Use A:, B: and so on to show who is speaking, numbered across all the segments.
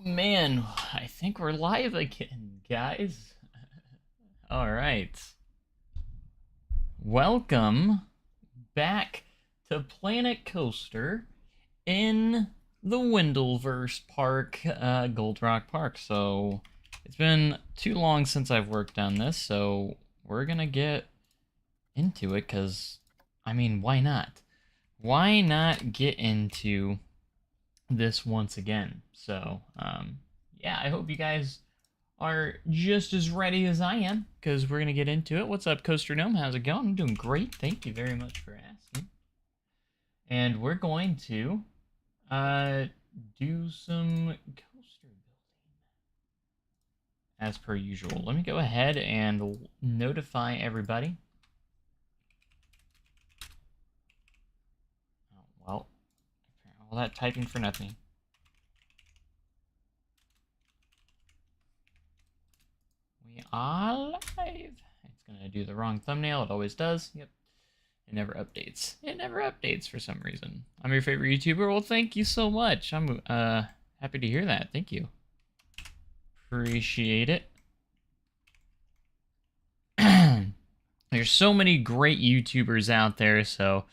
A: Man, I think we're live again, guys. All right. Welcome back to Planet Coaster in the Windleverse Park, Gold Rock Park. So, it's been too long since I've worked on this, so we're gonna get into it, because, I mean, why not? Why not get into this once again? So, yeah, I hope you guys are just as ready as I am, because we're going to get into it. What's up, Coaster Gnome? How's it going? I'm doing great. Thank you very much for asking. And we're going to do some coaster building as per usual. Let me go ahead and notify everybody. Oh, well, all that typing for nothing. We are live. It's gonna do the wrong thumbnail. It always does. Yep. It never updates. It never updates for some reason. I'm your favorite YouTuber. Well, thank you so much. I'm happy to hear that. Thank you. Appreciate it. There's so many great YouTubers out there, so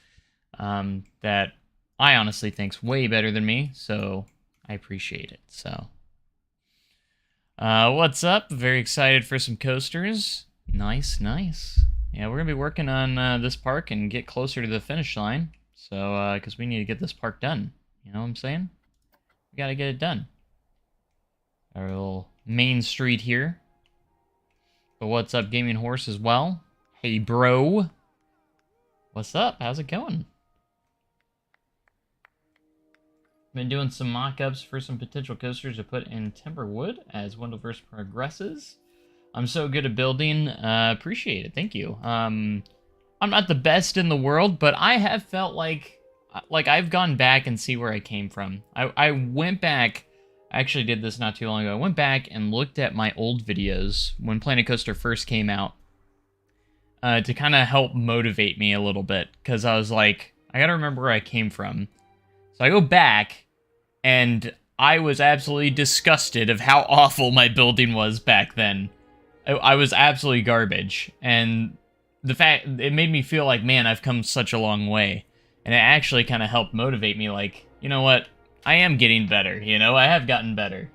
A: that I honestly think's way better than me. So I appreciate it. So. What's up? Very excited for some coasters. Nice, nice. Yeah, we're gonna be working on this park and get closer to the finish line. So, because we need to get this park done. You know what I'm saying? We gotta get it done. Our little main street here. But what's up, Gaming Horse as well? Hey, bro. What's up? How's it going? Been doing some mock-ups for some potential coasters to put in Timberwood as Windleverse progresses. I'm so good at building. Appreciate it. Thank you. I'm not the best in the world, but I have felt like I've gone back and see where I came from. I went back. I actually did this not too long ago. I went back and looked at my old videos when Planet Coaster first came out to kind of help motivate me a little bit, because I was like, I gotta remember where I came from. So I go back, and I was absolutely disgusted of how awful my building was back then. I was absolutely garbage, and the fact, it made me feel like, man, I've come such a long way. And it actually kind of helped motivate me, like, you know what, I am getting better, you know, I have gotten better.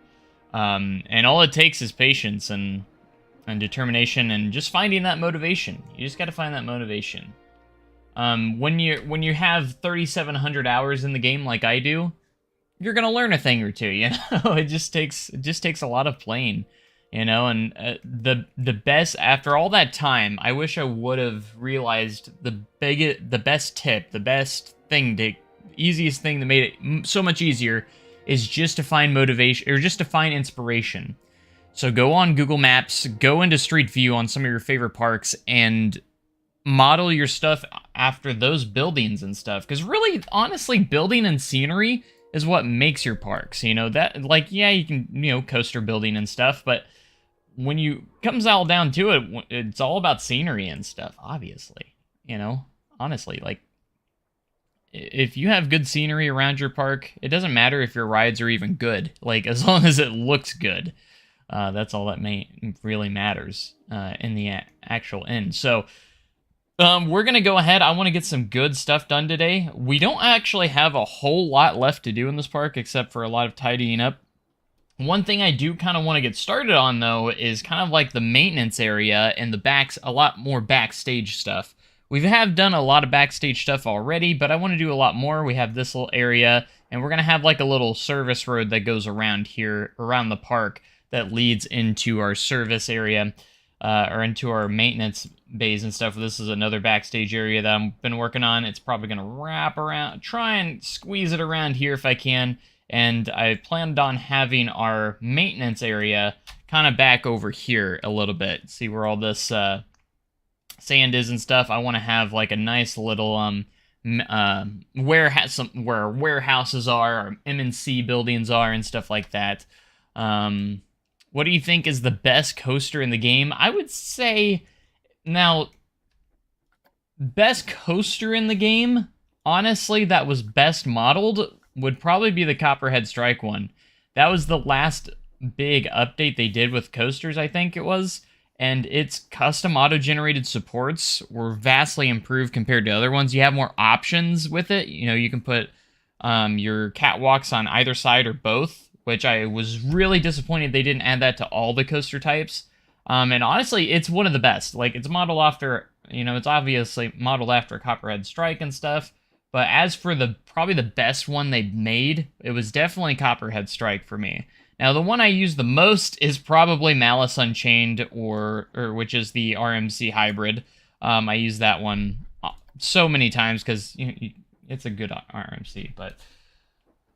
A: And all it takes is patience and determination and just finding that motivation. You just gotta find that motivation. When you have 3,700 hours in the game like I do, you're gonna learn a thing or two. You know, it just takes a lot of playing. You know, and the best, after all that time, I wish I would have realized the best tip, the best thing, easiest thing that made it so much easier is just to find motivation, or just to find inspiration. So go on Google Maps, go into Street View on some of your favorite parks, and model your stuff after those buildings and stuff. Because really, honestly, building and scenery is what makes your parks. You know, that, like, yeah, you can, you know, coaster building and stuff, but when you comes all down to it, it's all about scenery and stuff, obviously. You know, honestly, like, if you have good scenery around your park, it doesn't matter if your rides are even good. Like, as long as it looks good, that's all that really matters in the actual end. So, we're going to go ahead. I want to get some good stuff done today. We don't actually have a whole lot left to do in this park, except for a lot of tidying up. One thing I do kind of want to get started on, though, is kind of like the maintenance area and a lot more backstage stuff. We have done a lot of backstage stuff already, but I want to do a lot more. We have this little area, and we're going to have like a little service road that goes around here, around the park, that leads into our service area, or into our maintenance bays and stuff. This is another backstage area that I've been working on. It's probably going to wrap around, try and squeeze it around here if I can. And I planned on having our maintenance area kind of back over here a little bit. See where all this sand is and stuff. I want to have like a nice little warehouse, where warehouses are, or M&C buildings are, and stuff like that. What do you think is the best coaster in the game? I would say, now, best coaster in the game, honestly, that was best modeled, would probably be the Copperhead Strike one. that was the last big update they did with coasters, I think it was. And its custom auto-generated supports were vastly improved compared to other ones. You have more options with it. You know, you can put your catwalks on either side or both, which I was really disappointed they didn't add that to all the coaster types. And honestly, it's one of the best. Like, it's modeled after, you know, it's obviously modeled after Copperhead Strike and stuff. But as for the probably the best one they made, it was definitely Copperhead Strike for me. Now, the one I use the most is probably Malice Unchained, or which is the RMC hybrid. I use that one so many times because it's a good RMC. But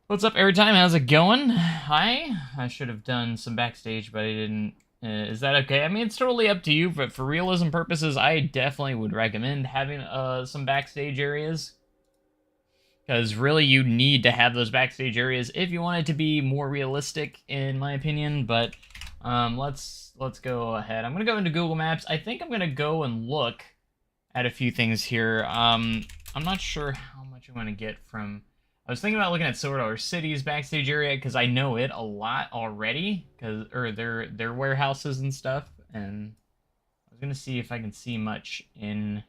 A: what's up, Airtime? How's it going? Hi. I should have done some backstage, but I didn't. Is that okay? I mean, it's totally up to you, but for realism purposes, I definitely would recommend having some backstage areas. Because really, you need to have those backstage areas if you want it to be more realistic, in my opinion. But let's go ahead. I'm gonna go into Google Maps. I think I'm gonna go and look at a few things here. I'm not sure how much I'm gonna get from. I was thinking about looking at Silver Dollar City's backstage area because I know it a lot already, or their warehouses and stuff. And I was gonna see if I can see much in.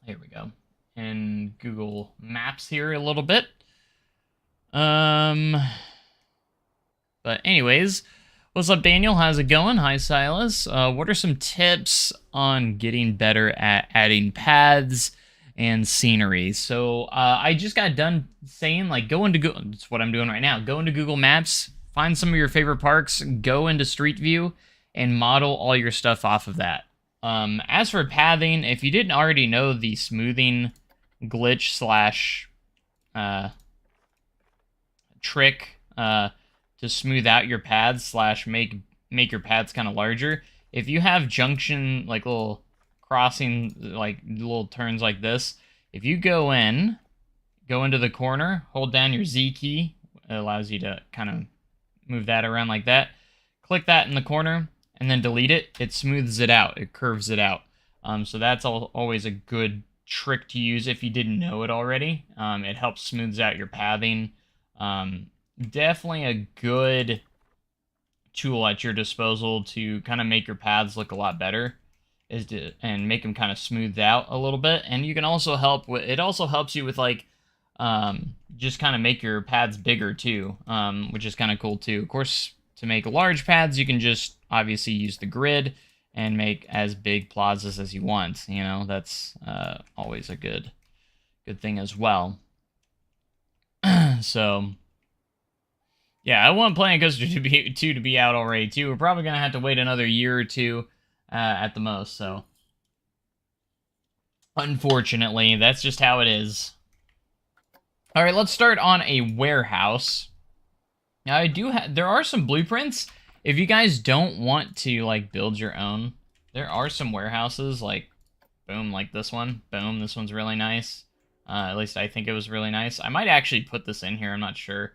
A: Here we go. In Google Maps here a little bit. But anyways, what's up, Daniel? How's it going? Hi, Silas. What are some tips on getting better at adding paths and scenery? So I just got done saying, like, go into Google. That's what I'm doing right now. Go into Google Maps, find some of your favorite parks, go into Street View, and model all your stuff off of that. As for pathing, if you didn't already know the smoothing glitch slash trick to smooth out your paths slash make your paths kind of larger, if you have junction, like little crossing, like little turns like this, if you go into the corner, hold down your Z key, it allows you to kind of move that around like that, click that in the corner, and then delete it, it smooths it out, it curves it out. So that's always a good trick to use if you didn't know it already. It helps smooths out your pathing. Definitely a good tool at your disposal to kind of make your paths look a lot better, and make them kind of smoothed out a little bit. And you can also it also helps you with, like, just kind of make your paths bigger too, which is kind of cool too. Of course, to make large paths, you can just obviously use the grid and make as big plazas as you want. You know, that's always a good thing as well. So, yeah, I want Planet Coaster to be out already too. We're probably gonna have to wait another year or two at the most. So, unfortunately, that's just how it is. All right, let's start on a warehouse. Now, there are some blueprints. If you guys don't want to, like, build your own, there are some warehouses, like, boom, like this one. Boom, this one's really nice. At least I think it was really nice. I might actually put this in here, I'm not sure.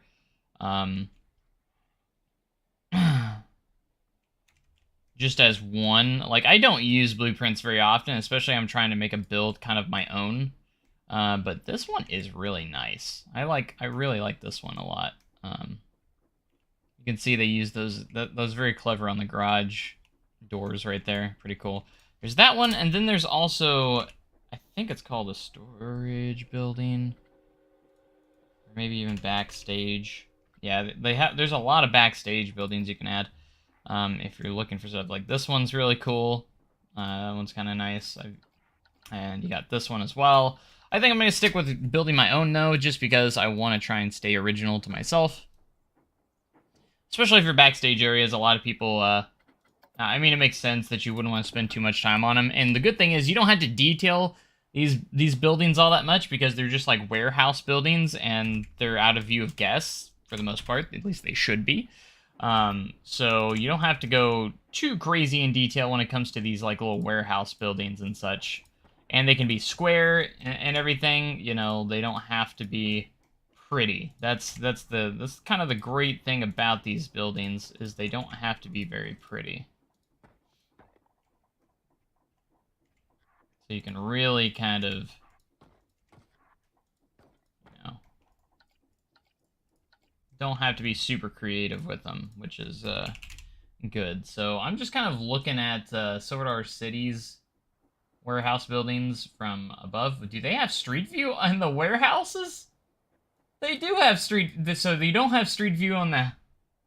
A: Just as one. Like, I don't use blueprints very often, especially I'm trying to make a build kind of my own. But this one is really nice. I really like this one a lot. You can see they use those very clever on the garage doors right there. Pretty cool. There's that one, and then there's also, I think it's called a storage building, or maybe even backstage. Yeah, there's a lot of backstage buildings you can add if you're looking for stuff. Like, this one's really cool. That one's kind of nice. And you got this one as well. I think I'm going to stick with building my own, though, just because I want to try and stay original to myself. Especially for backstage areas, a lot of people, I mean, it makes sense that you wouldn't want to spend too much time on them. And the good thing is you don't have to detail these buildings all that much, because they're just like warehouse buildings, and they're out of view of guests for the most part. At least they should be. So you don't have to go too crazy in detail when it comes to these, like, little warehouse buildings and such. And they can be square and everything. You know, they don't have to be pretty. That's kind of the great thing about these buildings, is they don't have to be very pretty. So you can really kind of, you know, don't have to be super creative with them, which is good. So I'm just kind of looking at Silver City's warehouse buildings from above. Do they have street view on the warehouses? They do have street. So they don't have street view on the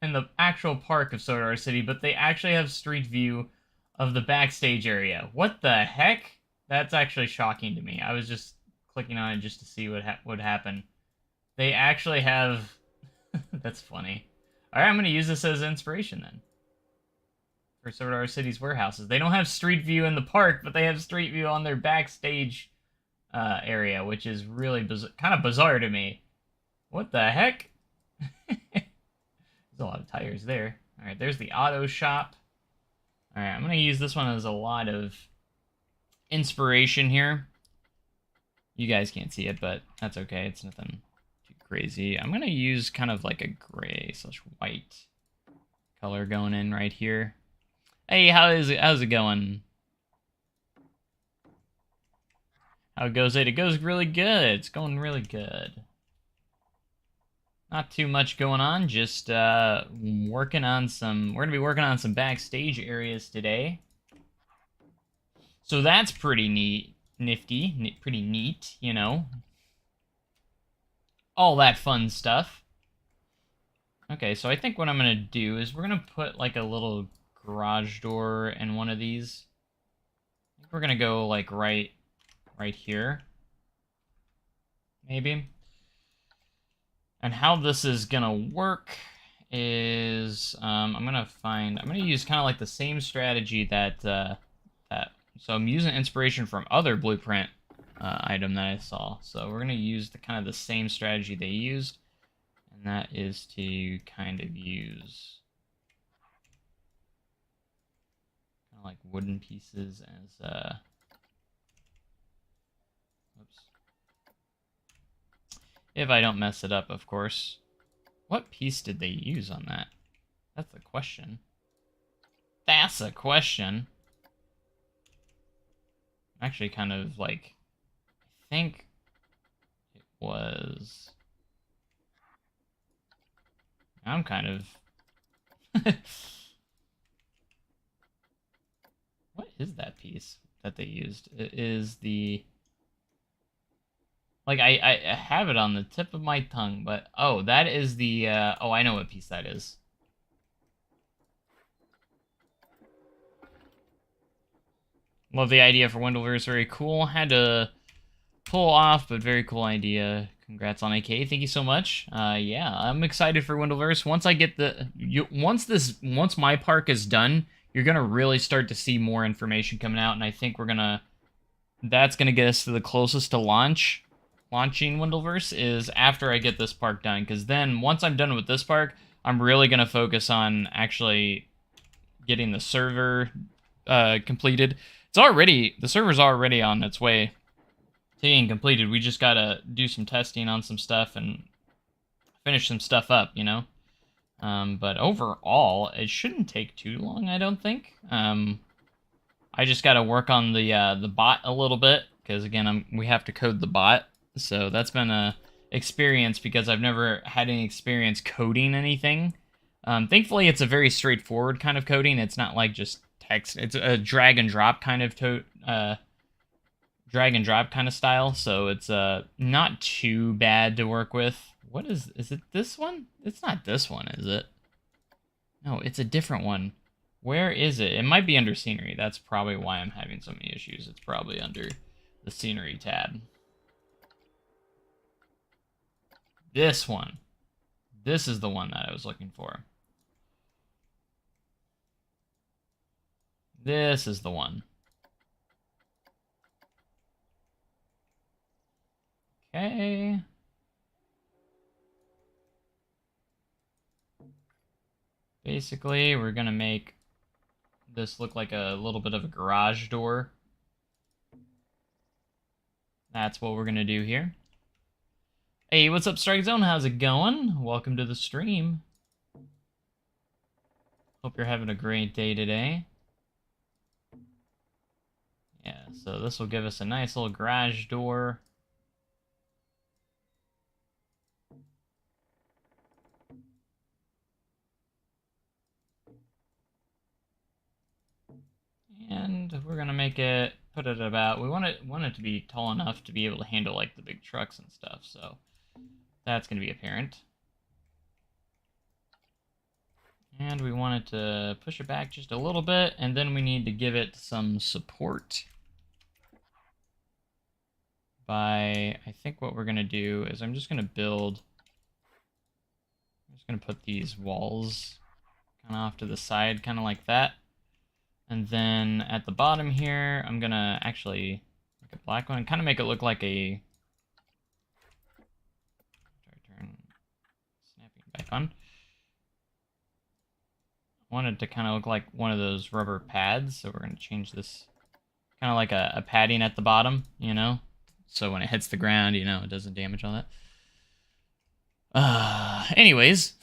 A: in the actual park of Soda City, but they actually have street view of the backstage area. What the heck? That's actually shocking to me. I was just clicking on it just to see what would happen. They actually have. That's funny. All right, I'm gonna use this as inspiration then for Soda City's warehouses. They don't have street view in the park, but they have street view on their backstage area, which is really kind of bizarre to me. What the heck? There's a lot of tires there. All right, there's the auto shop. All right, I'm going to use this one as a lot of inspiration here. You guys can't see it, but that's okay. It's nothing too crazy. I'm going to use kind of like a gray/white color going in right here. Hey, how's it going? How goes it? It goes really good. It's going really good. Not too much going on, just working on some... We're going to be working on some backstage areas today. So that's pretty neat, pretty neat, you know. All that fun stuff. Okay, so I think what I'm going to do is we're going to put like a little garage door in one of these. I think we're going to go like right here. Maybe. And how this is gonna work is I'm gonna use kind of like the same strategy that so I'm using inspiration from other blueprint item that I saw. So we're gonna use the same strategy they used, and that is to kind of use kind of like wooden pieces as oops. If I don't mess it up, of course. What piece did they use on that? That's the question. That's a question. Actually, kind of like... I think it was... I'm kind of... What is that piece that they used? It is the... Like, I have it on the tip of my tongue, but... Oh, that is the... Oh, I know what piece that is. Love the idea for Wendleverse. Very cool. Had to pull off, but very cool idea. Congrats on AK. Thank you so much. Yeah, I'm excited for Wendleverse. Once I get the... Once my park is done, you're going to really start to see more information coming out, and I think we're going to... That's going to get us to the closest to launching Wendleverse is after I get this park done, because then once I'm done with this park, I'm really going to focus on actually getting the server completed. The server's already on its way to being completed. We just got to do some testing on some stuff and finish some stuff up, you know? But overall, it shouldn't take too long, I don't think. I just got to work on the bot a little bit, because again, we have to code the bot. So that's been a experience, because I've never had any experience coding anything. Thankfully, it's a very straightforward kind of coding. It's not like just text. It's a drag and drop kind of style. So it's not too bad to work with. What is it this one? It's not this one, is it? No, it's a different one. Where is it? It might be under scenery. That's probably why I'm having so many issues. It's probably under the scenery tab. This one. This is the one that I was looking for. This is the one. Okay. Basically, we're gonna make this look like a little bit of a garage door. That's what we're gonna do here. Hey, what's up, Strike Zone? How's it going? Welcome to the stream. Hope you're having a great day today. Yeah, so this will give us a nice little garage door. And we're gonna make it, put it about, we want it to be tall enough to be able to handle like the big trucks and stuff, so that's gonna be apparent. And we want it to push it back just a little bit, and then we need to give it some support. I think what we're gonna do is I'm just gonna put these walls kind of off to the side, kind of like that. And then at the bottom here, I'm gonna actually make a black one, kind of make it look like a, turn snapping back on. I want it to kind of look like one of those rubber pads, so we're gonna change this kind of like a padding at the bottom, you know? So when it hits the ground, you know, it doesn't damage all that. Anyways,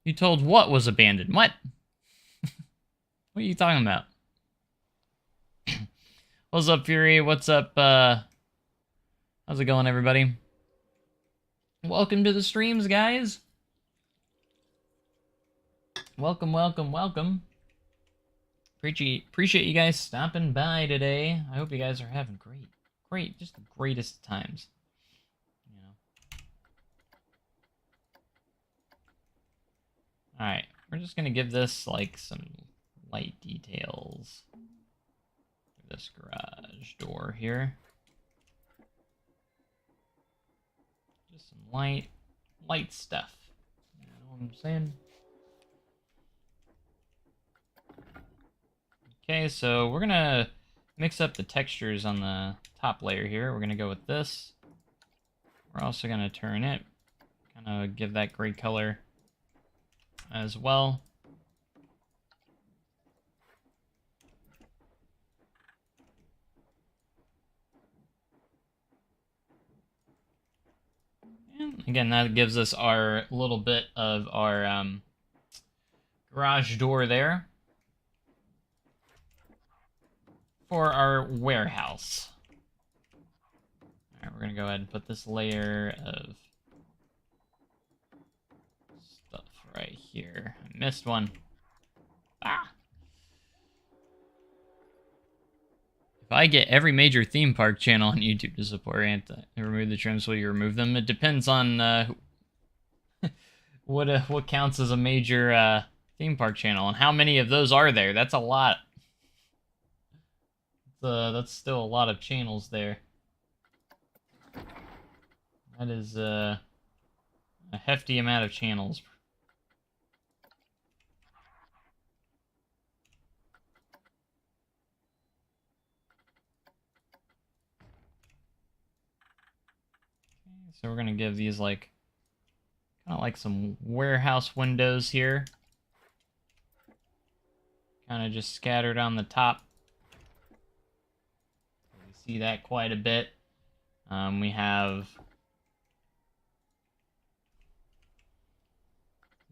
A: you told what was abandoned? What? What are you talking about? What's up, Fury? What's up, how's it going, everybody? Welcome to the streams, guys. Welcome, welcome, welcome. Appreciate you guys stopping by today. I hope you guys are having great, just the greatest times. You know. Alright, we're just gonna give this, like, some light details. This garage door here. Just some light stuff. You know what I'm saying? Okay, so we're gonna mix up the textures on the top layer here. We're gonna go with this. We're also gonna turn it, kind of give that gray color as well. And again, that gives us our little bit of our garage door there for our warehouse. Alright, we're gonna go ahead and put this layer of stuff right here. I missed one. Ah! If I get every major theme park channel on YouTube to support and remove the trims, will you remove them? It depends on what counts as a major theme park channel and how many of those are there. That's a lot. That's still a lot of channels there. That is a hefty amount of channels. Okay, so we're gonna give these like kind of like some warehouse windows here. Kind of just scattered on the top. We see that quite a bit. We have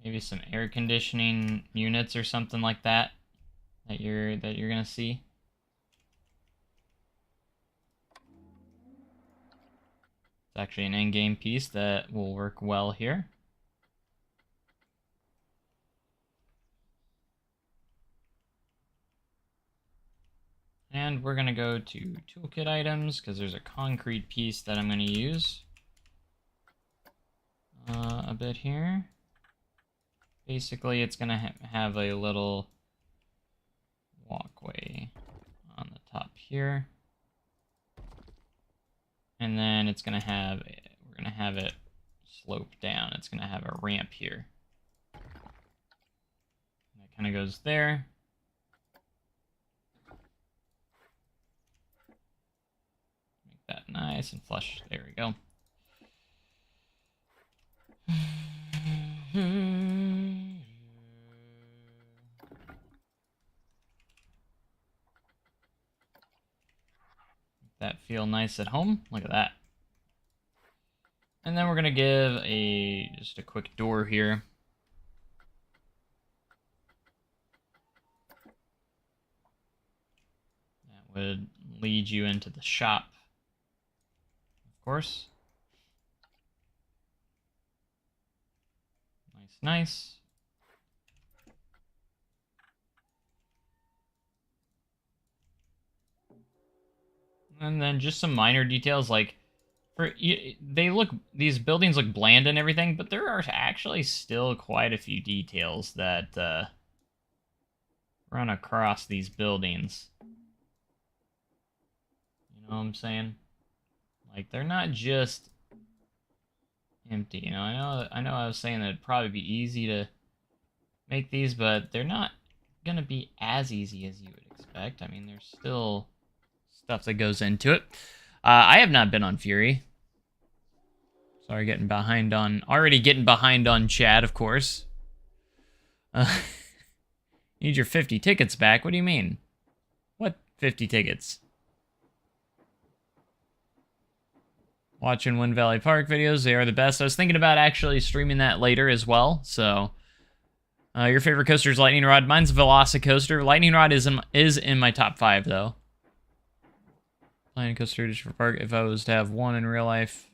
A: maybe some air conditioning units or something like that you're gonna see. It's actually an in-game piece that will work well here. And we're gonna go to toolkit items because there's a concrete piece that I'm gonna use a bit here. Basically, it's gonna have a little walkway on the top here, and then it's gonna have we're gonna have it slope down. It's gonna have a ramp here. That kind of goes there. Make that nice and flush. There we go. That feel nice at home. Look at that. And then we're gonna give just a quick door here. That would lead you into the shop, of course. Nice. And then just some minor details like these buildings look bland and everything, but there are actually still quite a few details that run across these buildings. You know what I'm saying? Like they're not just empty. You know, I know I was saying that it'd probably be easy to make these, but they're not gonna be as easy as you would expect. I mean, there's still stuff that goes into it. I have not been on Fury. Sorry, already getting behind on Chad, of course. Need your 50 tickets back. What do you mean? What 50 tickets? Watching Wind Valley Park videos. They are the best. I was thinking about actually streaming that later as well. So, your favorite coaster is Lightning Rod. Mine's Velocicoaster. Lightning Rod is in my top 5, though. Flying coaster to for park. If I was to have one in real life.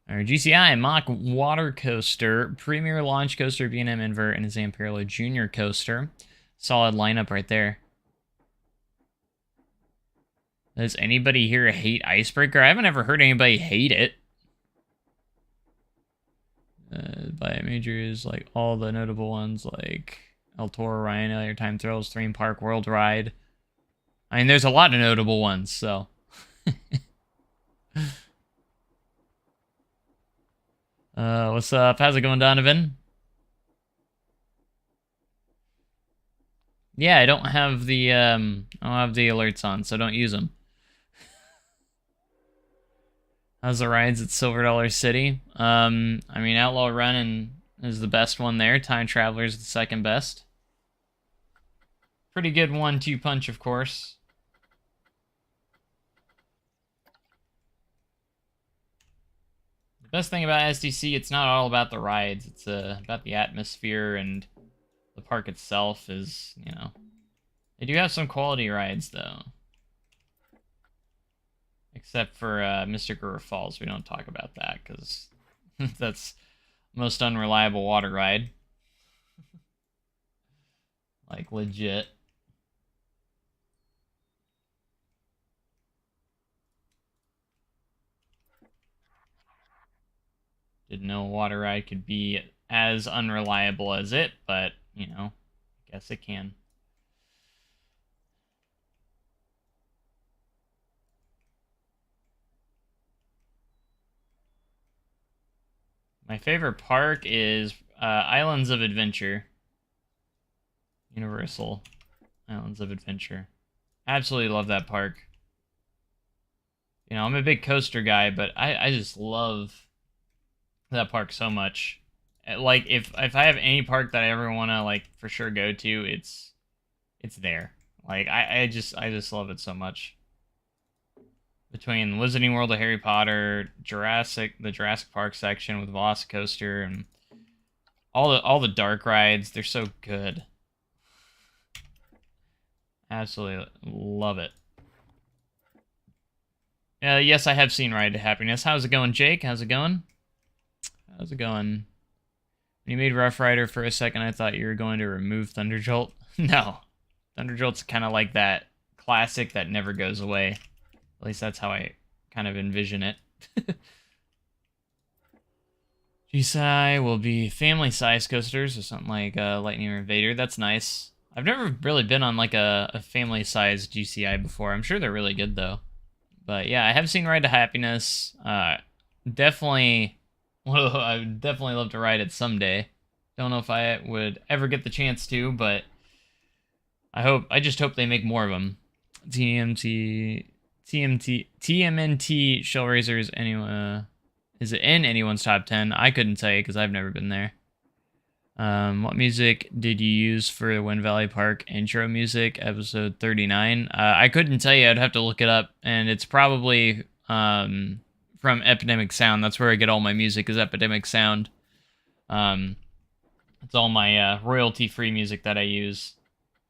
A: Or GCI, Mach Water Coaster, Premier Launch Coaster, B&M Invert, and a Zamperla Junior Coaster. Solid lineup right there. Does anybody here hate Icebreaker? I haven't ever heard anybody hate it. By majors, like all the notable ones, like El Toro, Ryan, Elliott, Time Thrills, Theme Park, World Ride. I mean, there's a lot of notable ones, so. What's up? How's it going, Donovan? Yeah, I don't have the alerts on, so don't use them. How's the rides at Silver Dollar City? I mean, Outlaw Run is the best one there. Time Traveler's the second best. Pretty good 1-2 punch, of course. The best thing about SDC, it's not all about the rides. It's about the atmosphere, and the park itself is, you know. They do have some quality rides, though. Except for Mystic River Falls. We don't talk about that, because that's most unreliable water ride. Like, legit. Didn't know a water ride could be as unreliable as it, but, you know, I guess it can. My favorite park is Islands of Adventure. Universal Islands of Adventure. Absolutely love that park. You know, I'm a big coaster guy, but I just love that park so much. Like, if I have any park that I ever want to, like, for sure go to, it's there. Like, I just love it so much. Between Wizarding World of Harry Potter, the Jurassic Park section with Velocicoaster, and all the dark rides, they're so good. Absolutely love it. Yes, I have seen Ride to Happiness. How's it going, Jake? How's it going? How's it going? When you made Rough Rider for a second, I thought you were going to remove Thunderjolt. No. Thunderjolt's kind of like that classic that never goes away. At least that's how I kind of envision it. GSI will be family-sized coasters or something like Lightning Invader. That's nice. I've never really been on like a family-sized GCI before. I'm sure they're really good though. But yeah, I have seen Ride to Happiness. Definitely, well, I would definitely love to ride it someday. Don't know if I would ever get the chance to, but I just hope they make more of them. TMNT Shellraisers. Anyone? Is it in anyone's top 10? I couldn't tell you because I've never been there. What music did you use for the Wind Valley Park intro music, episode 39? I couldn't tell you. I'd have to look it up, and it's probably from Epidemic Sound. That's where I get all my music, is Epidemic Sound. It's all my royalty-free music that I use.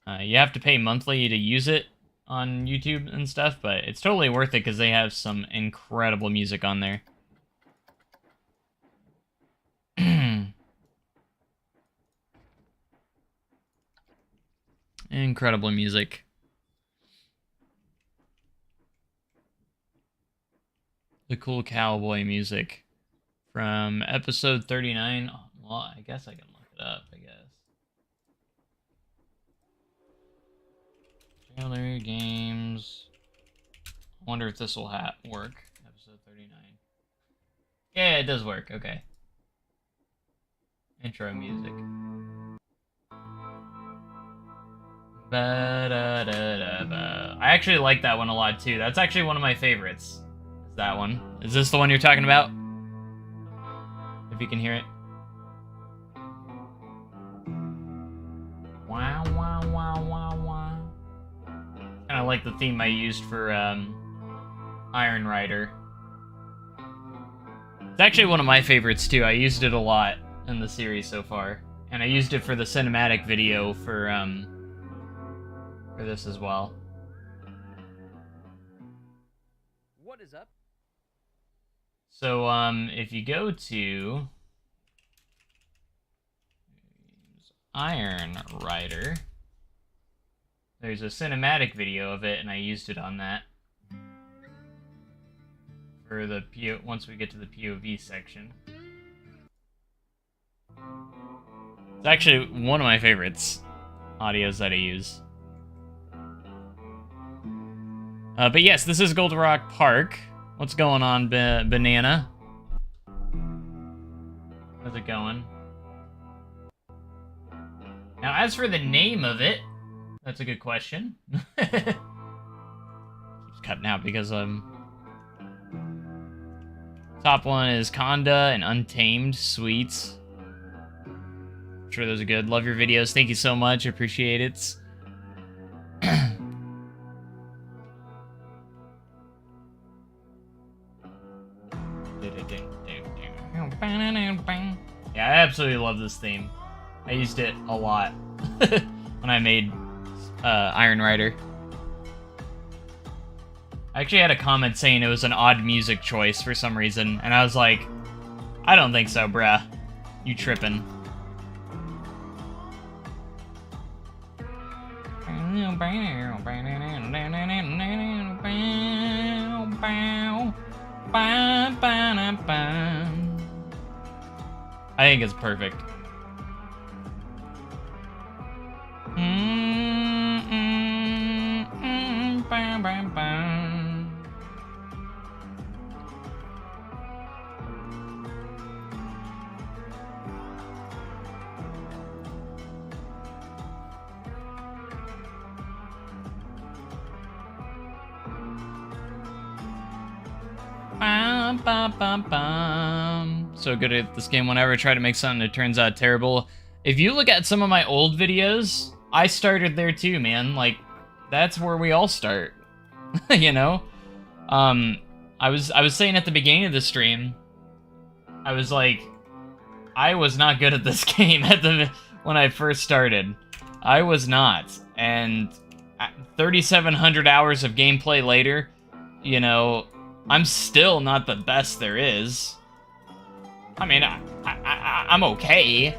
A: You have to pay monthly to use it on YouTube and stuff, but it's totally worth it because they have some incredible music on there. Incredible music. the cool cowboy music from episode 39. Oh, well, I guess I can look it up, I guess. Trailer games. I wonder if this will work. Episode 39. Yeah, it does work. Okay. Intro music. Ba-da-da-da-ba. I actually like that one a lot too. That's actually one of my favorites. Is that one? Is this the one you're talking about? If you can hear it. Wow, wow, wow, wow, wow. Kind of like the theme I used for Iron Rider. It's actually one of my favorites too. I used it a lot in the series so far, and I used it for the cinematic video for this as well.
B: What is up?
A: So if you go to Iron Rider, there's a cinematic video of it, and I used it on that for the once we get to the POV section. It's actually one of my favorites audios that I use. But yes, this is Gold Rock Park. What's going on, Banana? How's it going? Now, as for the name of it, that's a good question. Keeps cutting out because top one is Conda and Untamed Sweets. I'm sure those are good. Love your videos. Thank you so much. Appreciate it. Yeah, I absolutely love this theme. I used it a lot when I made Iron Rider. I actually had a comment saying it was an odd music choice for some reason, and I was like, I don't think so, bruh. You trippin'. I think it's perfect. So good at this game. Whenever I try to make something, it turns out terrible. If you look at some of my old videos, I started there too, man. Like, that's where we all start. You know? I was saying at the beginning of the stream, I was like, I was not good at this game when I first started. I was not. And 3,700 hours of gameplay later, you know, I'm still not the best there is. I mean, I'm okay.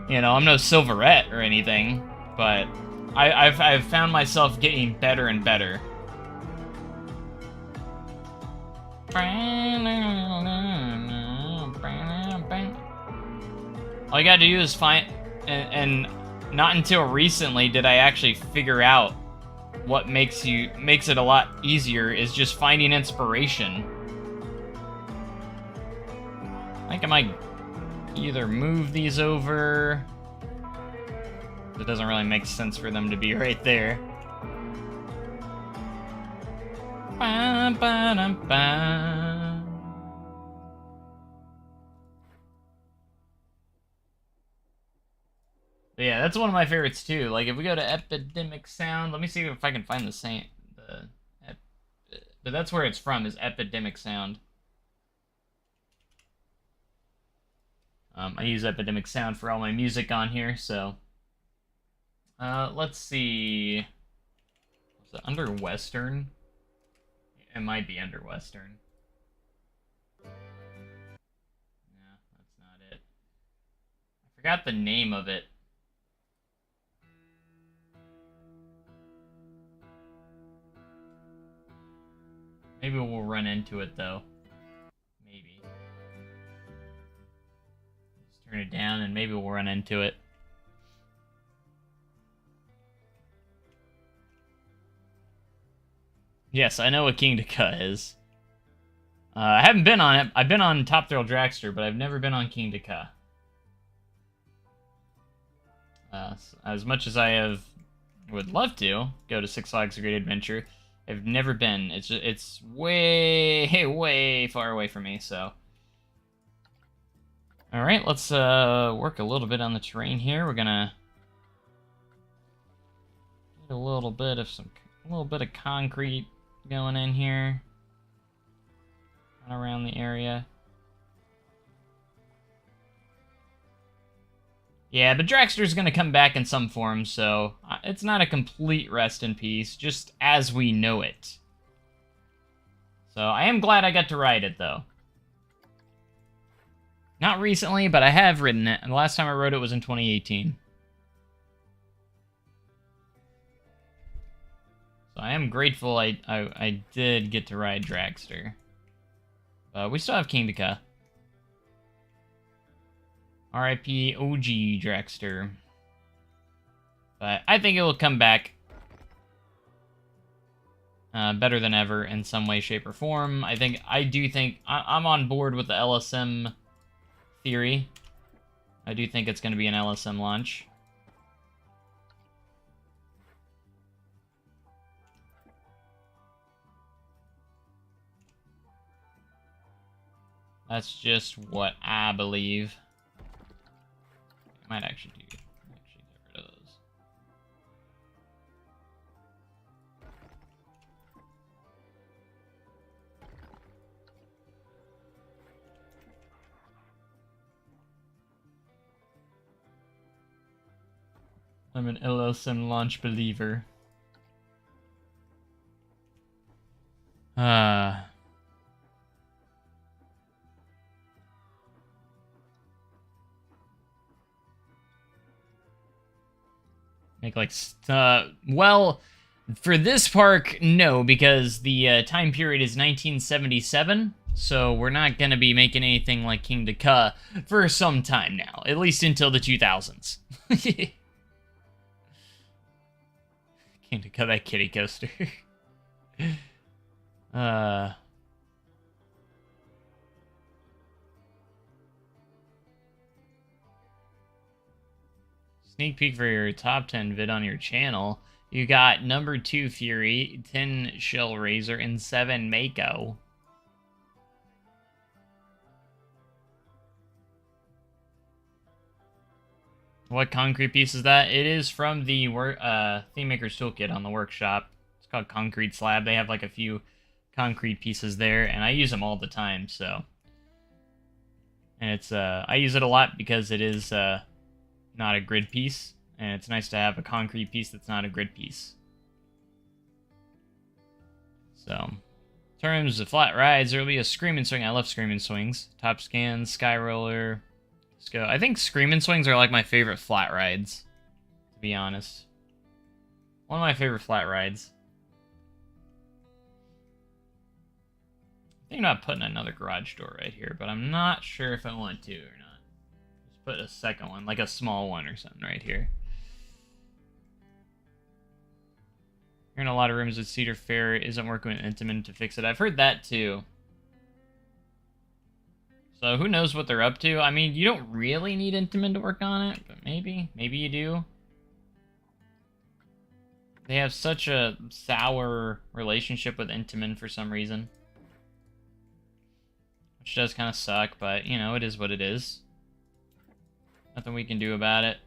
A: You know, I'm no Silverette or anything, but I've found myself getting better and better. All you gotta do is find, and not until recently did I actually figure out what makes it a lot easier is just finding inspiration. I think I might either move these over. It doesn't really make sense for them to be right there. But yeah, that's one of my favorites too. Like if we go to Epidemic Sound, let me see if I can find the same. But that's where it's from, is Epidemic Sound. I use Epidemic Sound for all my music on here, so let's see. Is it under Western? It might be under Western. No, that's not it. I forgot the name of it. Maybe we'll run into it, though. turn it down, and maybe we'll run into it. Yes, I know what King Dakota is. I haven't been on it. I've been on Top Thrill Dragster, but I've never been on King Dakota. As much as I would love to go to Six Flags Great Adventure, I've never been. It's way, way far away from me, so. Alright, let's work a little bit on the terrain here. We're gonna get a little bit of concrete going in here. Around the area. Yeah, but Dragster's gonna come back in some form, so it's not a complete rest in peace, just as we know it. So I am glad I got to ride it, though. Not recently, but I have ridden it, and the last time I rode it was in 2018. So I am grateful I did get to ride Dragster. We still have King Dakota. R.I.P. OG Dragster. But I think it will come back better than ever in some way, shape, or form. I do think I'm on board with the LSM theory. I do think it's going to be an LSM launch. That's just what I believe. I might actually get rid of those. I'm an LSM launch believer. Make like, well, for this park, no, because the time period is 1977, so we're not going to be making anything like King Dakota for some time now, at least until the 2000s. King Dakota, that kitty coaster. Sneak peek for your top 10 vid on your channel. You got number 2 Fury, 10 Shell Razor, and 7 Mako. What concrete piece is that? It is from the Theme Maker's Toolkit on the workshop. It's called Concrete Slab. They have like a few concrete pieces there, and I use them all the time, so. And it's, I use it a lot because it is, not a grid piece, and it's nice to have a concrete piece that's not a grid piece. So, in terms of flat rides, there will be a Screamin' Swing. I love Screamin' Swings. Top Scan, Sky Roller. Let's go. I think Screamin' Swings are like my favorite flat rides, to be honest. One of my favorite flat rides. I'm thinking about putting another garage door right here, but I'm not sure if I want to or not. Put a second one, like a small one or something right here. You're in a lot of rooms with Cedar Fair isn't working with Intamin to fix it. I've heard that too. So who knows what they're up to? I mean, you don't really need Intamin to work on it, but maybe you do. They have such a sour relationship with Intamin for some reason. Which does kind of suck, but, you know, it is what it is. Nothing we can do about it.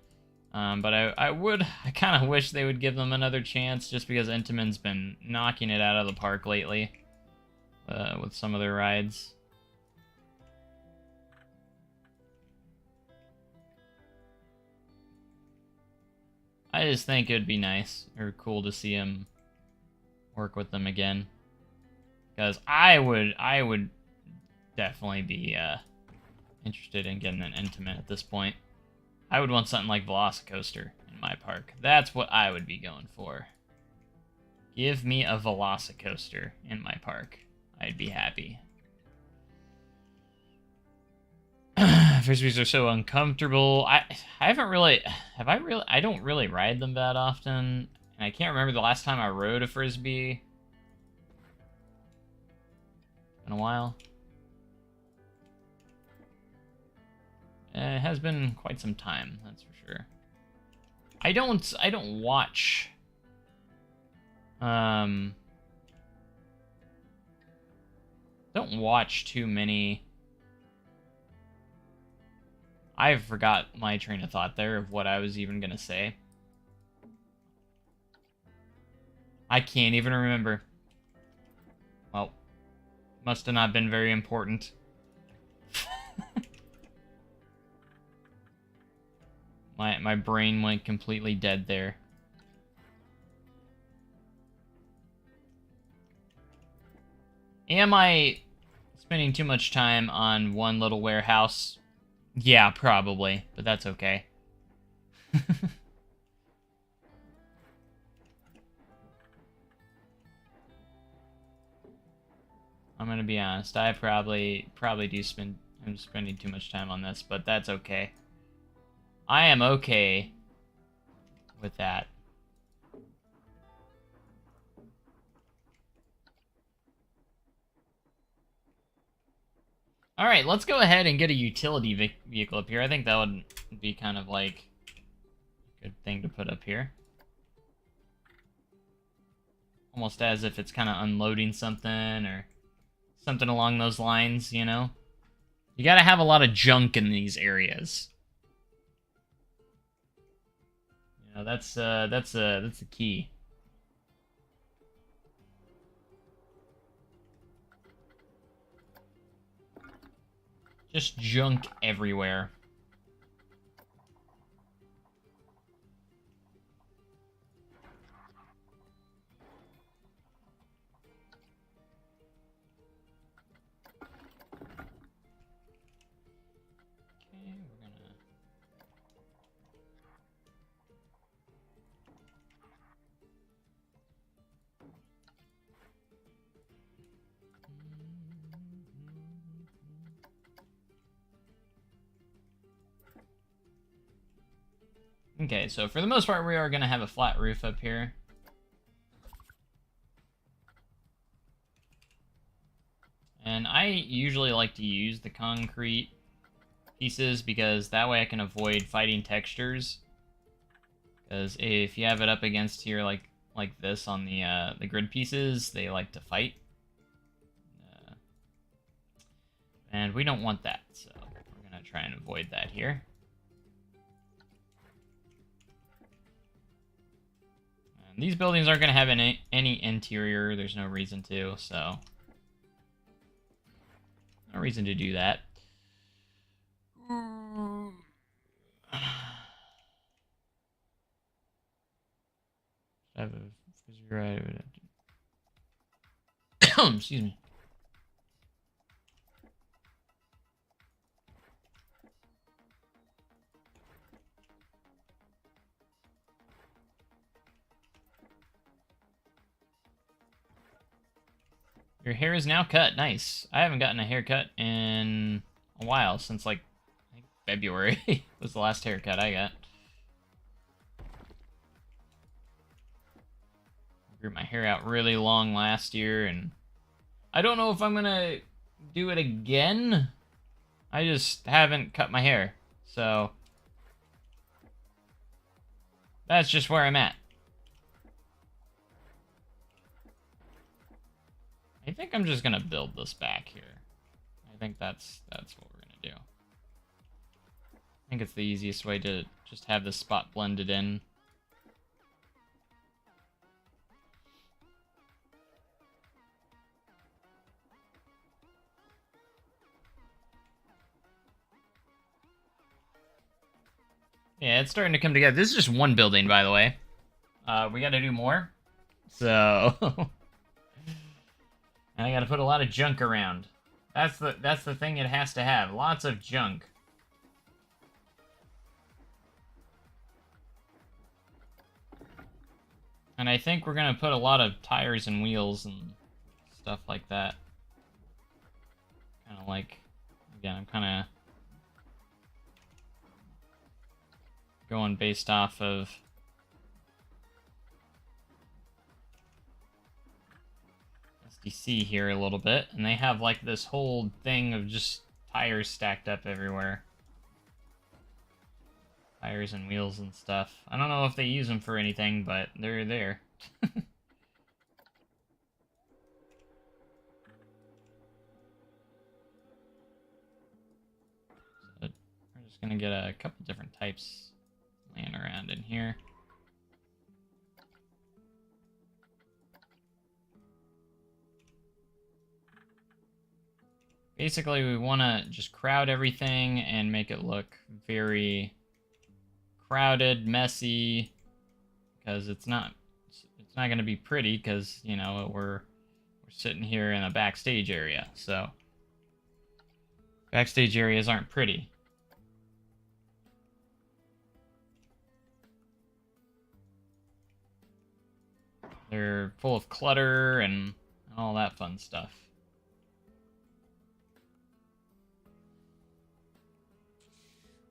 A: But I kind of wish they would give them another chance, just because Intamin's been knocking it out of the park lately. With some of their rides. I just think it would be nice or cool to see him work with them again. Because I would definitely be interested in getting an Intamin at this point. I would want something like Velocicoaster in my park. That's what I would be going for. Give me a Velocicoaster in my park. I'd be happy. Frisbees are so uncomfortable. I haven't really... Have I really... I don't really ride them that often. And I can't remember the last time I rode a Frisbee. In a while. It has been quite some time, that's for sure. I don't watch... don't watch too many... I forgot my train of thought there of what I was even gonna say. I can't even remember. Well, must have not been very important. My brain went completely dead there. Am I spending too much time on one little warehouse? Yeah, probably, but that's okay. I'm gonna be honest. I probably do spend. I'm spending too much time on this, but that's okay. I am okay with that. All right, let's go ahead and get a utility vehicle up here. I think that would be kind of like a good thing to put up here. Almost as if it's kind of unloading something or something along those lines, you know? You gotta have a lot of junk in these areas. You know, that's the key. Just junk everywhere. Okay, so for the most part, we are going to have a flat roof up here. And I usually like to use the concrete pieces because that way I can avoid fighting textures. Because if you have it up against here like this on the grid pieces, they like to fight. And we don't want that, so we're going to try and avoid that here. These buildings aren't going to have any interior. There's no reason to, so... No reason to do that. I have a Frisbee Rider. Excuse me. Your hair is now cut. Nice. I haven't gotten a haircut in a while, since like I think February was the last haircut I got. I grew my hair out really long last year, and I don't know if I'm gonna do it again. I just haven't cut my hair, so that's just where I'm at. I think I'm just gonna build this back here. I think that's what we're gonna do. I think it's the easiest way to just have this spot blended in. Yeah, it's starting to come together. This is just one building, by the way. We gotta do more. So... And I gotta put a lot of junk around. That's the thing it has to have. Lots of junk. And I think we're gonna put a lot of tires and wheels and stuff like that. Kinda like... Again, I'm kinda going based off of SDC here a little bit, and they have like this whole thing of just tires stacked up everywhere. Tires and wheels and stuff. I don't know if they use them for anything, but they're there. So we're just gonna get a couple different types laying around in here. Basically, we want to just crowd everything and make it look very crowded, messy, because it's not going to be pretty, because you know we're sitting here in a backstage area, so backstage areas aren't pretty. They're full of clutter and all that fun stuff.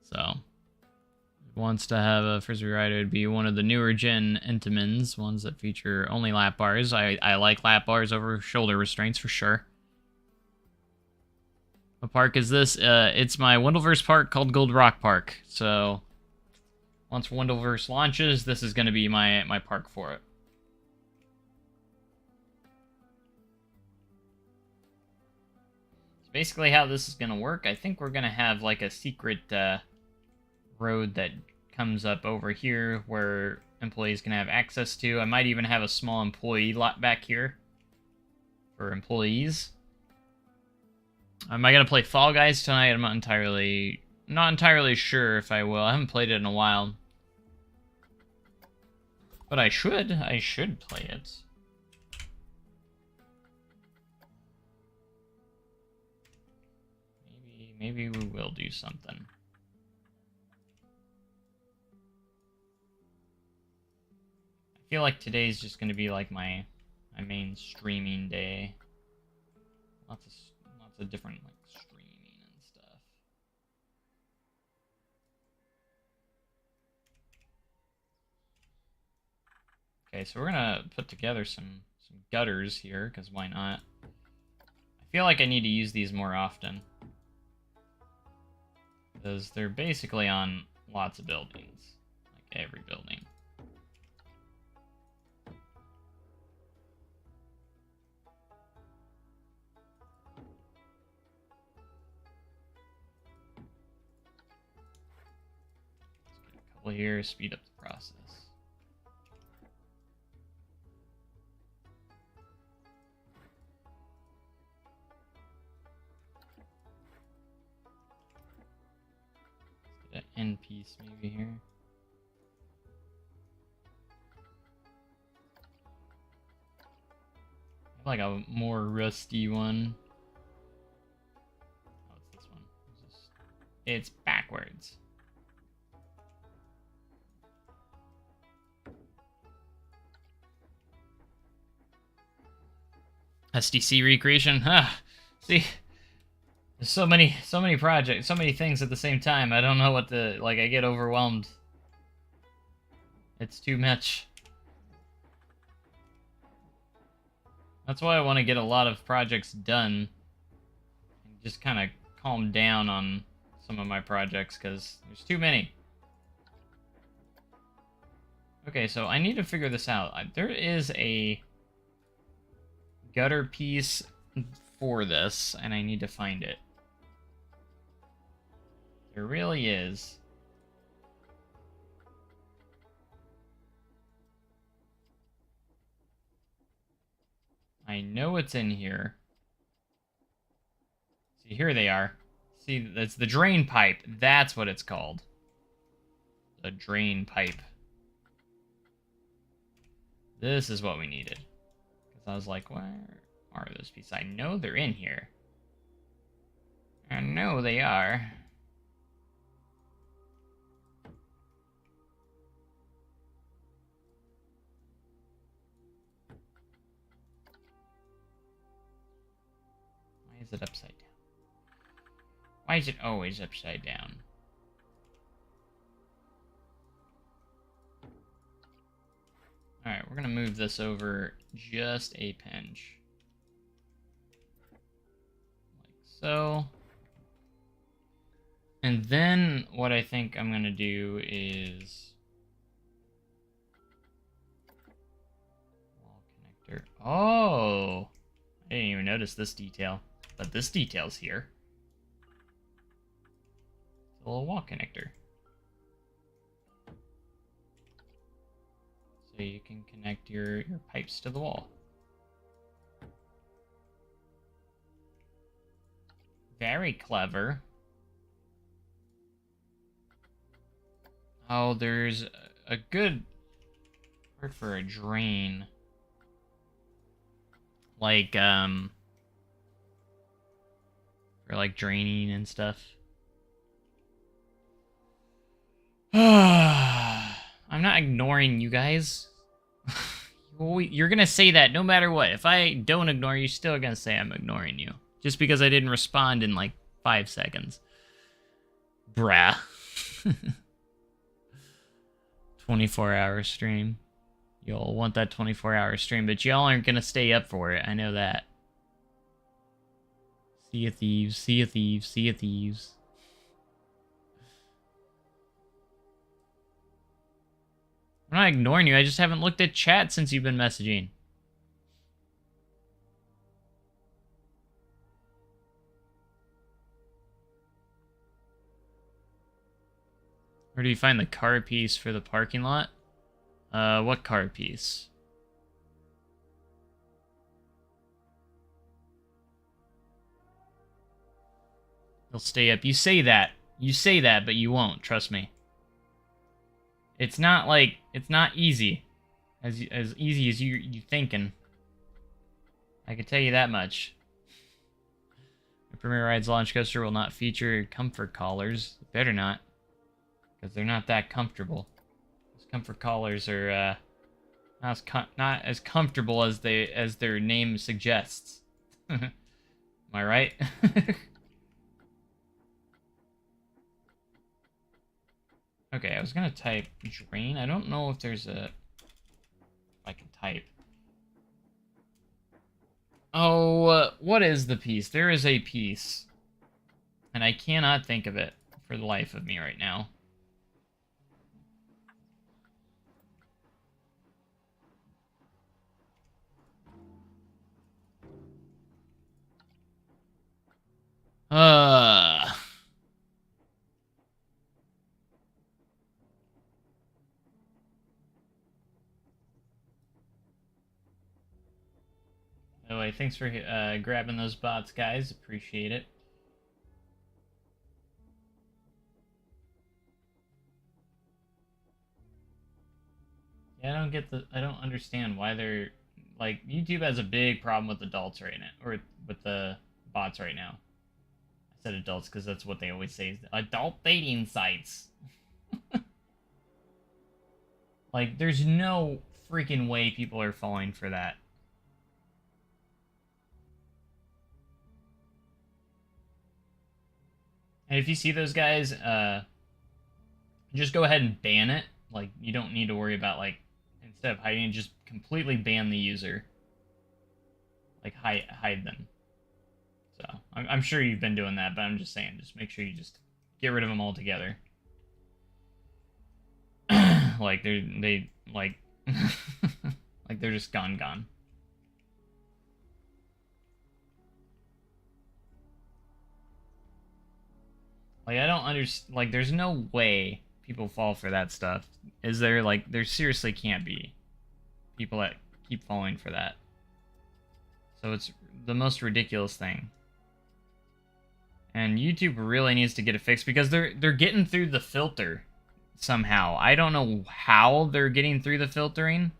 A: So, wants to have a Frisbee Rider, it'd be one of the newer gen Intamins, ones that feature only lap bars. I like lap bars over shoulder restraints for sure. What park is this? It's my Windleverse park called Gold Rock Park. So, once Windleverse launches, this is going to be my park for it. So basically how this is going to work, I think we're going to have like a secret road that comes up over here where employees can have access to. I might even have a small employee lot back here for employees. Am I gonna play Fall Guys tonight? I'm not entirely sure if I will. I haven't played it in a while, but I should play it. Maybe we will do something. I feel like today's just going to be like my main streaming day. Lots of different like streaming and stuff. Okay, so we're gonna put together some gutters here, because why not? I feel like I need to use these more often, because they're basically on lots of buildings, like every building. Here, speed up the process. Let's get an end piece maybe here. Like a more rusty one. Oh, it's this one. It's backwards. SDC recreation. See, there's so many projects, so many things at the same time. I don't know what to, like, I get overwhelmed. It's too much. That's why I want to get a lot of projects done. And just kind of calm down on some of my projects, because there's too many. Okay, so I need to figure this out. There is a gutter piece for this, and I need to find it. There really is. I know it's in here. See, here they are. See, that's the drain pipe. That's what it's called. The drain pipe. This is what we needed. Because I was like, where are those pieces? I know they're in here. I know they are. Why is it upside down? Why is it always upside down? Alright, we're gonna move this over just a pinch. Like so. And then what I think I'm gonna do is wall connector. Oh, I didn't even notice this detail, but this detail's here. It's a little wall connector. So you can connect your pipes to the wall. Very clever. Oh, there's a good part for a drain. Like, for like draining and stuff. I'm not ignoring you guys. You're gonna say that no matter what. If I don't ignore you, you're still gonna say I'm ignoring you. Just because I didn't respond in like 5 seconds. Bruh. 24-hour stream. Y'all want that 24-hour stream, but y'all aren't gonna stay up for it. I know that. Sea of Thieves, Sea of Thieves, Sea of Thieves. I'm not ignoring you, I just haven't looked at chat since you've been messaging. Where do you find the car piece for the parking lot? What car piece? He'll stay up. You say that, but you won't, trust me. It's not like, it's not easy. As easy as you thinking. I can tell you that much. The Premier Ride's launch coaster will not feature comfort collars. It better not. Because they're not that comfortable. Those comfort collars are not as comfortable as their name suggests. Am I right? Okay, I was gonna type drain. I don't know if there's a... if I can type. Oh, what is the piece? There is a piece. And I cannot think of it for the life of me right now. Anyway, thanks for grabbing those bots, guys. Appreciate it. Yeah, I don't understand why they're, like, YouTube has a big problem with adults right now, or with the bots right now. I said adults because that's what they always say, is adult dating sites. Like, there's no freaking way people are falling for that. And if you see those guys, just go ahead and ban it. Like, you don't need to worry about, like, instead of hiding, just completely ban the user. Like, hide them. So, I'm sure you've been doing that, but I'm just saying, just make sure you just get rid of them altogether. Like, they like, like, they're just gone. Like, I don't understand, like, there's no way people fall for that stuff. Is there? Like, there seriously can't be people that keep falling for that. So it's the most ridiculous thing. And YouTube really needs to get it fixed because they're getting through the filter somehow. I don't know how they're getting through the filtering,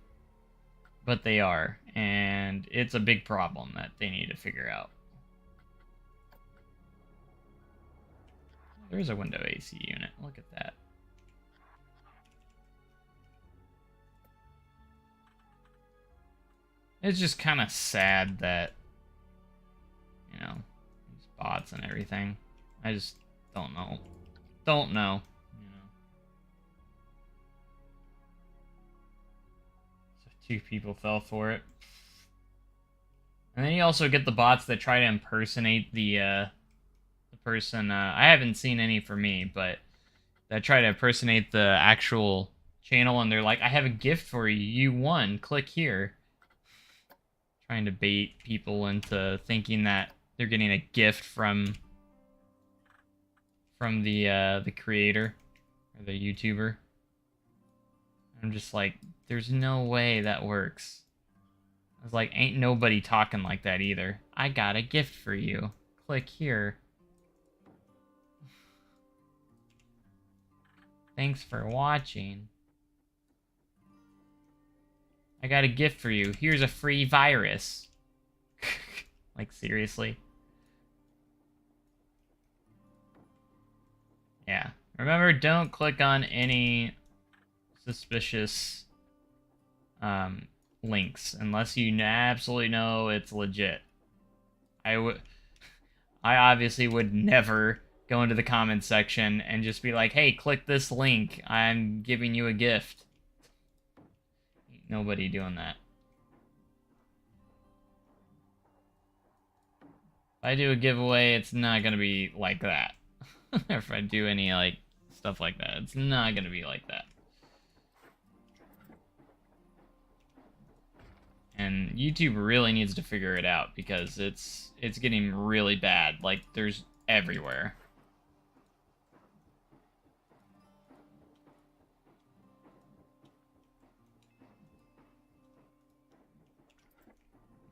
A: but they are. And it's a big problem that they need to figure out. There's a window AC unit. Look at that. It's just kind of sad that, you know, these bots and everything. I just don't know. Don't know. You know. 2 people fell for it. And then you also get the bots that try to impersonate the person. I haven't seen any for me, but that try to impersonate the actual channel, and they're like, I have a gift for you. You won. Click here. Trying to bait people into thinking that they're getting a gift from the creator or the YouTuber. I'm just like, there's no way that works. I was like, ain't nobody talking like that either. I got a gift for you. Click here. Thanks for watching. I got a gift for you. Here's a free virus. Like, seriously? Yeah. Remember, don't click on any suspicious links unless you absolutely know it's legit. I obviously would never go into the comments section and just be like, hey, click this link. I'm giving you a gift. Ain't nobody doing that. If I do a giveaway, it's not gonna be like that. If I do any, like, stuff like that, it's not gonna be like that. And YouTube really needs to figure it out because it's getting really bad. Like, there's everywhere.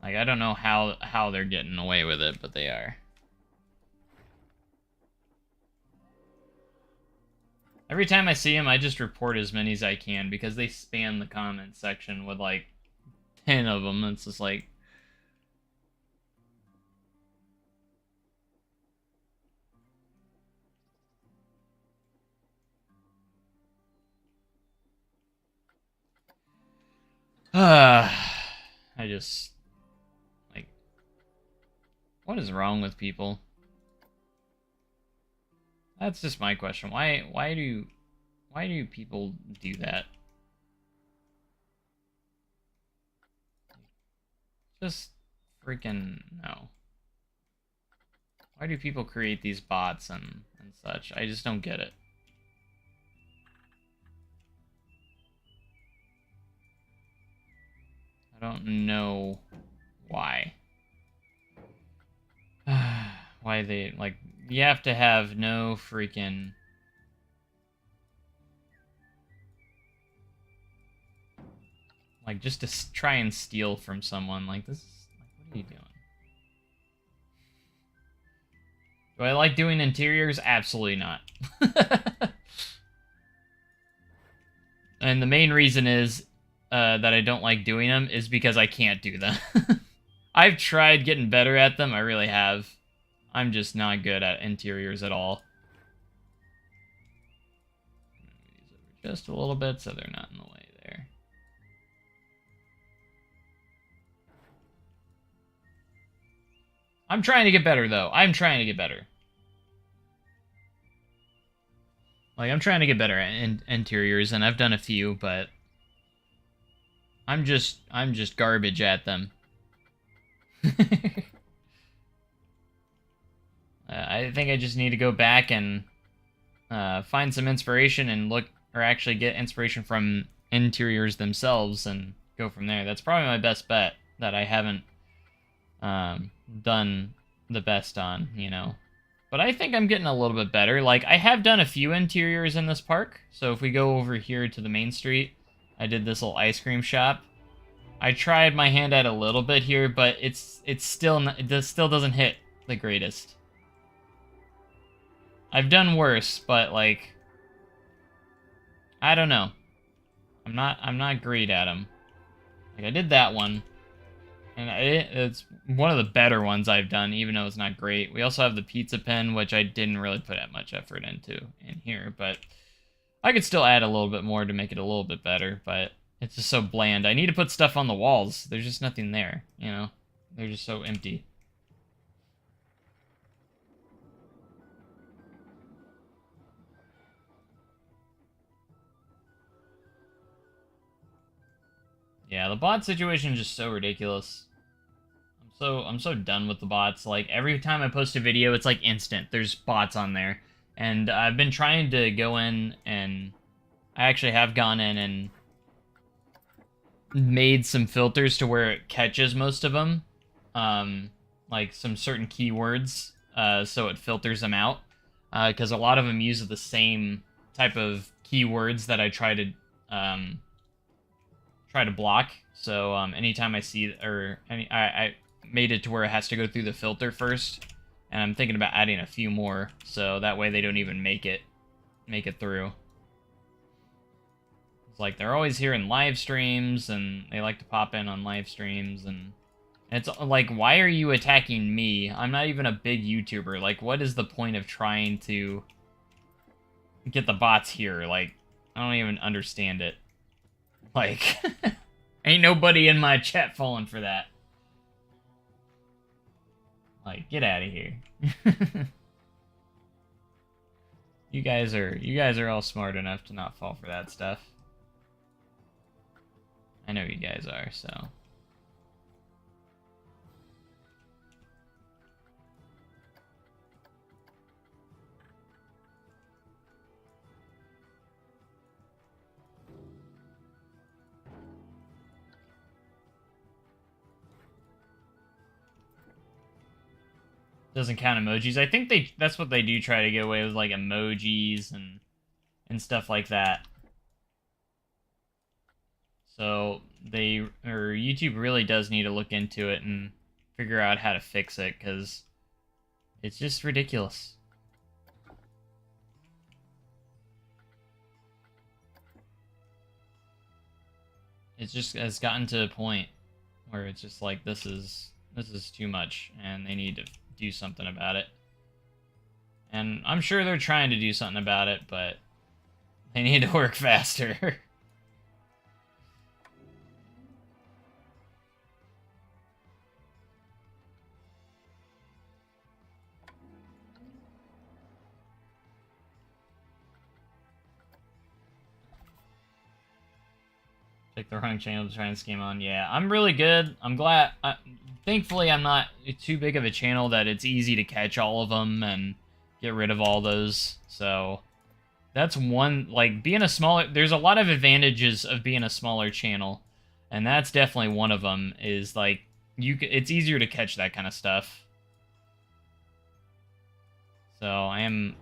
A: Like, I don't know how they're getting away with it, but they are. Every time I see them, I just report as many as I can because they spam the comment section with like 10 of them. It's just like, I just, like, what is wrong with people? That's just my question. Why do people do that? Just freaking no. Why do people create these bots and such? I just don't get it. I don't know why. Why they, like, you have to have no freaking... Like, just to try and steal from someone. Like, this is... Like, what are you doing? Do I like doing interiors? Absolutely not. And the main reason is that I don't like doing them is because I can't do them. I've tried getting better at them. I really have. I'm just not good at interiors at all. Just a little bit so they're not in the way there. I'm trying to get better, though. I'm trying to get better. Like, I'm trying to get better at interiors, and I've done a few, but I'm just garbage at them. I think I just need to go back and find some inspiration and look, or actually get inspiration from interiors themselves and go from there. That's probably my best bet that I haven't done the best on, you know. But I think I'm getting a little bit better. Like, I have done a few interiors in this park. So if we go over here to the main street, I did this little ice cream shop. I tried my hand at a little bit here, but it's still not, it still doesn't hit the greatest. I've done worse, but like, I don't know. I'm not great at them. Like, I did that one, and it's one of the better ones I've done, even though it's not great. We also have the pizza pen, which I didn't really put that much effort into in here, but I could still add a little bit more to make it a little bit better, but it's just so bland. I need to put stuff on the walls. There's just nothing there, you know? They're just so empty. Yeah, the bot situation is just so ridiculous. I'm so done with the bots. Like, every time I post a video, it's like instant. There's bots on there. And I've been trying to go in and... I actually have gone in and made some filters to where it catches most of them. Like some certain keywords, so it filters them out. Because a lot of them use the same type of keywords that I try to block. So anytime I see, I made it to where it has to go through the filter first, and I'm thinking about adding a few more, so that way they don't even make it through. It's like they're always here in live streams, and they like to pop in on live streams, and it's like, why are you attacking me? I'm not even a big YouTuber. Like, what is the point of trying to get the bots here? Like, I don't even understand it. Like, ain't nobody in my chat falling for that. Like, get out of here. You guys are all smart enough to not fall for that stuff. I know you guys are, so. Doesn't count emojis. I think that's what they do, try to get away with, like, emojis and stuff like that. So YouTube really does need to look into it and figure out how to fix it, because it's just ridiculous. It's gotten to a point where it's just like, this is too much, and they need to do something about it. And I'm sure they're trying to do something about it, but they need to work faster. Pick the wrong channel to try and scheme on. Yeah, I'm really good. I'm glad. Thankfully, I'm not too big of a channel that it's easy to catch all of them and get rid of all those. So that's one, like, being a smaller... There's a lot of advantages of being a smaller channel, and that's definitely one of them, is, like, it's easier to catch that kind of stuff. So I am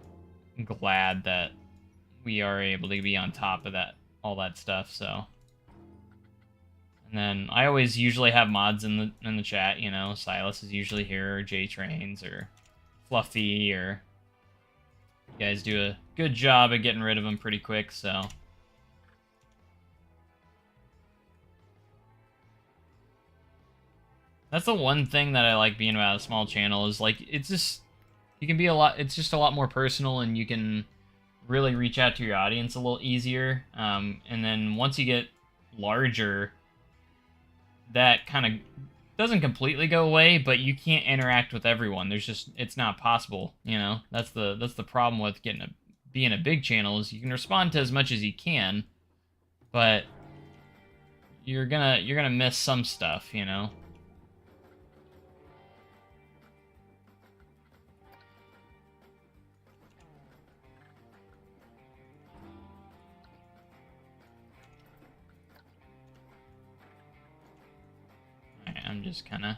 A: glad that we are able to be on top of that, all that stuff, so... And then I always usually have mods in the chat, you know. Silas is usually here, or J-Trains, or Fluffy, or... You guys do a good job of getting rid of them pretty quick, so... That's the one thing that I like being about a small channel, is, like, it's just... You can be it's just a lot more personal, and you can really reach out to your audience a little easier. And then once you get larger... that kind of doesn't completely go away, but you can't interact with everyone. It's not possible, you know. That's the problem with being a big channel, is you can respond to as much as you can, but you're gonna miss some stuff, you know. I'm just kind of...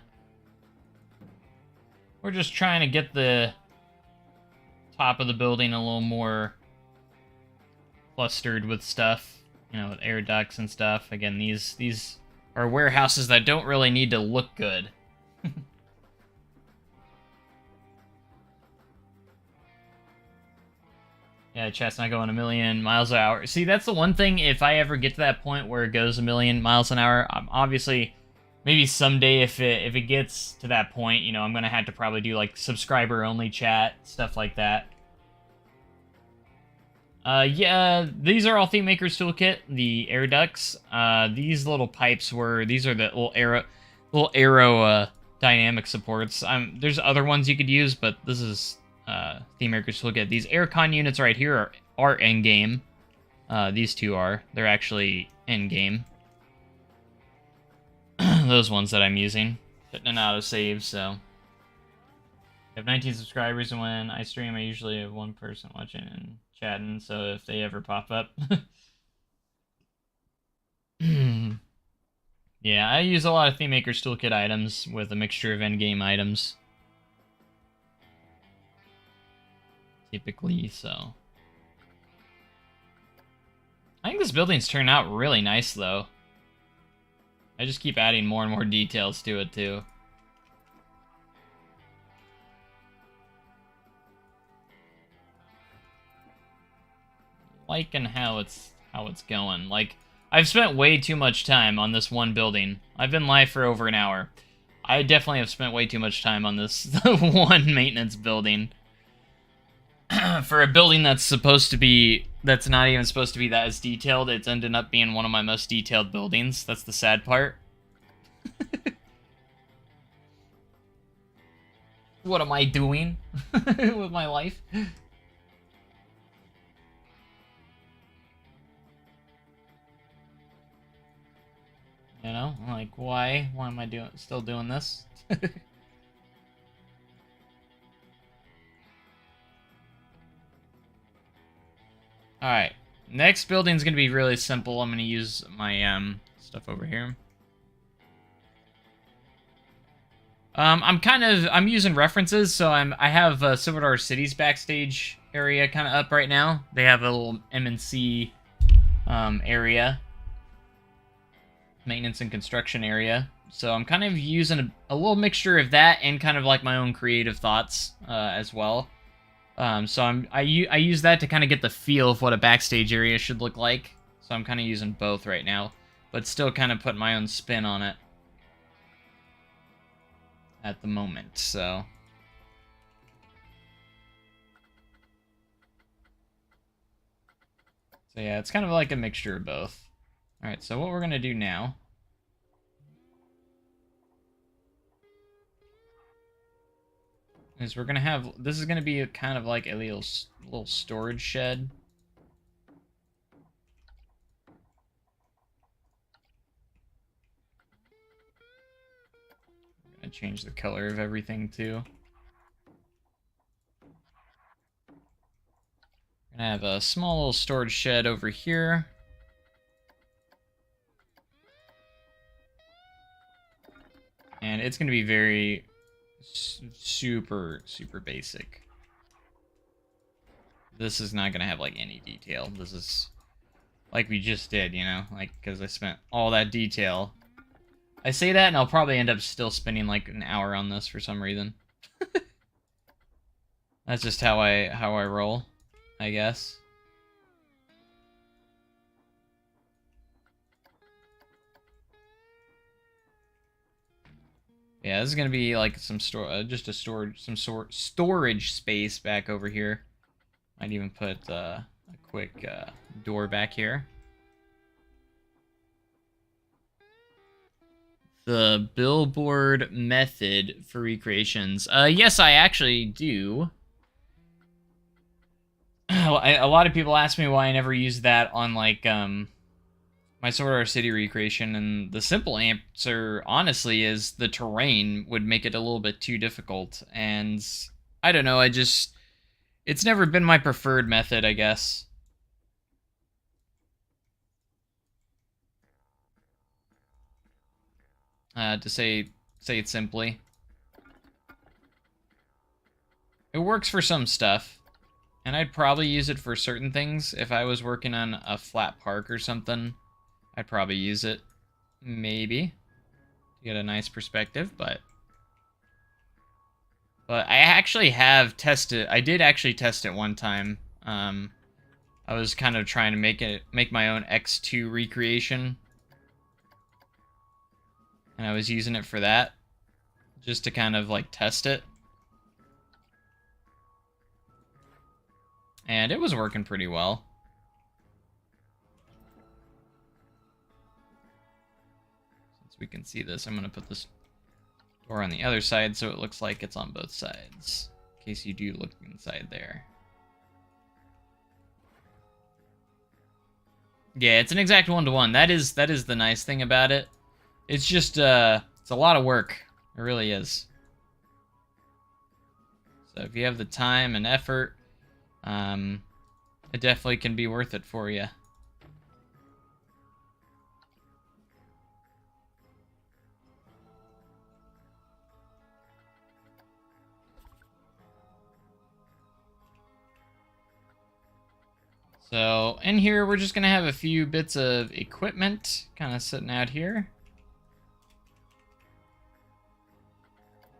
A: We're just trying to get the top of the building a little more clustered with stuff, you know, with air ducts and stuff. Again, these are warehouses that don't really need to look good. Yeah, chat's not going a million miles an hour. See, that's the one thing, if I ever get to that point where it goes a million miles an hour, obviously... Maybe someday, if it gets to that point, you know, I'm gonna have to probably do, like, subscriber-only chat, stuff like that. Yeah, these are all Theme Maker's Toolkit, the air ducts. These little pipes these are the little arrow dynamic supports. There's other ones you could use, but this is Theme Maker's Toolkit. These aircon units right here are in-game. These two are. They're actually in-game. those ones that I'm using. Hitting an autosave, so. I have 19 subscribers, and when I stream, I usually have one person watching and chatting, so if they ever pop up. Yeah, I use a lot of ThemeMaker's Toolkit items with a mixture of endgame items. Typically, so. I think this building's turned out really nice, though. I just keep adding more and more details to it, too. Liking how it's going. Like, I've spent way too much time on this one building. I've been live for over an hour. I definitely have spent way too much time on this one maintenance building. For a building that's not even supposed to be that as detailed, it's ended up being one of my most detailed buildings. That's the sad part. What am I doing with my life? You know, like, why? Why am I still doing this? Alright. Next building's gonna be really simple. I'm gonna use my, stuff over here. I'm using references, so I have Civil War City's backstage area kind of up right now. They have a little M&C, area. Maintenance and construction area. So I'm kind of using a little mixture of that and kind of like my own creative thoughts as well. So I use that to kind of get the feel of what a backstage area should look like. So I'm kind of using both right now, but still kind of put my own spin on it at the moment. So yeah, it's kind of like a mixture of both. Alright, so what we're going to do now is we're going to have... This is going to be kind of like a little storage shed. I'm going to change the color of everything, too. We're going to have a small little storage shed over here. And it's going to be very super basic. This is not going to have, like, any detail. This is like we just did, you know? Like, because I spent all that detail. I say that, and I'll probably end up still spending, like, an hour on this for some reason. That's just how I roll, I guess. Yeah, this is gonna be like some storage space back over here. Might even put a quick door back here. The billboard method for recreations. Yes, I actually do. A lot of people ask me why I never use that on like my Sword Art City recreation, and the simple answer, honestly, is the terrain would make it a little bit too difficult, and I don't know, it's never been my preferred method, I guess. To say it simply. It works for some stuff, and I'd probably use it for certain things. If I was working on a flat park or something, I'd probably use it, maybe, to get a nice perspective, but I actually have tested, I did actually test it one time. I was kind of trying to make my own X2 recreation, and I was using it for that, just to kind of, like, test it. And it was working pretty well. We can see this. I'm going to put this door on the other side so it looks like it's on both sides, in case you do look inside there. Yeah, it's an exact one-to-one. That is the nice thing about it. It's just, it's a lot of work. It really is. So if you have the time and effort, it definitely can be worth it for you. So in here, we're just gonna have a few bits of equipment kind of sitting out here,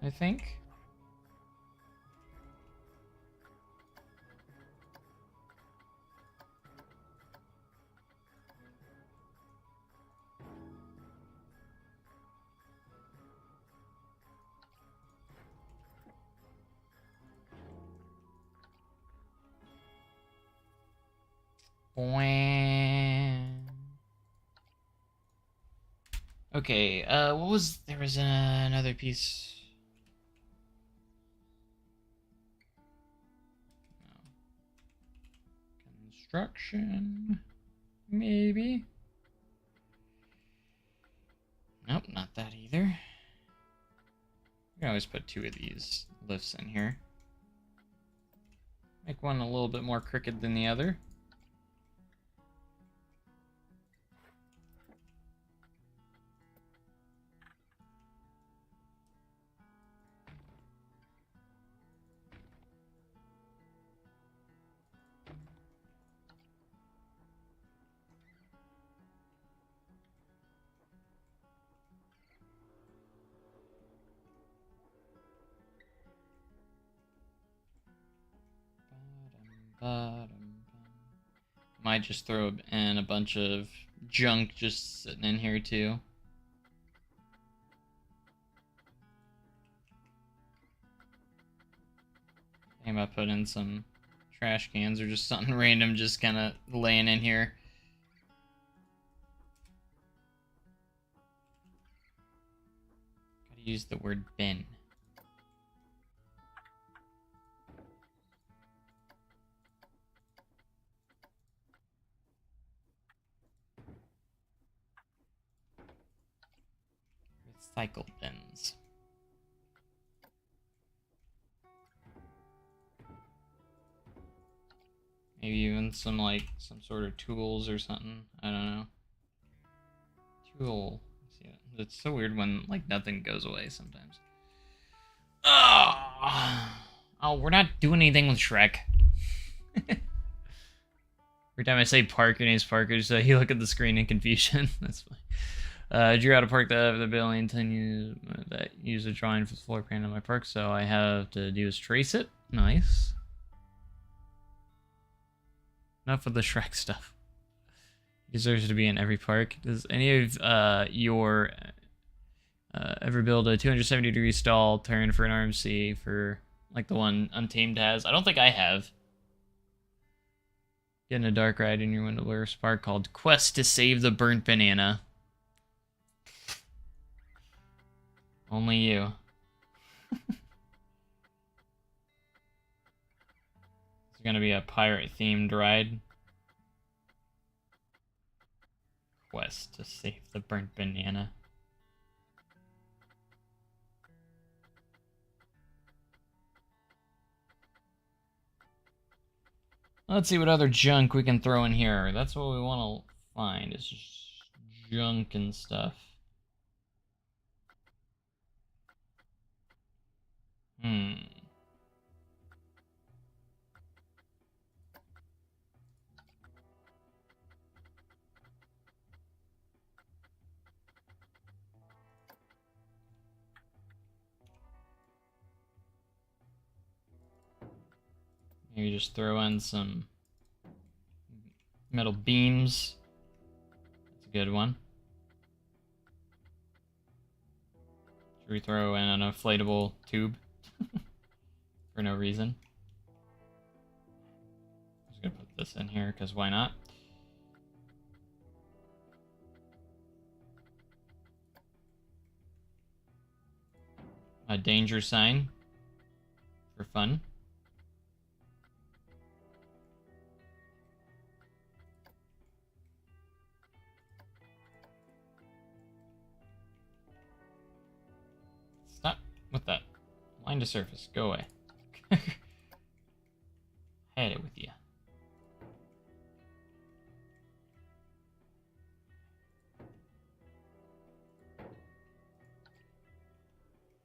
A: I think. Okay, what was, there was another piece. Construction, maybe. Nope, not that either. We can always put 2 of these lifts in here. Make one a little bit more crooked than the other. Might just throw in a bunch of junk just sitting in here too. Think about putting some trash cans or just something random just kind of laying in here. Gotta use the word bin. Recycle bins. Maybe even some, like, some sort of tools or something. I don't know. Tool. See, it's so weird when, like, nothing goes away sometimes. Oh, we're not doing anything with Shrek. Every time I say park and he's park, I just you look at the screen in confusion. That's fine. I drew how to park the building, and use a drawing for the floor plan of my park, so I have to do is trace it. Nice. Enough of the Shrek stuff. He deserves to be in every park. Does any of your ever build a 270-degree stall turn for an RMC for like the one Untamed has? I don't think I have. Getting a dark ride in your window or spark called Quest to Save the Burnt Banana. Only you. It's gonna be a pirate-themed ride. Quest to Save the Burnt Banana. Let's see what other junk we can throw in here. That's what we want to find. It's just junk and stuff. Maybe just throw in some metal beams. That's a good one. Should we throw in an inflatable tube? For no reason. I'm just gonna put this in here, because why not? A danger sign. For fun. Find a surface. Go away. Had it with you.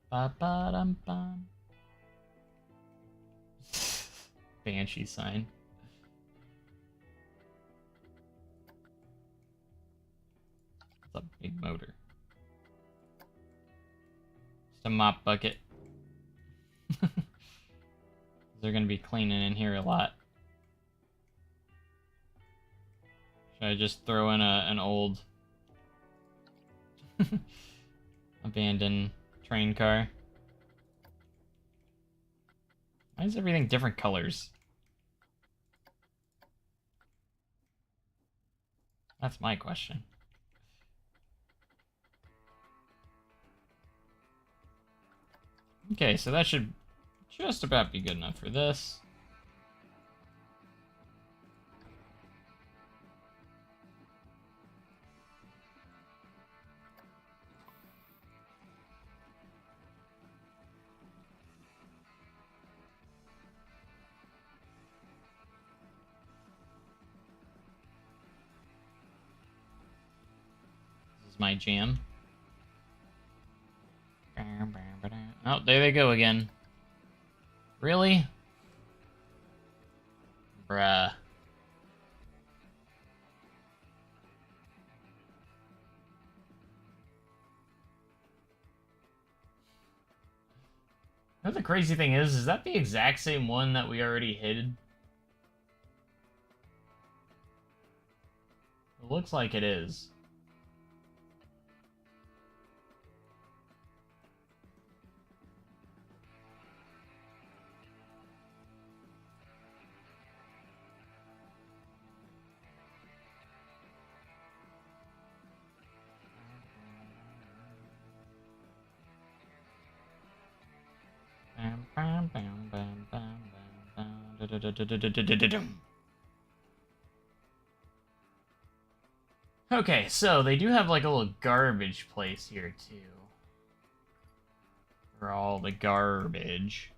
A: Ba-ba-dum-bum. Banshee sign. It's a big motor. Just a mop bucket. They're gonna be cleaning in here a lot. Should I just throw in an old abandoned train car? Why is everything different colors? That's my question. Okay, so that should just about be good enough for this. This is my jam. Oh, there they go again. Really? Bruh. You know the crazy thing is that the exact same one that we already hid? It looks like it is. Okay, so they do have like a little garbage place here too. For all the garbage.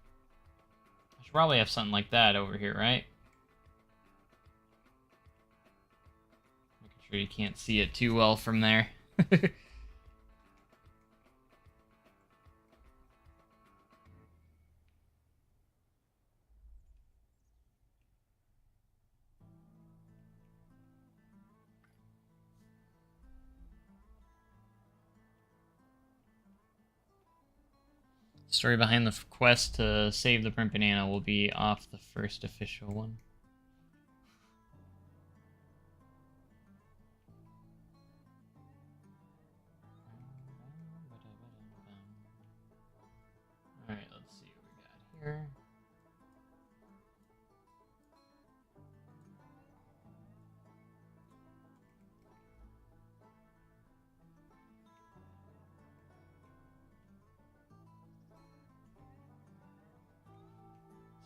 A: I should probably have something like that over here, right? Making sure you can't see it too well from there. Story behind the quest to save the Print Banana will be off the first official one. Alright, let's see what we got here.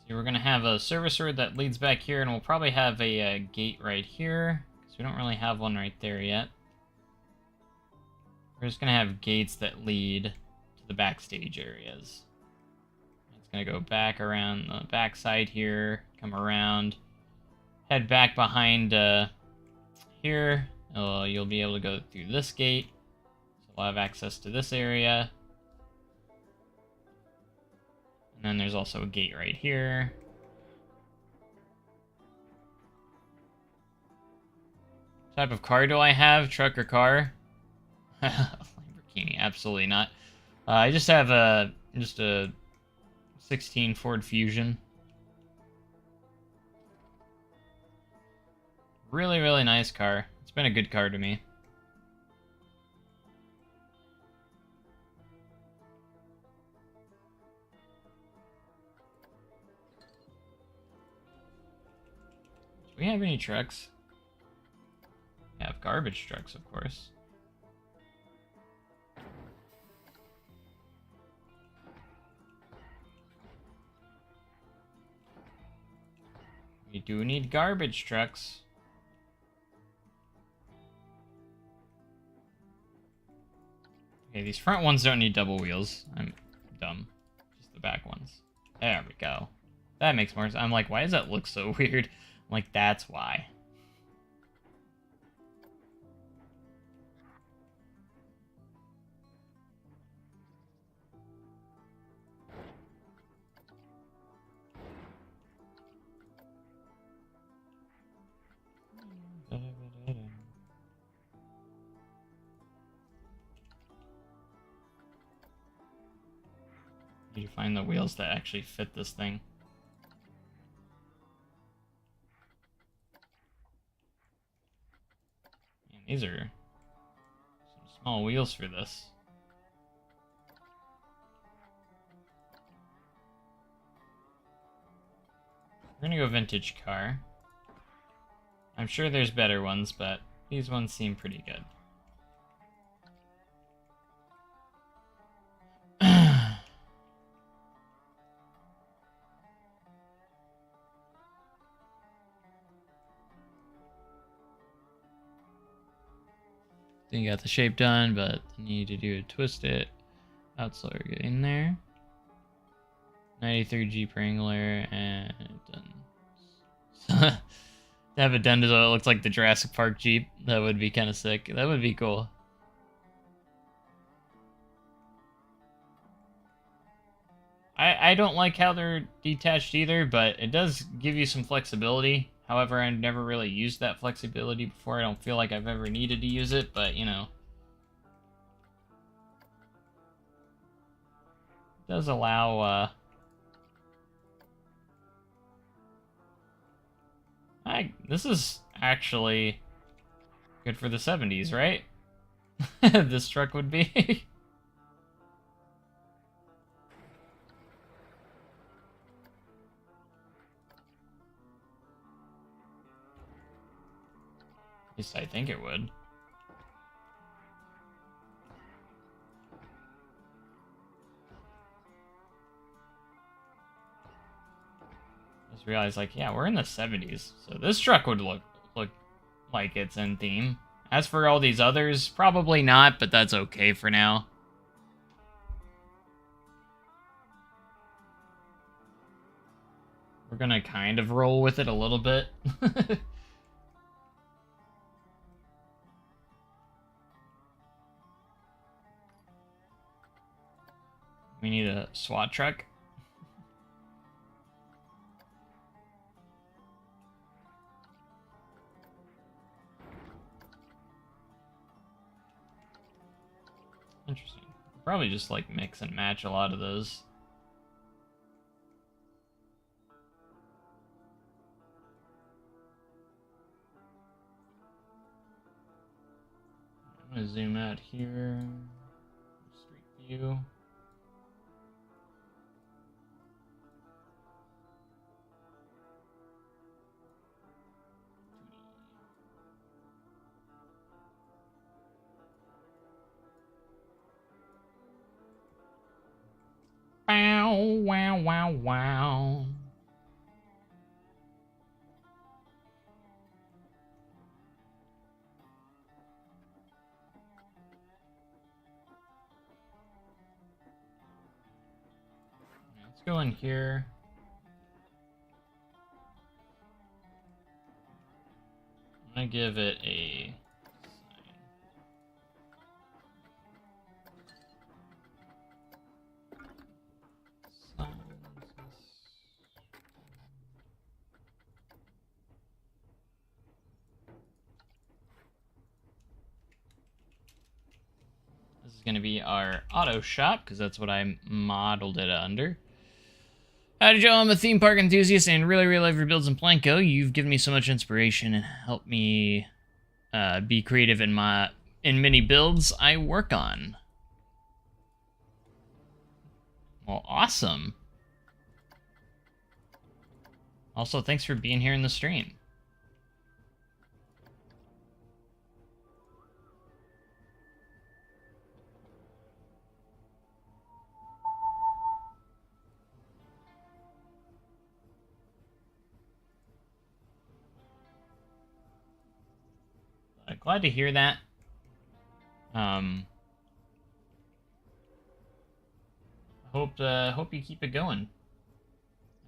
A: See, we're going to have a service road that leads back here, and we'll probably have a gate right here, because we don't really have one right there yet. We're just going to have gates that lead to the backstage areas. It's going to go back around the backside here, come around, head back behind here. You'll be able to go through this gate, so we'll have access to this area. And then there's also a gate right here. What type of car do I have? Truck or car? Lamborghini, absolutely not. I just have a 16 Ford Fusion. Really, really nice car. It's been a good car to me. Do we have any trucks? We have garbage trucks, of course. We do need garbage trucks. Okay, these front ones don't need double wheels. I'm dumb. Just the back ones. There we go. That makes more sense. I'm like, why does that look so weird? I'm like, that's why. Need to find the wheels that actually fit this thing. Man, these are some small wheels for this. We're gonna go vintage car. I'm sure there's better ones, but these ones seem pretty good. Then you got the shape done, but you need to do a twist it. Outside getting there. 93 Jeep Wrangler and done. To have it done so it looks like the Jurassic Park Jeep, that would be kind of sick. That would be cool. I don't like how they're detached either, but it does give you some flexibility. However, I've never really used that flexibility before. I don't feel like I've ever needed to use it, but, you know. It does allow, this is actually good for the 70s, right? This truck would be. At least I think it would. Just realized, like, yeah, we're in the 70s, so this truck would look like it's in theme. As for all these others, probably not, but that's okay for now. We're gonna kind of roll with it a little bit. We need a SWAT truck. Interesting. Probably just like mix and match a lot of those. I'm gonna zoom out here. Street view. Bow, wow, wow, wow. Let's go in here. I'm gonna give it a sign. This is going to be our auto shop, because that's what I modeled it under. Howdy, Joe. I'm a theme park enthusiast and really love your builds in Planko. You've given me so much inspiration and helped me be creative in many builds I work on. Well, awesome. Also, thanks for being here in the stream. Glad to hear that. hope you keep it going,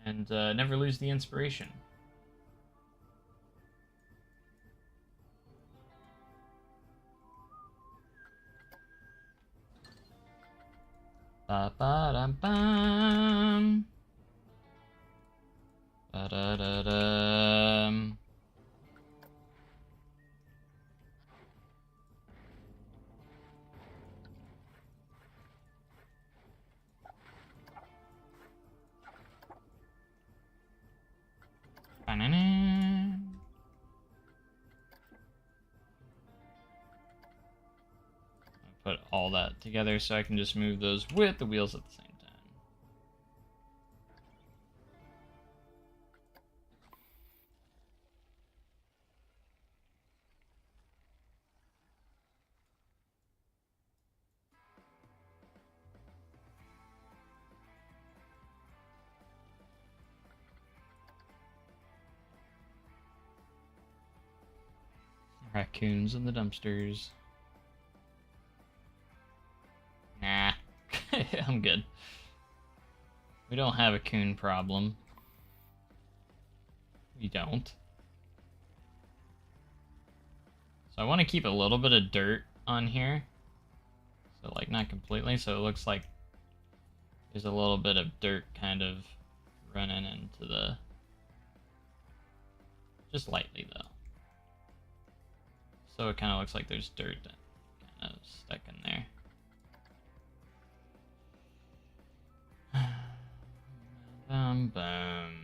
A: and never lose the inspiration. Ba ba dum bum. Ba da da dum. Ba-na-na. Put all that together so I can just move those with the wheels at the same time. Raccoons in the dumpsters. Nah, I'm good. We don't have a coon problem. We don't. So I want to keep a little bit of dirt on here. So like not completely, so it looks like there's a little bit of dirt kind of running into the... Just lightly though. So it kind of looks like there's dirt kind of stuck in there. Bum bum.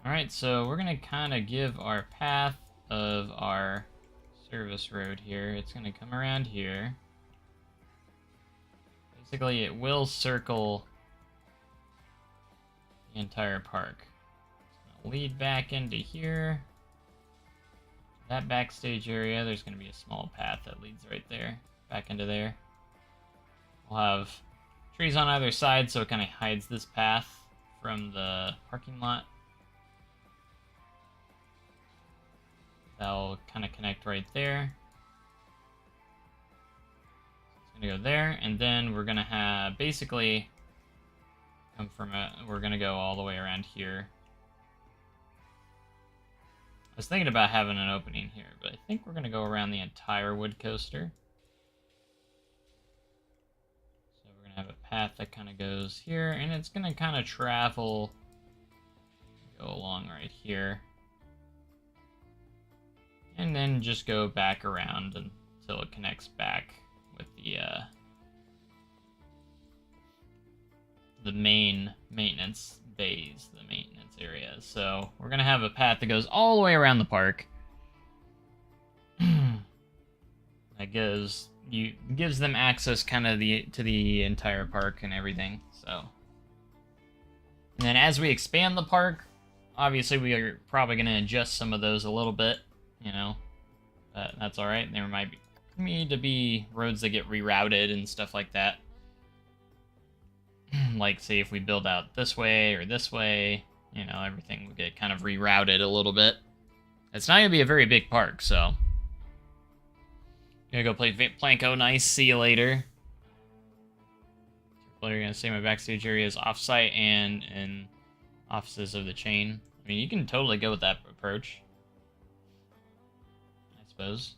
A: Alright, so we're going to kind of give our path of our service road here. It's going to come around here. Basically, it will circle the entire park. It's going to lead back into here. That backstage area, there's going to be a small path that leads right there, back into there. We'll have trees on either side, so it kind of hides this path from the parking lot. That'll kind of connect right there. It's gonna go there, and then we're gonna have basically come from we're gonna go all the way around here. I was thinking about having an opening here, but I think we're gonna go around the entire wood coaster. So we're gonna have a path that kind of goes here, and it's gonna kind of travel, go along right here. And then just go back around until it connects back with the main maintenance bays, the maintenance areas. So we're gonna have a path that goes all the way around the park. That gives them access kind of to the entire park and everything. So, and then as we expand the park, obviously we are probably gonna adjust some of those a little bit. You know, but that's all right. There might need to be roads that get rerouted and stuff like that. Like, say if we build out this way or this way, you know, everything will get kind of rerouted a little bit. It's not gonna be a very big park, so gonna go play Planko. Nice. See you later. You're gonna say my backstage area is off-site and in offices of the chain. I mean, you can totally go with that approach. Suppose.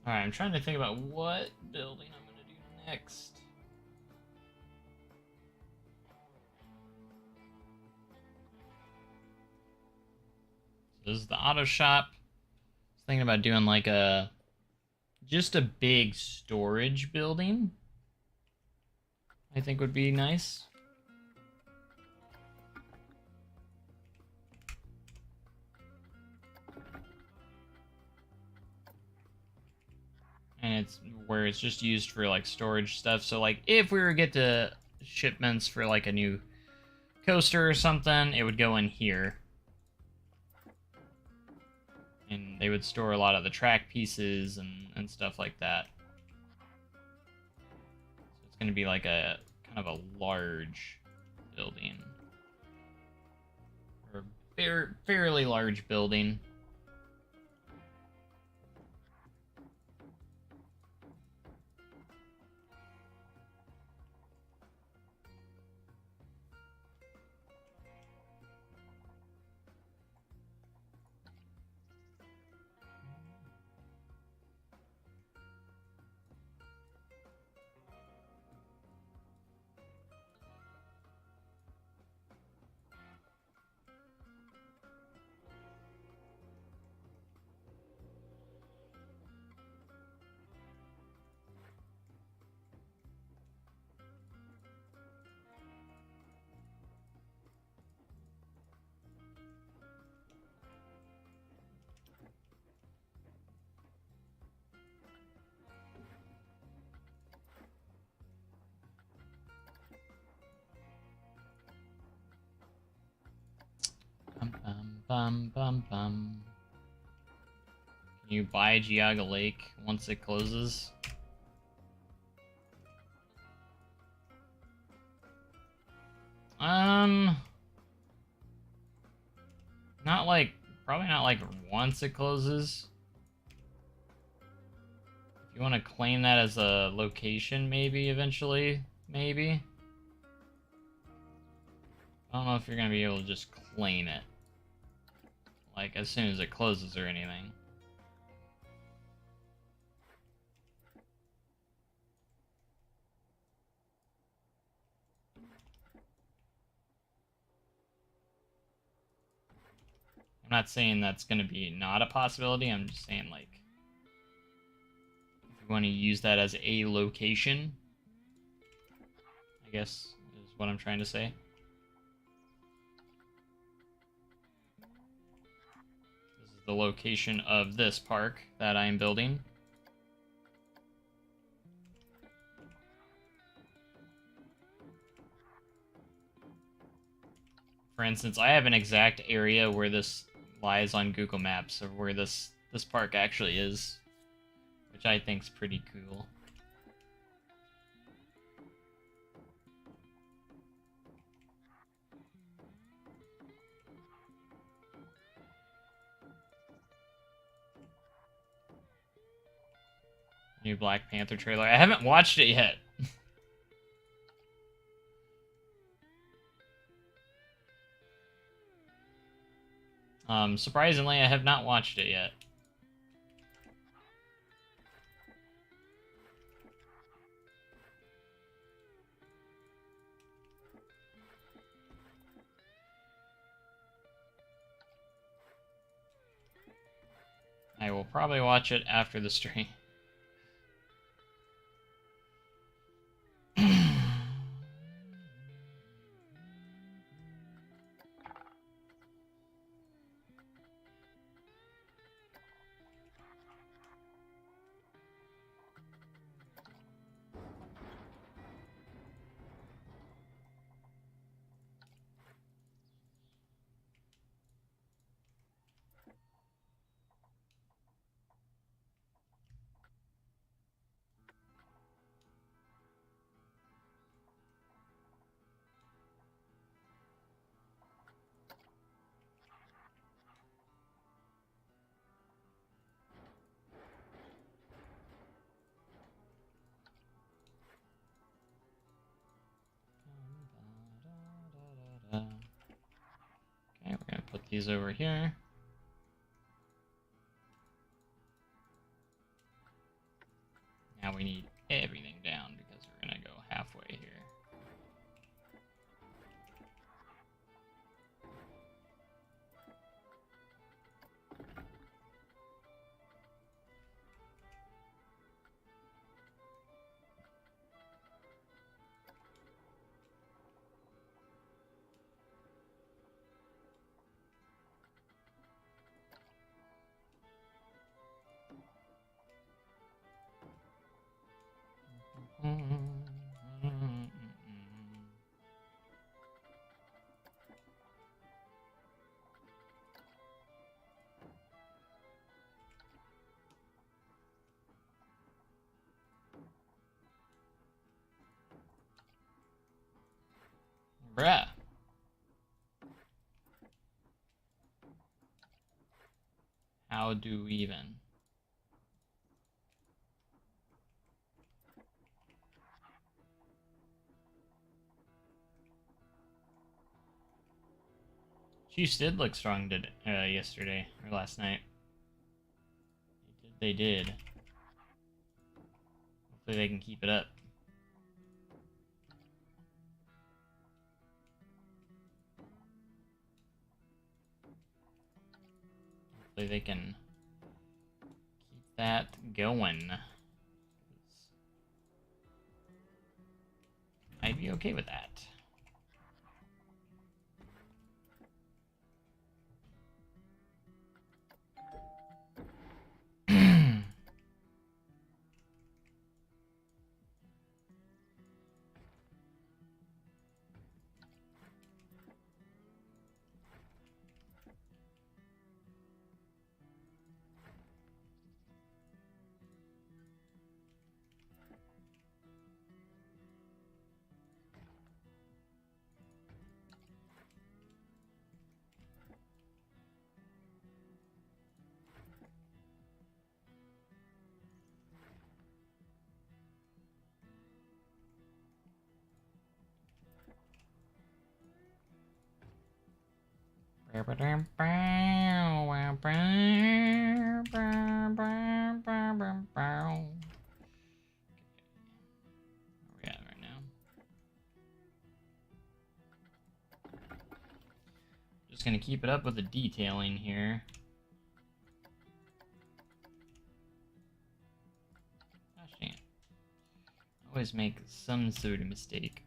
A: Alright, I'm trying to think about what building I'm going to do next. This is the auto shop. I was thinking about doing like just a big storage building. I think would be nice. And it's where it's just used for like storage stuff. So like if we were to get to shipments for like a new coaster or something, it would go in here. And they would store a lot of the track pieces and stuff like that. So it's going to be like a kind of a large building. Or a fairly large building. Bum, bum, bum, bum, bum. Can you buy Giaga Lake once it closes? Not like, probably not like once it closes. If you want to claim that as a location, maybe eventually, maybe. I don't know if you're gonna be able to just claim it, like as soon as it closes or anything. I'm not saying that's gonna be not a possibility. I'm just saying like if you want to use that as a location, I guess is what I'm trying to say. This is the location of this park that I'm building. For instance, I have an exact area where this lies on Google Maps of where this park actually is, which I think is pretty cool. New Black Panther trailer. I haven't watched it yet. Surprisingly, I have not watched it yet. I will probably watch it after the stream. Okay, we're gonna put these over here. Now we need everything down because we're gonna go halfway here. Bruh. How do we even? Chiefs did look strong yesterday, or last night. They did. Hopefully they can keep it up. Hopefully they can keep that going. I'd be okay with that. Just gonna keep it up with the detailing here. Gosh dang it. I always make some sort of mistake.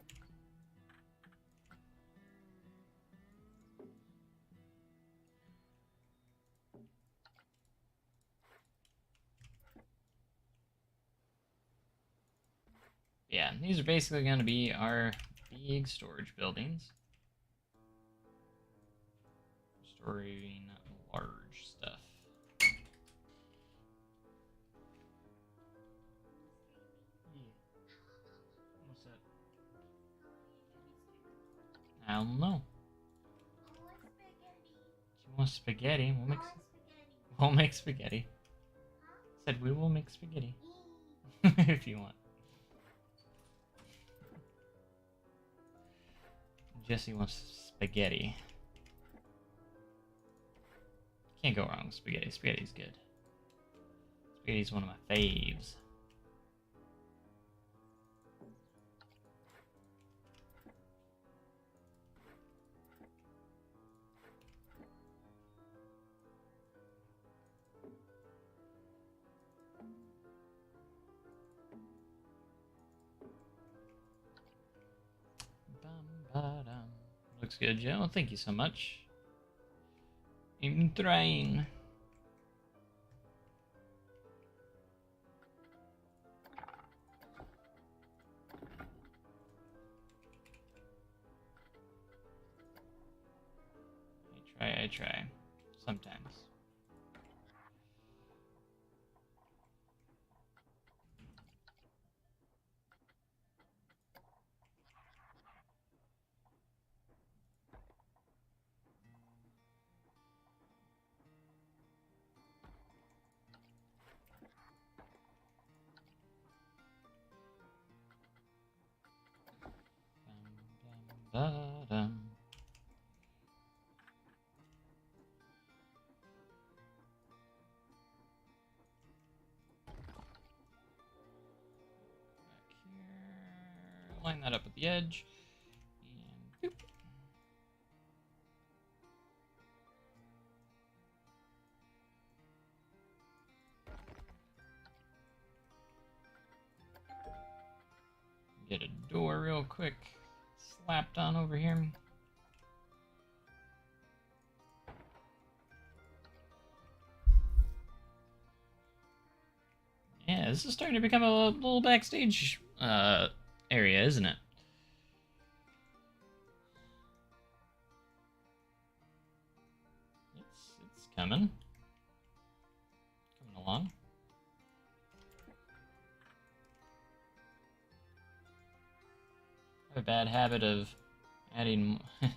A: Yeah, these are basically gonna be our big storage buildings. Storing large stuff. What's that? I don't know. She wants spaghetti. We'll make spaghetti. Said we will make spaghetti. If you want. Jesse wants spaghetti. Can't go wrong with spaghetti. Spaghetti's good. Spaghetti's one of my faves. Looks good, Joe. Thank you so much. I'm trying. I try. Sometimes. Ba-dum. Line that up with the edge. And boop. Get a door real quick. Slapped on over here. Yeah, this is starting to become a little backstage area, isn't it? It's coming along. I have a bad habit of adding. I'd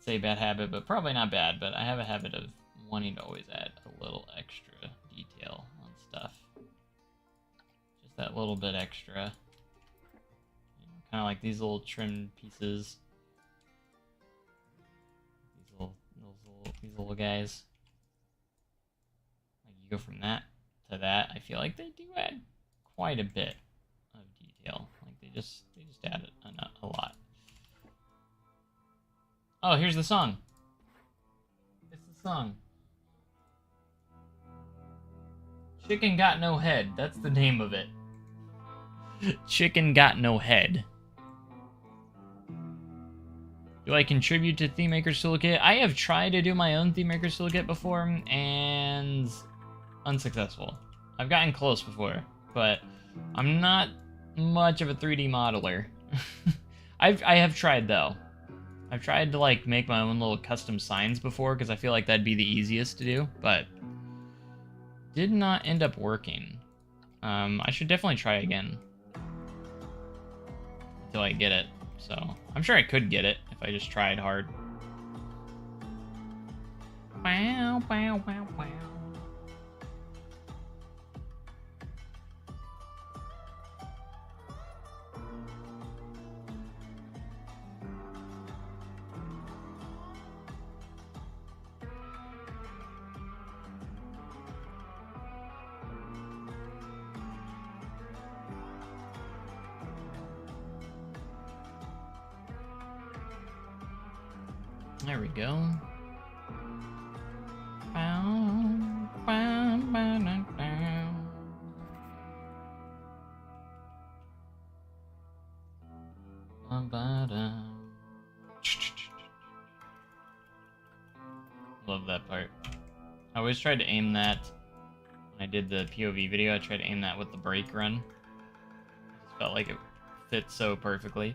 A: say bad habit, but probably not bad. But I have a habit of wanting to always add a little extra detail on stuff. Just that little bit extra. Kind of like these little trim pieces. These little guys. Like you go from that to that. I feel like they do add quite a bit of detail. Like they just add a lot. Oh, here's the song. It's the song. Chicken Got No Head. That's the name of it. Chicken Got No Head. Do I contribute to Theme Maker's Toolkit? I have tried to do my own Theme Maker's Toolkit before, and unsuccessful. I've gotten close before, but I'm not much of a 3D modeler. I have tried, though. I've tried to, like, make my own little custom signs before, because I feel like that'd be the easiest to do, but did not end up working. I should definitely try again until I get it. So, I'm sure I could get it if I just tried hard. Wow, wow, wow, wow. There we go. Love that part. I always tried to aim that when I did the POV video. I tried to aim that with the brake run. It just felt like it fit so perfectly.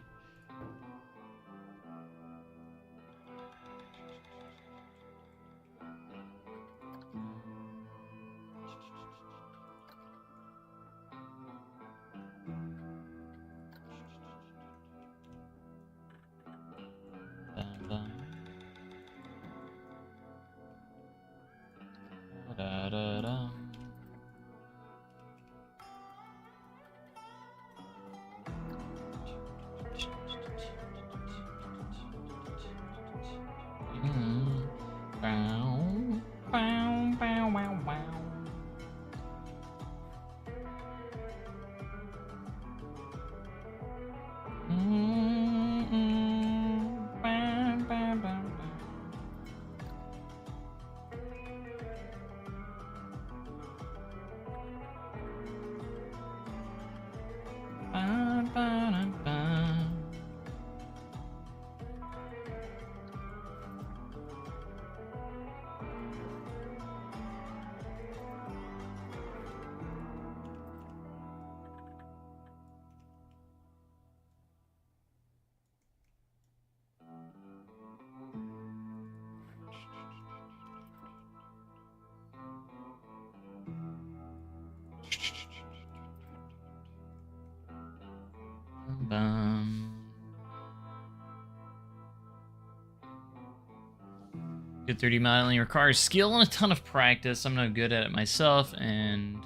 A: Good 3D modeling requires skill and a ton of practice. I'm not good at it myself, and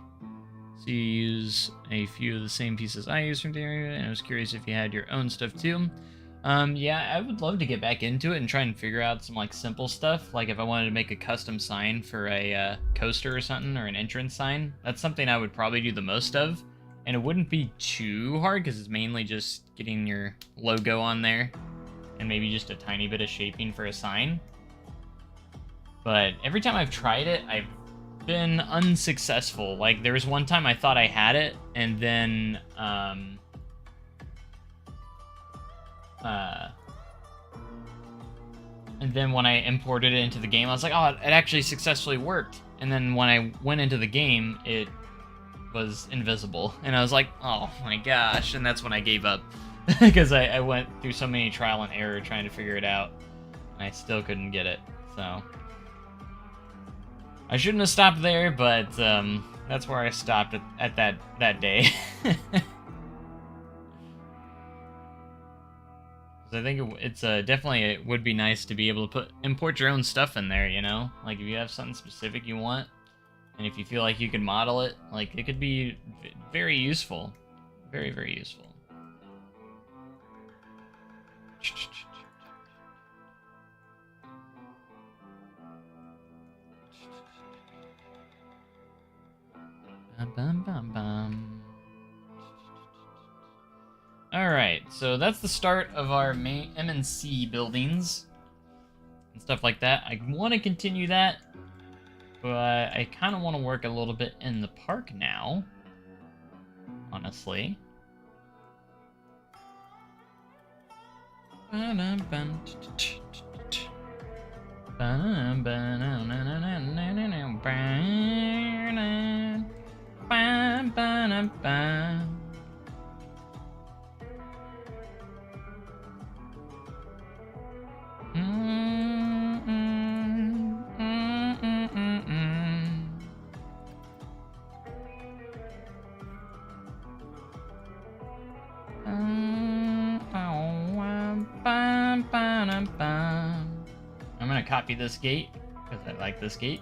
A: so you use a few of the same pieces I use from the area, and I was curious if you had your own stuff too. Yeah, I would love to get back into it and try and figure out some like simple stuff, like if I wanted to make a custom sign for a coaster or something, or an entrance sign. That's something I would probably do the most of, and it wouldn't be too hard because it's mainly just getting your logo on there and maybe just a tiny bit of shaping for a sign. But every time I've tried it, I've been unsuccessful. Like, there was one time I thought I had it, and then, when I imported it into the game, I was like, oh, it actually successfully worked. And then when I went into the game, it was invisible, and I was like, oh my gosh, and that's when I gave up because I went through so many trial and error trying to figure it out, and I still couldn't get it. So I shouldn't have stopped there, but that's where I stopped at that day. I think it's definitely it would be nice to be able to import your own stuff in there, you know? Like if you have something specific you want, and if you feel like you can model it, like it could be very useful. Very, very useful. Bum, bum, bum. Alright, so that's the start of our main M&C buildings and stuff like that. I want to continue that, but I kind of want to work a little bit in the park now, honestly. I'm gonna copy this gate because I like this gate.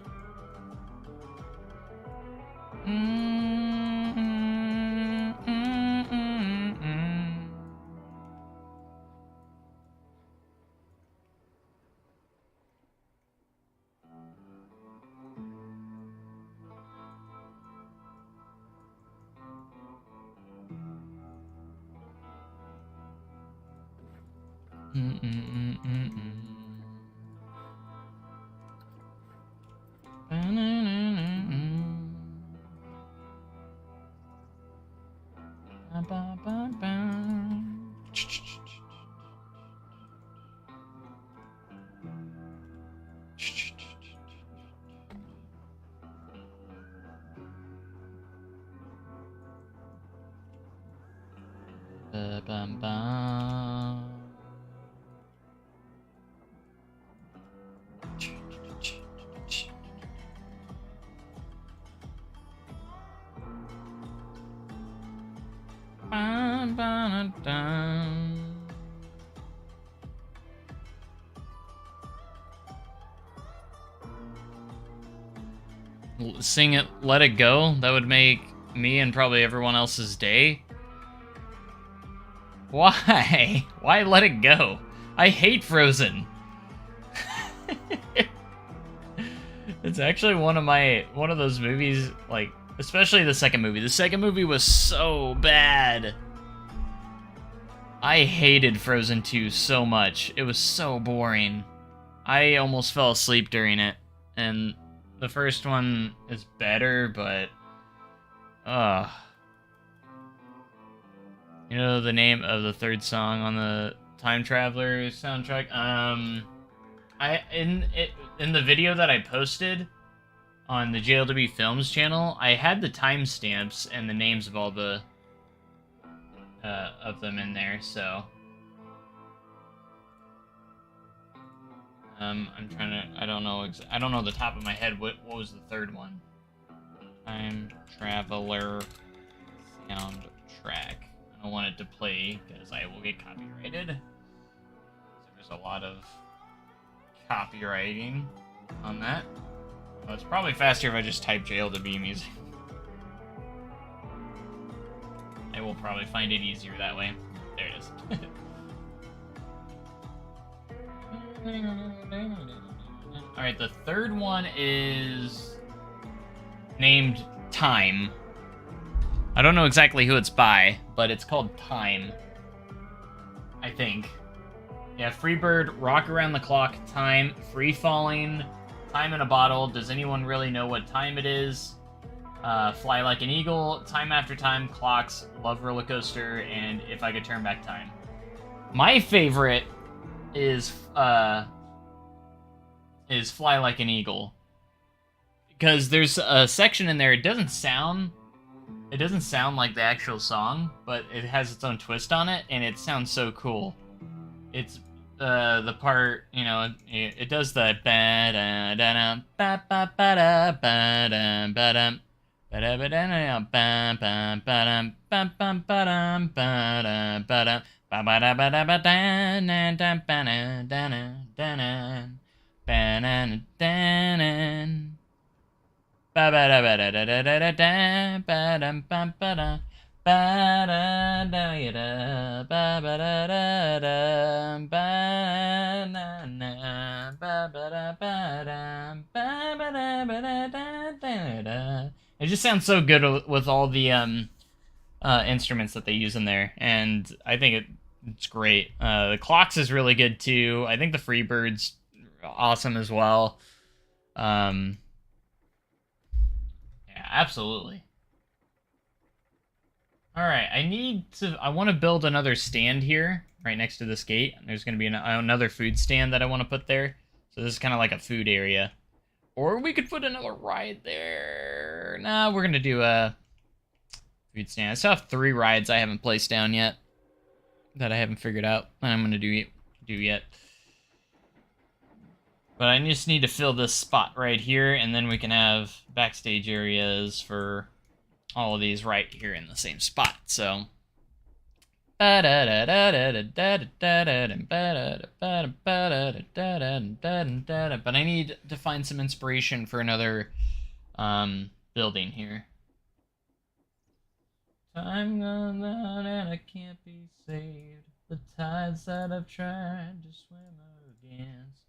A: Sing it, Let It Go. That would make me and probably everyone else's day. Why? Why Let It Go? I hate Frozen. It's actually one of those movies, like, especially the second movie. The second movie was so bad. I hated Frozen 2 so much. It was so boring. I almost fell asleep during it. And the first one is better, but you know the name of the third song on the Time Traveler soundtrack? In the video that I posted on the JLW Films channel, I had the timestamps and the names of all the of them in there, so I'm trying to. I don't know the top of my head. What was the third one? Time Traveler soundtrack. I don't want it to play because I will get copyrighted. So there's a lot of copywriting on that. Well, it's probably faster if I just type JLW music. I will probably find it easier that way. There it is. Alright, the third one is named Time. I don't know exactly who it's by, but it's called Time, I think. Yeah, Freebird, Rock Around the Clock, Time, Free Falling, Time in a Bottle, Does Anyone Really Know What Time It Is? Fly Like an Eagle, Time After Time, Clocks, Love Roller Coaster, and If I Could Turn Back Time. My favorite is Fly Like an Eagle, because there's a section in there. It doesn't sound It doesn't sound like the actual song, but it has its own twist on it, and it sounds so cool. It's the part, you know, it does the ba da da ba ba ba da ba da ba dum ba da ba da da ba ba ba dum ba ba ba dum ba da ba dum ba ba da ba da ba da na da ba na da na da na ba na da na ba ba da ba da da da da da ba dum ba ba da ba da da ya da ba ba da da da ba na na ba ba da ba da ba ba da ba da da da da. It just sounds so good with all the instruments that they use in there, and I think it's great. The clocks is really good too. I think the Freebird's awesome as well. Um, yeah, absolutely. All right, I want to build another stand here, right next to this gate. There's going to be another food stand that I want to put there. So this is kind of like a food area. Or we could put another ride there. Nah, we're going to do a food stand. I still have 3 rides I haven't placed down yet that I haven't figured out that I'm going to do yet. But I just need to fill this spot right here, and then we can have backstage areas for all of these right here in the same spot. So but I need to find some inspiration for another building here. Time gone down and I can't be saved. The tides that I've tried to swim against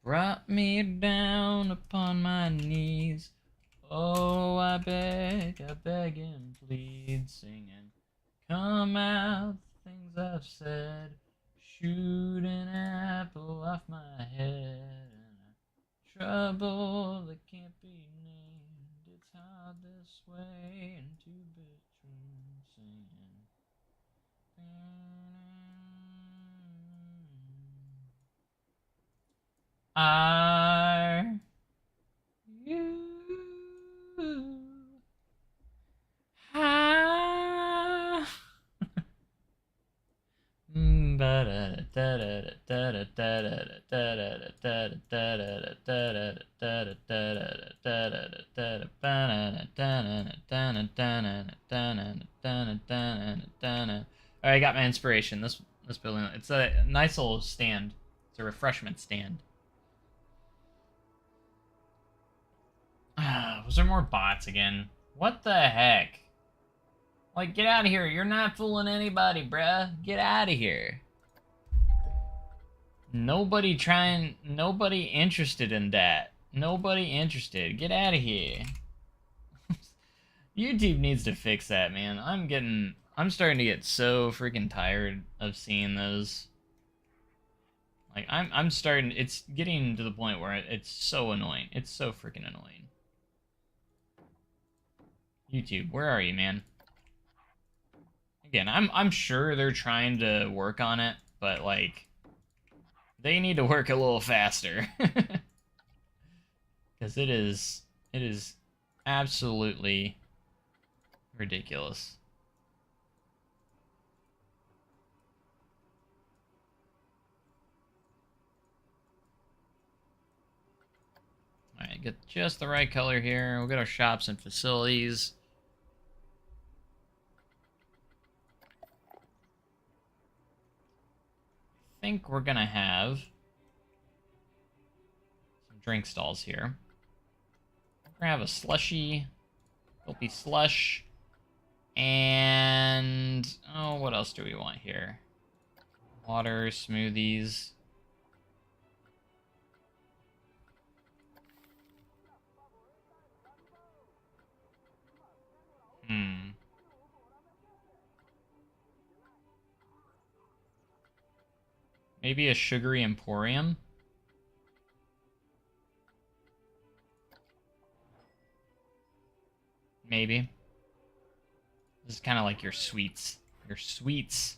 A: brought me down upon my knees. Oh, I beg and plead, singing, come out, the things I've said, shoot an apple off my head, and a trouble that can't be named, it's hard this way into bedroom singing. Are you high? Alright, I got my inspiration. This building, it's a nice little stand. It's a refreshment stand. Was there more bots again? What the heck? Like, get out of here. You're not fooling anybody, bruh. Get out of here. Nobody interested in that. Nobody interested. Get out of here. YouTube needs to fix that, man. I'm starting to get so freaking tired of seeing those. Like, it's getting to the point where it's so annoying. It's so freaking annoying. YouTube, where are you, man? Again, I'm sure they're trying to work on it, but like they need to work a little faster. Cuz it is absolutely ridiculous. All right, get just the right color here. We'll get our shops and facilities. I think we're gonna have some drink stalls here. We're gonna have a slushy, gulpy slush, and oh, what else do we want here? Water, smoothies. Maybe a sugary emporium? Maybe. This is kind of like your sweets. Your sweets.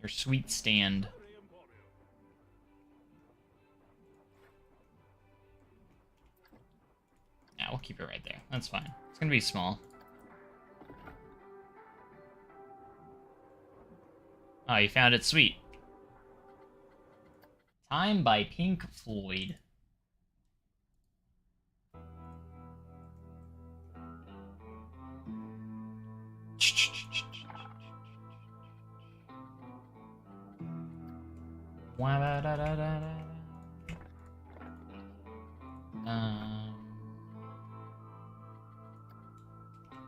A: Your sweet stand. we'll keep it right there. That's fine. It's gonna be small. Oh, you found it. Sweet. Time by Pink Floyd.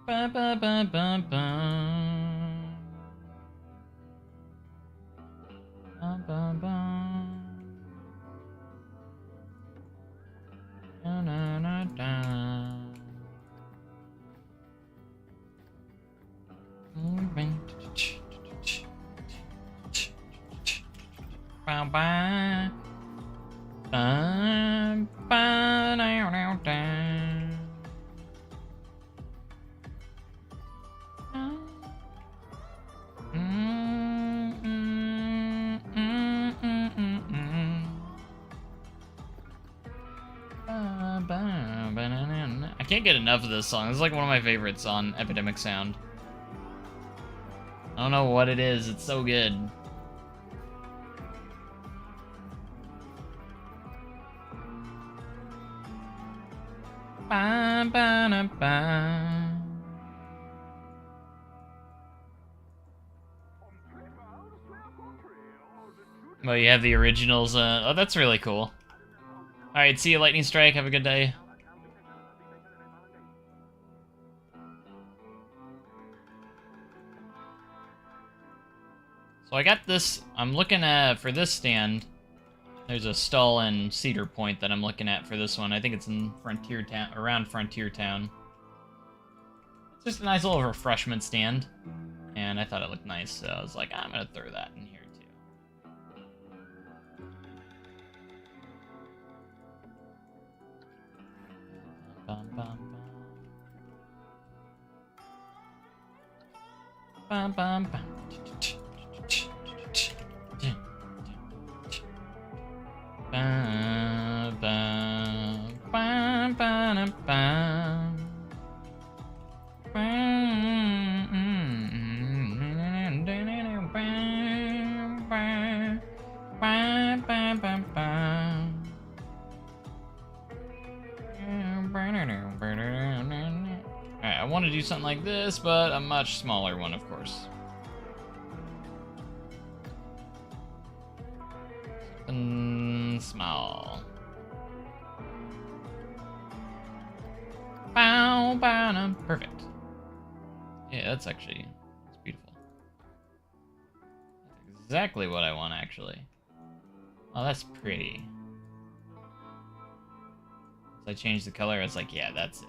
A: Ba ba ba ba ba. Ba ba ba. Da da da da. Ba ba. Ba ba da da da. I can't get enough of this song. This is like one of my favorites on Epidemic Sound. I don't know what it is. It's so good. Ba, ba, da, ba. Well, you have the originals. Oh, that's really cool. Alright, see you, Lightning Strike. Have a good day. So I got this. I'm looking at, for this stand, there's a stall in Cedar Point that I'm looking at for this one. I think it's in Frontier Town, around Frontier Town. It's just a nice little refreshment stand. And I thought it looked nice, so I was like, I'm gonna throw that in here. Bum, bum, bum. Bum, bum, bum. Bum, bum, bum, bum, bum. Alright, I want to do something like this, but a much smaller one, of course. Something small. Bow, bow, no. Perfect. Yeah, that's beautiful. That's exactly what I want, actually. Oh, that's pretty. So I changed the color, it's like, yeah, that's it.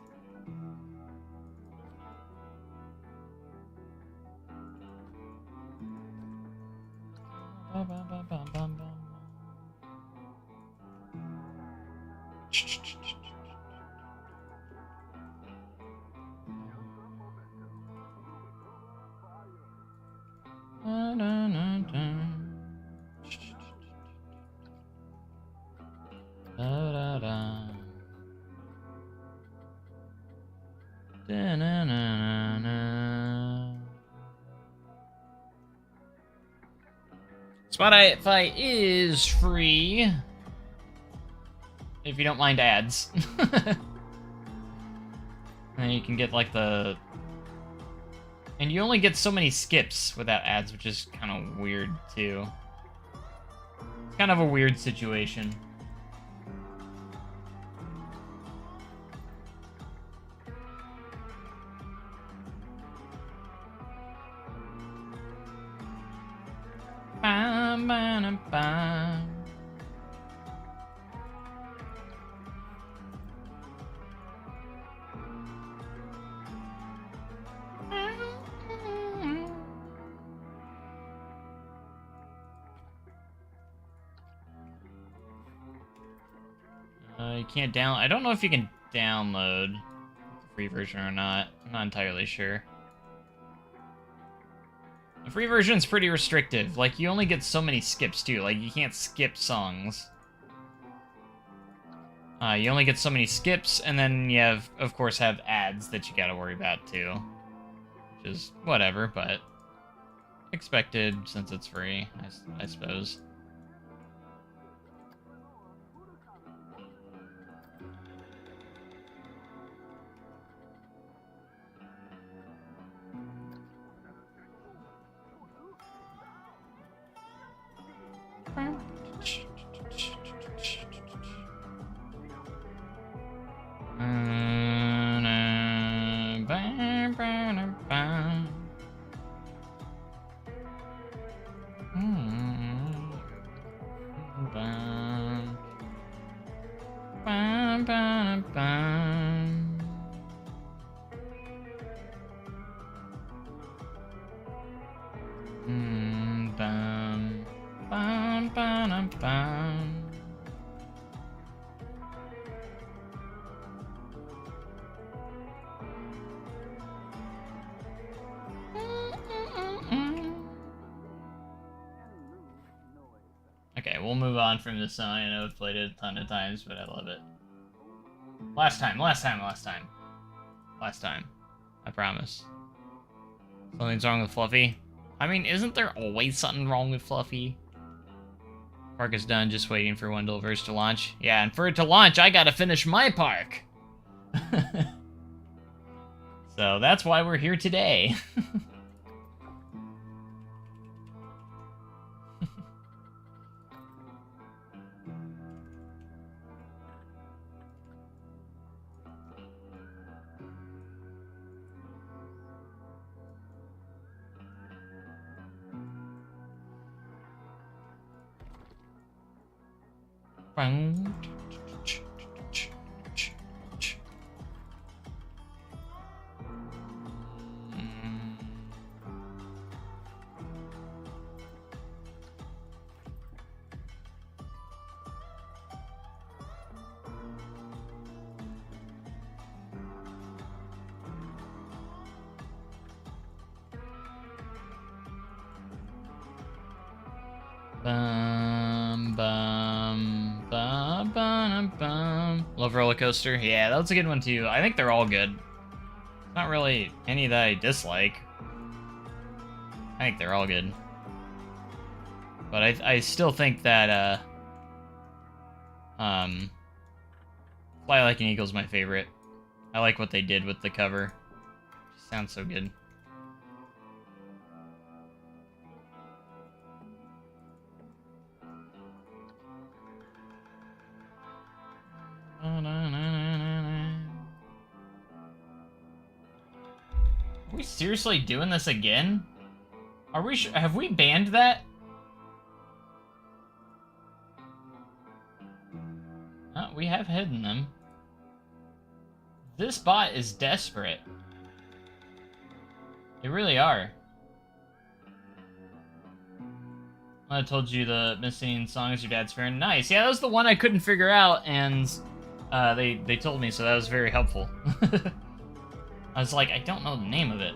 A: Ba, ba, ba, ba, ba, ba. Da, da, da, da. Da, da, da. Da, na, na, na. Spotify is free. If you don't mind ads. And you can get like the... And you only get so many skips without ads, which is kind of weird too. It's kind of a weird situation. Bam, bam, bam. You can't download. I don't know if you can download the free version or not. I'm not entirely sure. The free version's pretty restrictive. Like, you only get so many skips, too. Like, you can't skip songs. You only get so many skips, and then you have, of course, have ads that you gotta worry about too. Which is whatever, but expected since it's free, I suppose. Okay, we'll move on from this song. I know I've played it a ton of times, but I love it. Last time. I promise. Something's wrong with Fluffy. I mean, isn't there always something wrong with Fluffy? Park is done, just waiting for Wendleverse to launch. Yeah, and for it to launch, I gotta finish my park! So that's why we're here today. Love Roller Coaster. Yeah, that's a good one too. I think they're all good. Not really any that I dislike. I think they're all good. But I still think that Fly Like an Eagle's my favorite. I like what they did with the cover. Sounds so good. Are we seriously doing this again? Are we have we banned that? We have hidden them. This bot is desperate. They really are. I told you the missing song is your dad's favorite. Nice. Yeah, that was the one I couldn't figure out, and they told me, so that was very helpful. I was like, I don't know the name of it.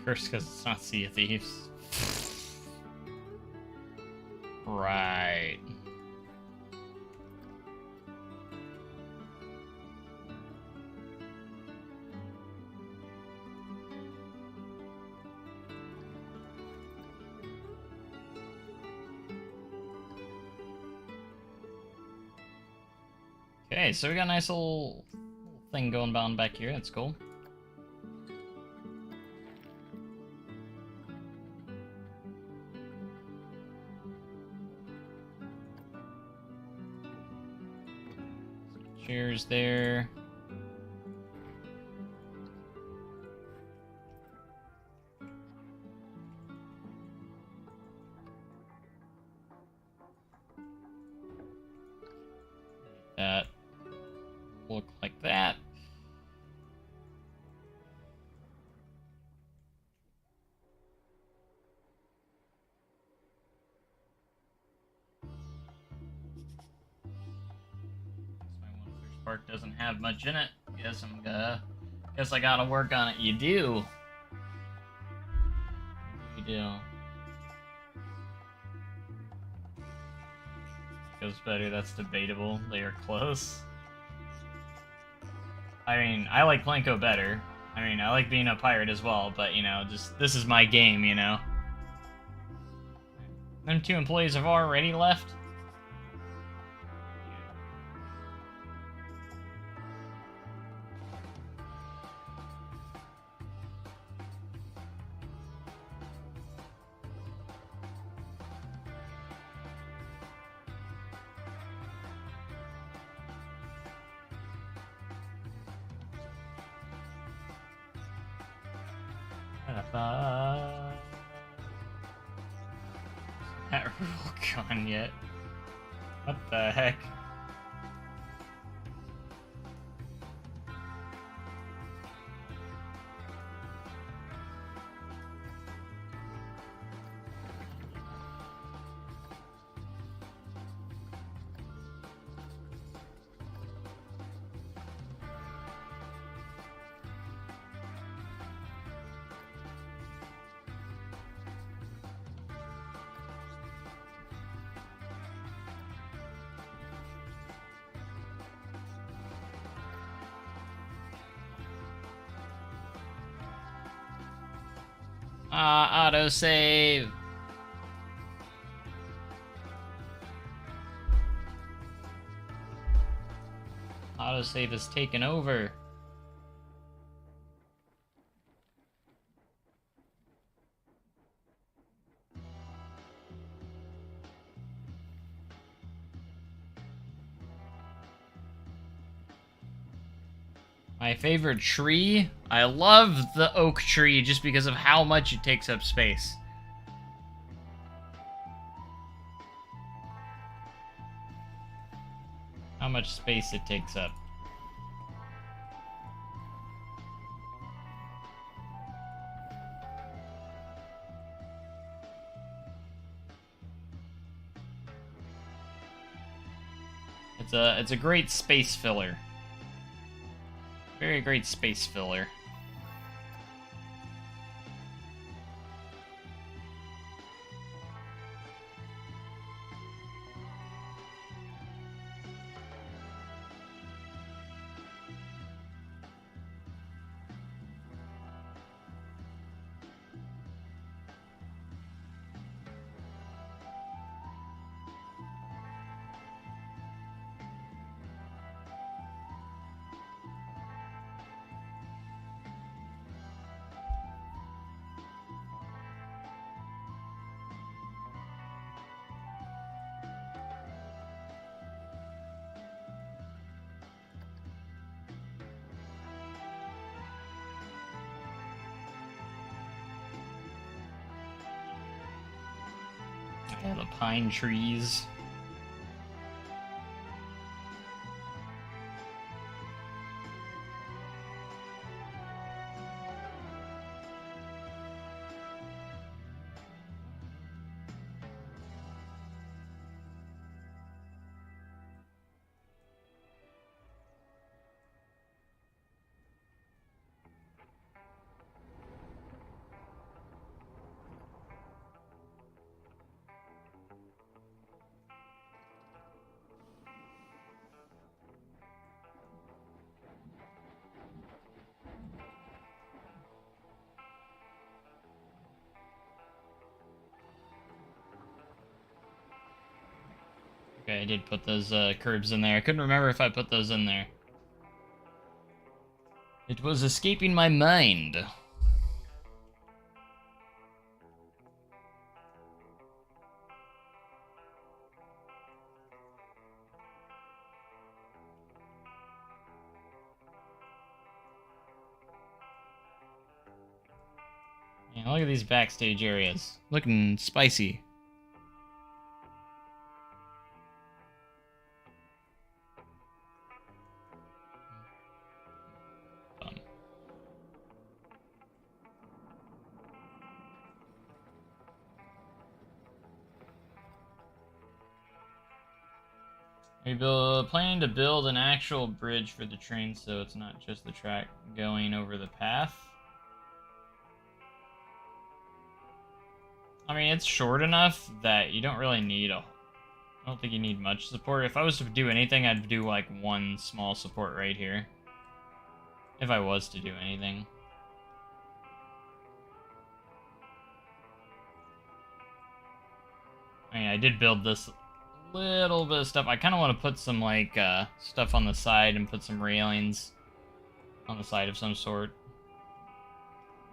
A: course, because it's not Sea of Thieves. Right. Okay, so we got a nice little thing going on back here. That's cool. Chairs there. That look like that. My one fish park doesn't have much in it. Guess I gotta work on it. You do. You do. Goes better. That's debatable. They are close. I mean, I like Plinko better. I mean, I like being a pirate as well, but, you know, just, this is my game, you know? Them 2 employees have already left? That rule gone yet? What the heck? Autosave. Autosave is taken over. My favorite tree? I love the oak tree just because of how much it takes up space. How much space it takes up. It's a great space filler. Very great space filler. Yeah, the pine trees. Okay, I did put those curbs in there. I couldn't remember if I put those in there. It was escaping my mind. Yeah, look at these backstage areas. Looking spicy. Fun. Are you planning to build an actual bridge for the train so it's not just the track going over the path? I mean, it's short enough that you don't really need I don't think you need much support. If I was to do anything, I'd do like one small support right here. If I was to do anything. I mean, I did build this little bit of stuff. I kind of want to put some like stuff on the side and put some railings on the side of some sort.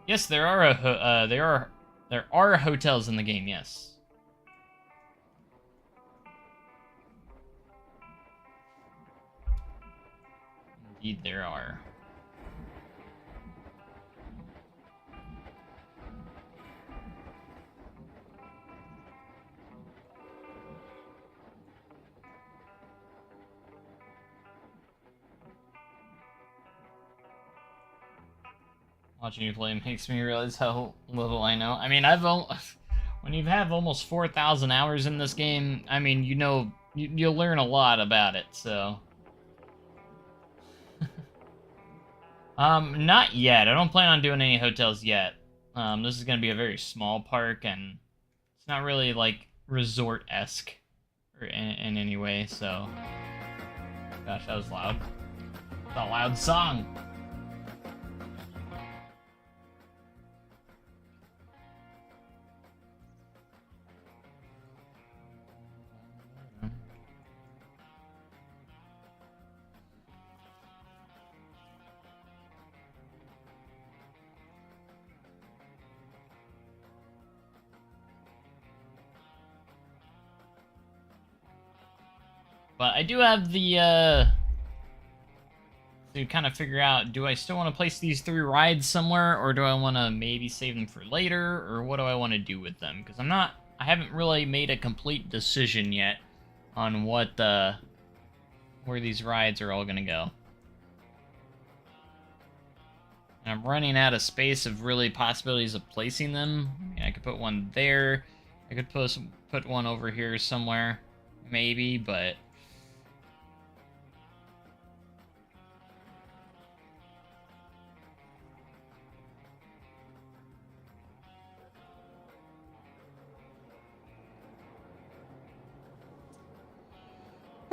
A: Yes, there are hotels in the game. Yes. Indeed, there are. Watching you play makes me realize how little I know. I mean, when you have almost 4,000 hours in this game, I mean, you know, you'll learn a lot about it. So, not yet. I don't plan on doing any hotels yet. This is gonna be a very small park, and it's not really like resort-esque or in any way. So, gosh, that was loud. It's a loud song. But I do have the, to kind of figure out, do I still want to place these 3 rides somewhere, or do I want to maybe save them for later, or what do I want to do with them? Because I haven't really made a complete decision yet on what, where these rides are all going to go. And I'm running out of space of really possibilities of placing them. I mean, I could put one there. I could put one over here somewhere, maybe, but...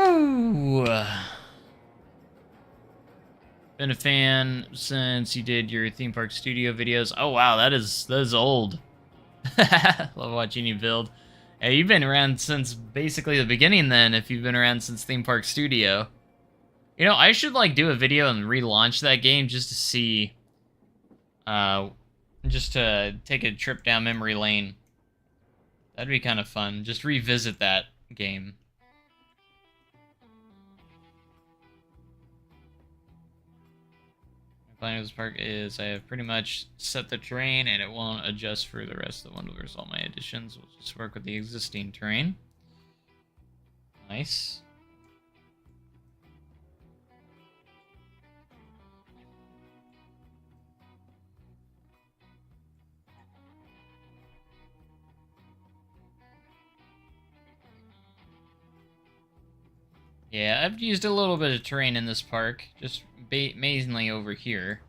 A: Ooh. Been a fan since you did your theme park studio videos. Oh wow, that is old. Love watching you build. Hey, you've been around since basically the beginning then, if you've been around since Theme Park Studio. You know, I should like do a video and relaunch that game just to see, just to take a trip down memory lane. That'd be kind of fun. Just revisit that game. Plan of this park is I have pretty much set the terrain and it won't adjust for the rest of the Wonderverse. All my additions will just work with the existing terrain. Nice. Yeah, I've used a little bit of terrain in this park, just mainly over here.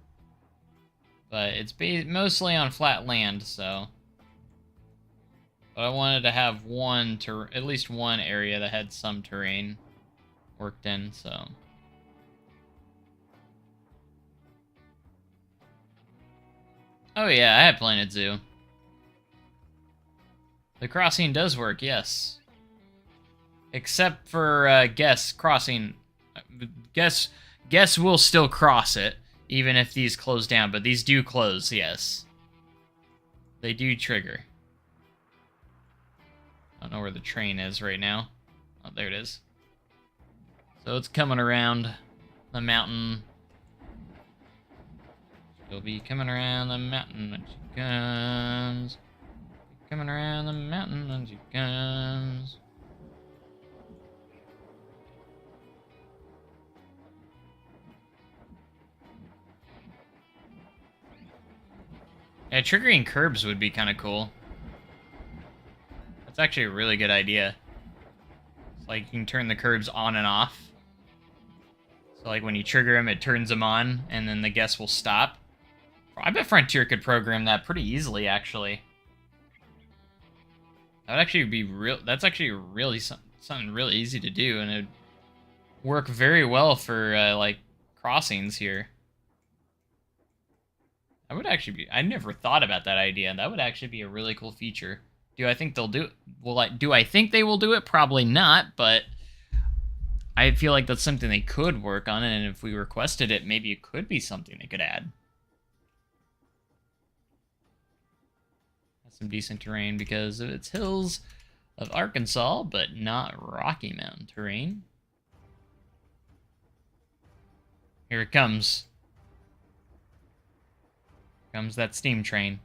A: But it's mostly on flat land, so... But I wanted to have at least one area that had some terrain worked in, so... Oh yeah, I have Planet Zoo. The crossing does work, yes. Except for guests crossing. Guests will still cross it, even if these close down. But these do close, yes. They do trigger. I don't know where the train is right now. Oh, there it is. So it's coming around the mountain. She'll be coming around the mountain when she comes. Coming around the mountain when she comes. Yeah, triggering curbs would be kind of cool. That's actually a really good idea. It's like you can turn the curbs on and off. So like when you trigger them, it turns them on, and then the guests will stop. I bet Frontier could program that pretty easily, actually. That would actually be real. That's actually really something really easy to do, and it'd work very well for like crossings here. That would actually be. I never thought about that idea. That would actually be a really cool feature. Do I think they'll do it? Do I think they will do it? Probably not, but I feel like that's something they could work on, and if we requested it, maybe it could be something they could add. That's some decent terrain because of its hills of Arkansas, but not Rocky Mountain terrain. Here it comes. Here comes that steam train.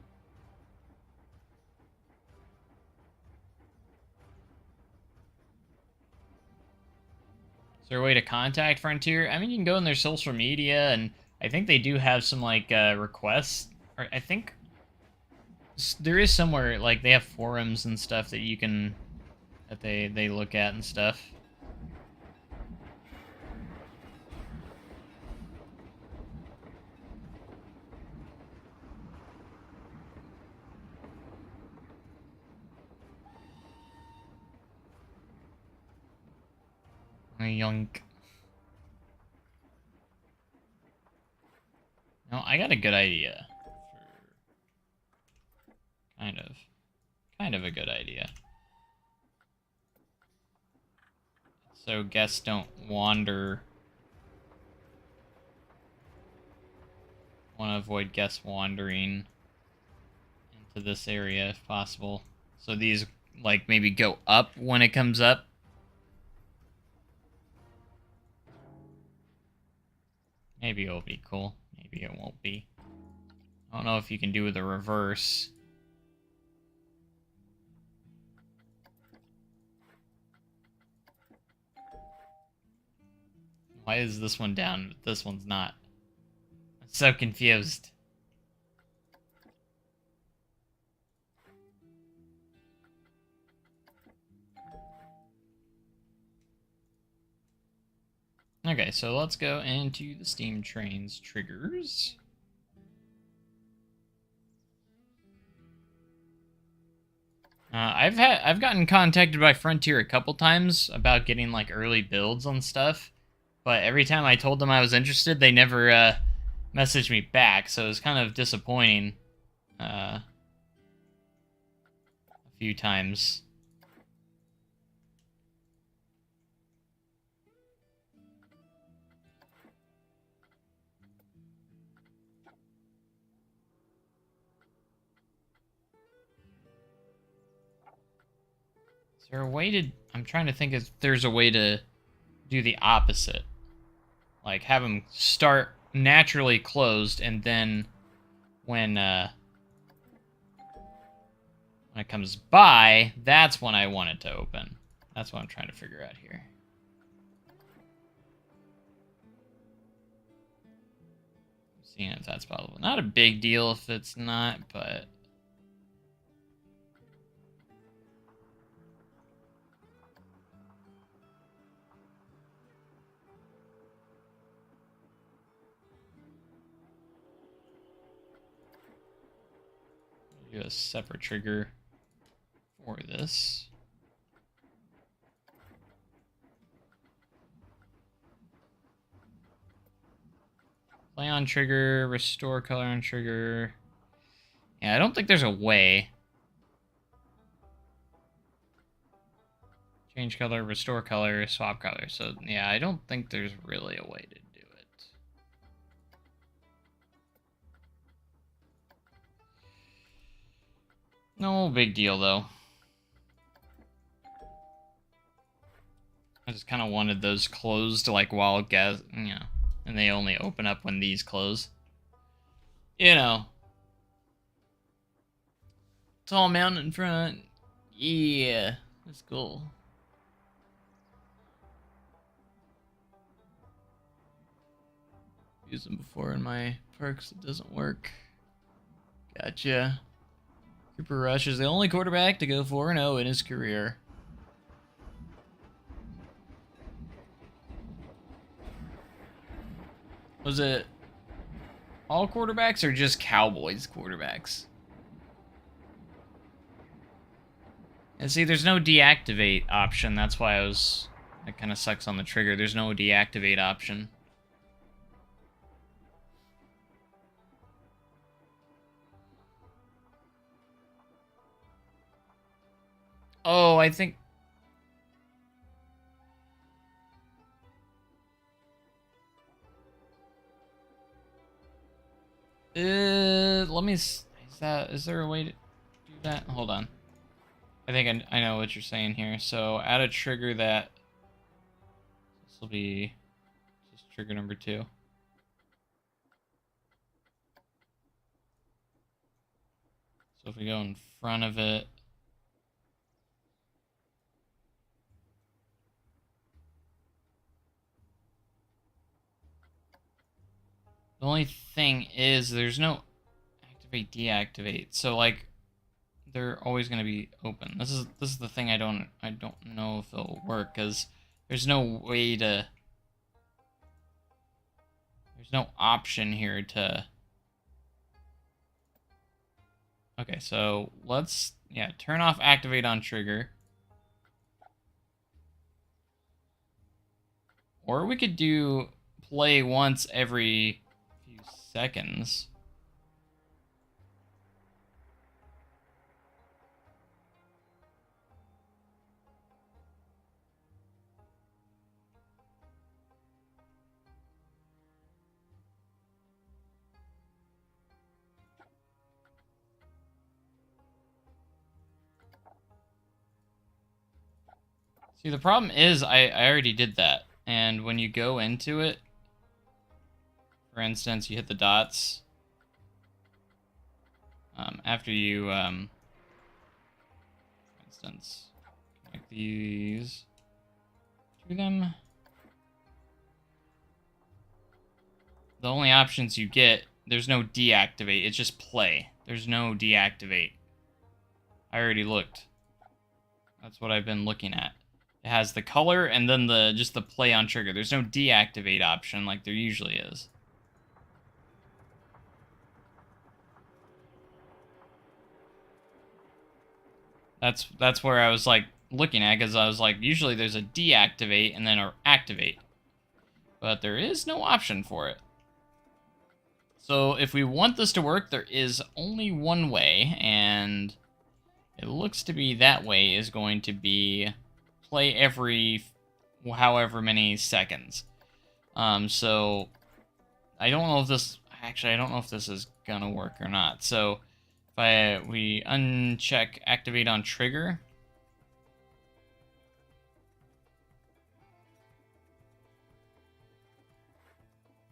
A: Is there a way to contact Frontier? I mean, you can go in their social media, and I think they do have some, like, requests. Or I think there is somewhere, like, they have forums and stuff that you can, that they look at and stuff. Yoink. No, I got a good idea. Kind of a good idea. So guests don't wander. Want to avoid guests wandering into this area if possible. So these, like, maybe go up when it comes up. Maybe it'll be cool. Maybe it won't be. I don't know if you can do the reverse. Why is this one down, but this one's not? I'm so confused. Okay, so let's go into the steam train's triggers. I've gotten contacted by Frontier a couple times about getting, like, early builds on stuff, but every time I told them I was interested, they never messaged me back, so it was kind of disappointing a few times. Is there a way to... I'm trying to think if there's a way to do the opposite. Like, have them start naturally closed, and then when it comes by, that's when I want it to open. That's what I'm trying to figure out here. Seeing if that's possible. Not a big deal if it's not, but... do a separate trigger for this. Play on trigger, restore color on trigger. Yeah, I don't think there's a way. Change color, restore color, swap color. So, yeah, I don't think there's really a way to do it. No big deal, though. I just kind of wanted those closed, like, while gas, you know, and they only open up when these close. You know. Tall mountain in front. Yeah, that's cool. Used them before in my perks. It doesn't work. Gotcha. Cooper Rush is the only quarterback to go 4-0 in his career. Was it all quarterbacks or just Cowboys quarterbacks? And see, there's no deactivate option. That's why that kind of sucks on the trigger. There's no deactivate option. Oh, I think... let me... Is there a way to do that? Hold on. I think I know what you're saying here. So, add a trigger that... This will be just trigger number 2. So if we go in front of it... The only thing is there's no activate, deactivate. So like they're always going to be open. This is the thing I don't know if it'll work cuz there's no way to there's no option here to Okay, so let's turn off activate on trigger. Or we could do play once every few seconds. See, the problem is I already did that. And when you go into it, for instance, you hit the dots. After you, for instance, connect these to them. The only options you get, there's no deactivate. It's just play. There's no deactivate. I already looked. That's what I've been looking at. It has the color and then just the play on trigger. There's no deactivate option like there usually is. That's where I was like looking at, because I was like, usually there's a deactivate and then or activate. But there is no option for it. So if we want this to work, there is only one way, and it looks to be that way is going to be play every however many seconds. So I don't know if this is gonna work or not. So if we uncheck activate on trigger,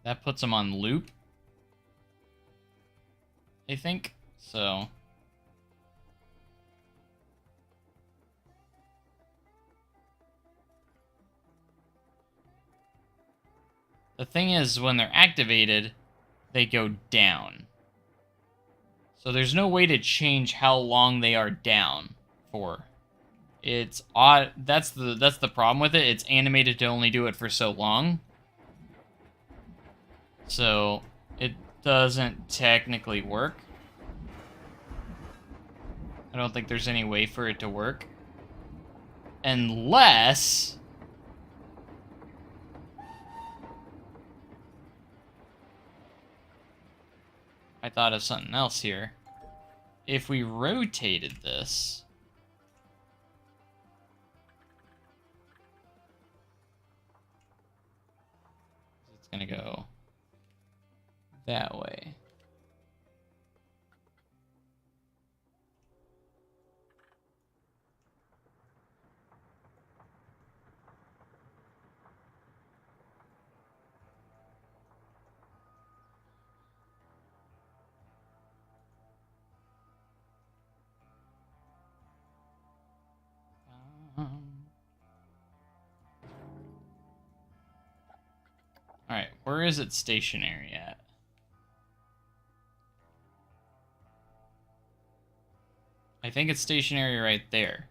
A: that puts them on loop, I think. So the thing is, when they're activated, they go down. So there's no way to change how long they are down for. It's odd. That's the problem with it. It's animated to only do it for so long. So it doesn't technically work. I don't think there's any way for it to work. Unless I thought of something else here. If we rotated this, It's gonna go that way. Alright, where is it stationary at? I think it's stationary right there.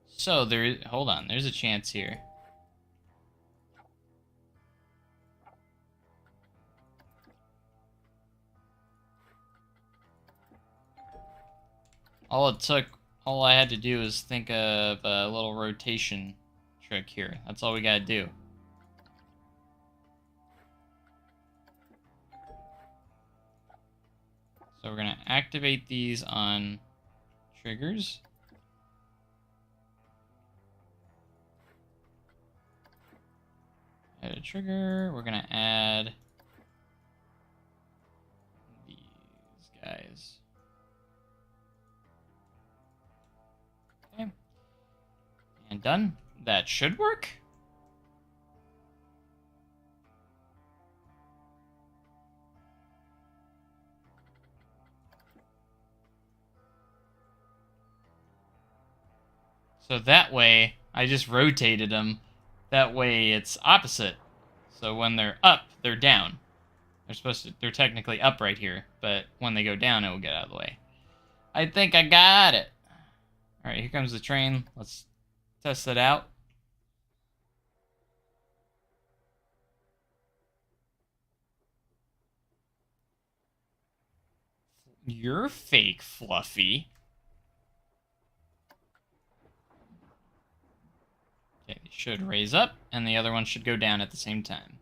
A: So hold on, there's a chance here. All I had to do is think of a little rotation trick here. That's all we gotta do. So we're gonna activate these on triggers. Add a trigger. We're gonna add these guys. Okay. And done. That should work. So that way, I just rotated them. That way it's opposite. So when they're up, they're down. They're technically up right here, but when they go down, it will get out of the way. I think I got it. All right, here comes the train. Let's test it out. You're fake, Fluffy. Okay, it should raise up, and the other one should go down at the same time.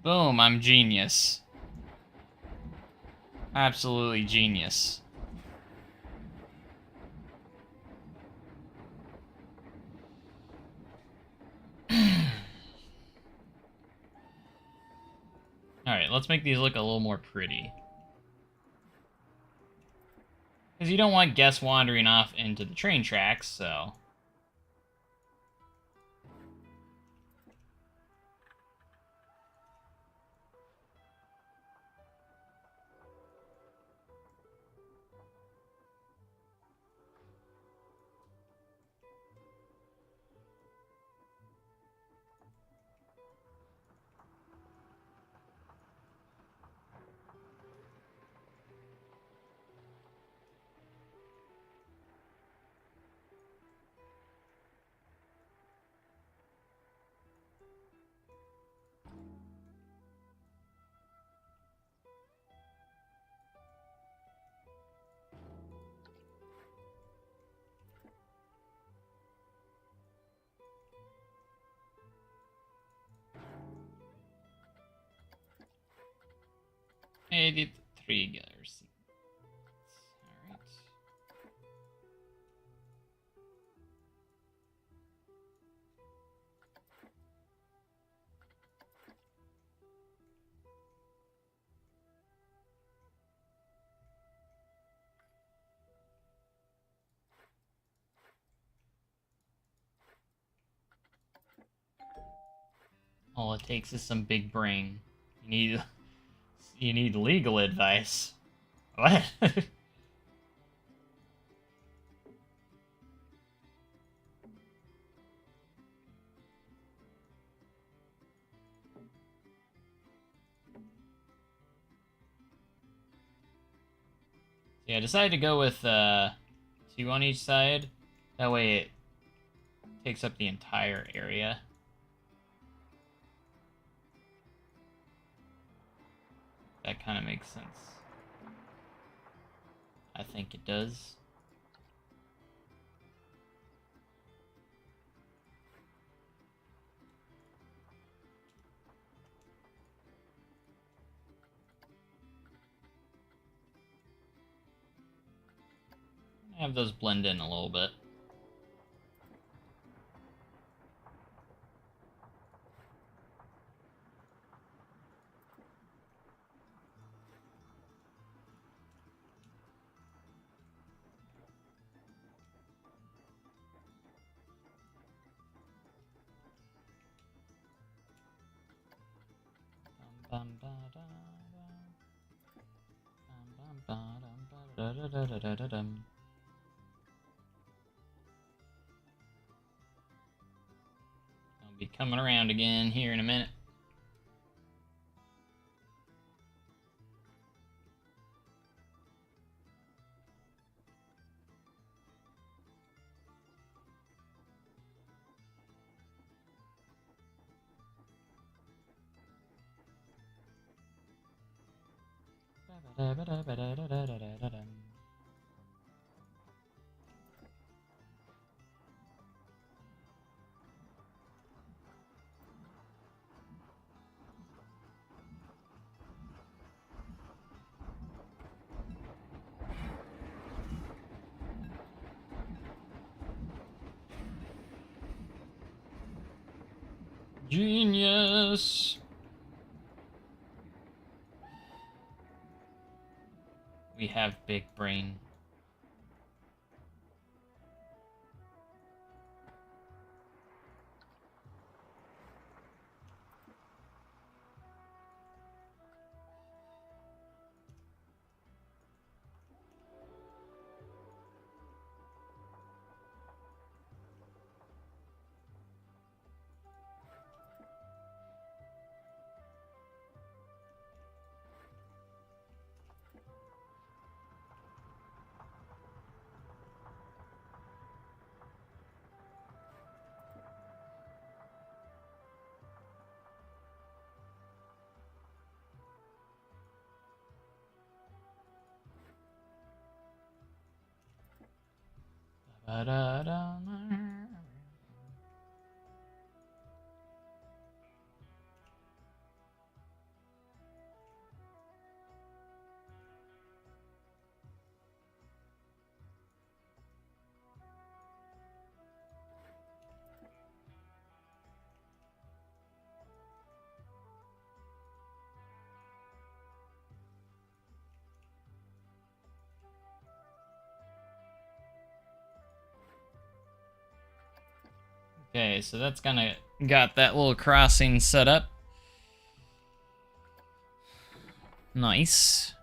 A: Boom, I'm genius. Absolutely genius. Alright, let's make these look a little more pretty. Because you don't want guests wandering off into the train tracks, so... Edit triggers. Alright. All it takes is some big brain. You need legal advice. What? Yeah, I decided to go with 2 on each side. That way it takes up the entire area. That kind of makes sense. I think it does. Have those blend in a little bit. Da-da-da-da-da-da-dum. I'll be coming around again here in a minute. Da-da-da-da-da-da-da-da-dum. Genius! We have big brain. Ba-da-da-da. Okay, so that's kind of got that little crossing set up. Nice.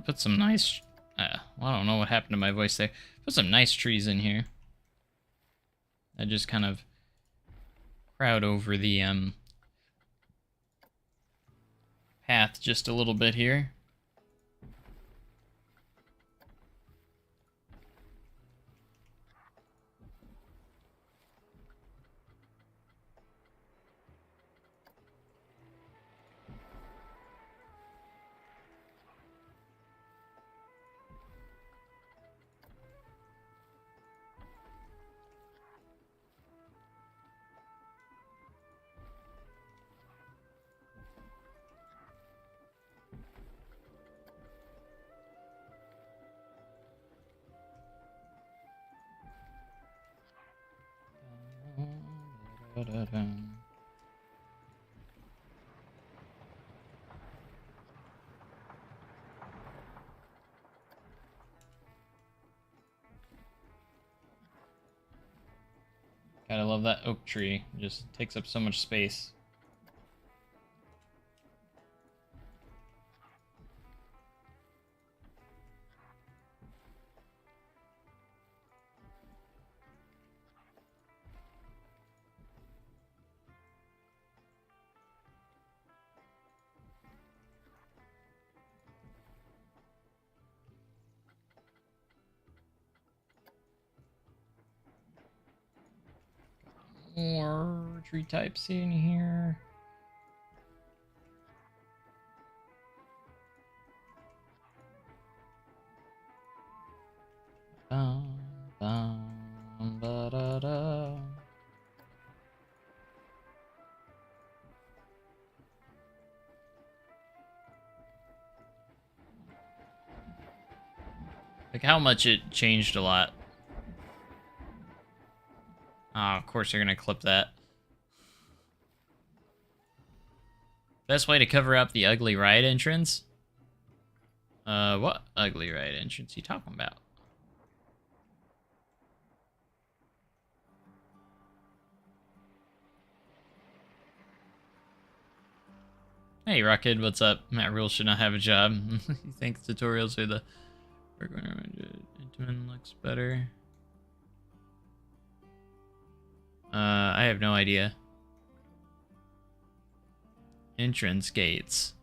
A: Put some nice... well, I don't know what happened to my voice there. Put some nice trees in here. I just kind of crowd over the path just a little bit here. Gotta love that oak tree. It just takes up so much space. More tree types in here. Bum, bum, ba-da-da. Like how much it changed a lot. Oh, of course they're gonna clip that. Best way to cover up the ugly ride entrance? What ugly ride entrance you talking about? Hey, Rocket, what's up? Matt Rule should not have a job. He thinks tutorials are the... Intamin looks better. I have no idea. Entrance gates.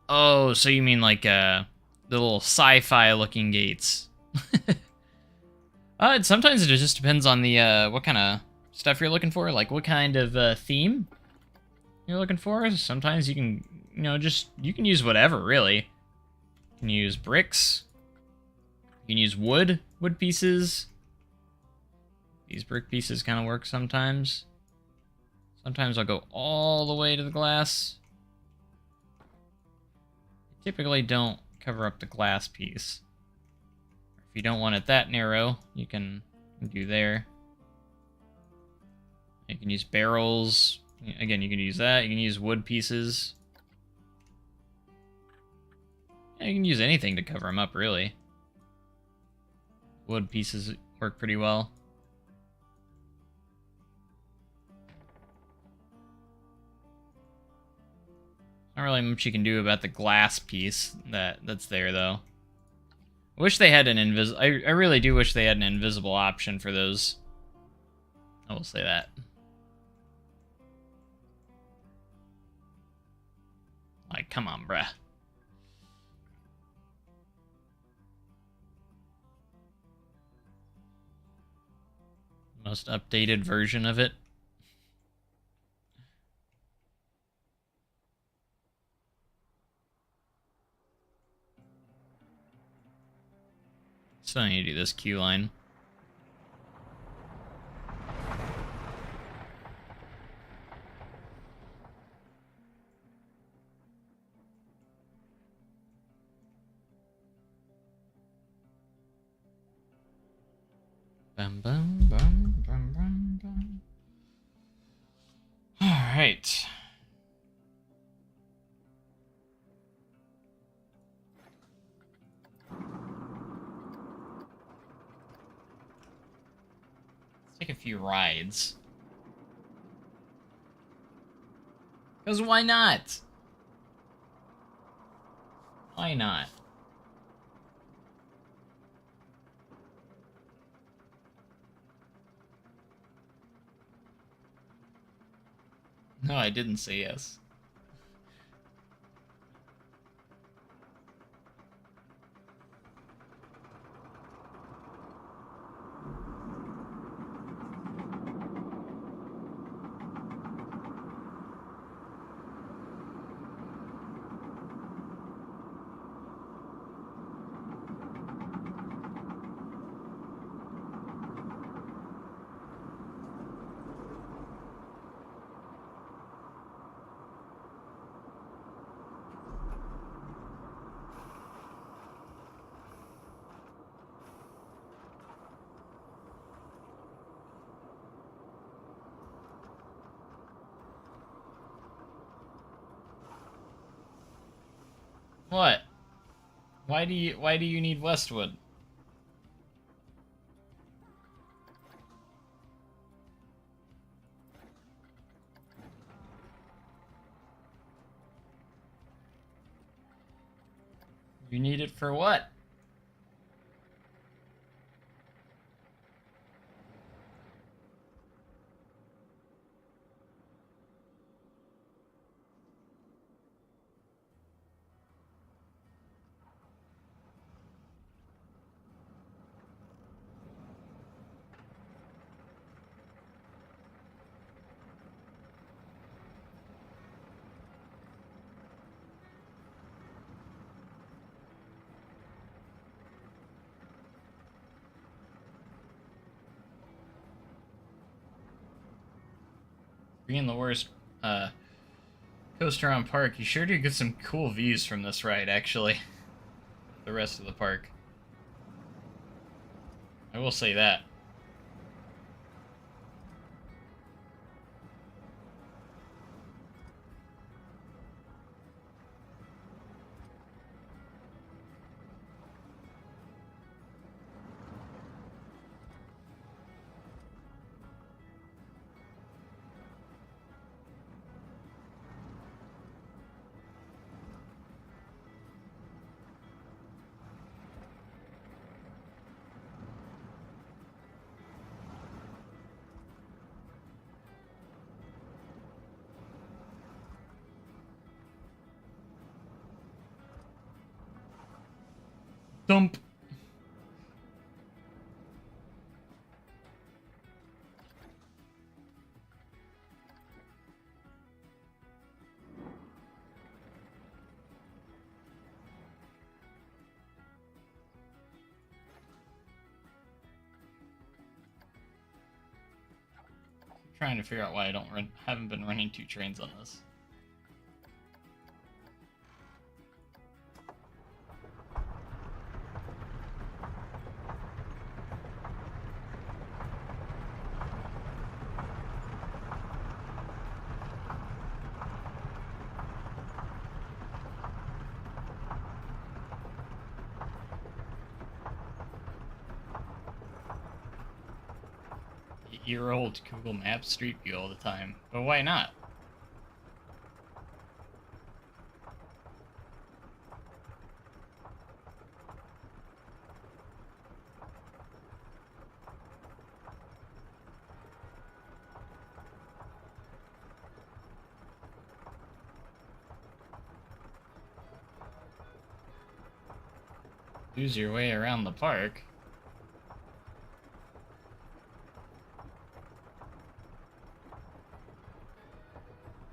A: Oh, so you mean like the little sci-fi looking gates? Sometimes it just depends on the what kind of stuff you're looking for, like what kind of theme you're looking for. Sometimes you can, you can use whatever, really. You can use bricks. You can use wood pieces. These brick pieces kind of work sometimes. Sometimes I'll go all the way to the glass. I typically don't cover up the glass piece. If you don't want it that narrow, you can do there. You can use barrels. Again, you can use that. You can use wood pieces. Yeah, you can use anything to cover them up, really. Wood pieces work pretty well. Not really much you can do about the glass piece that's there, though. I wish they had an I really do wish they had an invisible option for those. I will say that. Like, come on, bruh. Most updated version of it. Still need to do this queue line. Bum, bum, bum, bum, bum, bum. All right. Let's take a few rides. Because why not? Why not? No, I didn't say yes. What? Why do you need Westwood? You need it for what? Being the worst coaster on park, you sure do get some cool views from this ride, actually. The rest of the park. I will say that. Thump. Trying to figure out why I haven't been running 2 trains on this. Year-old Google Maps Street View all the time, but why not? Lose your way around the park.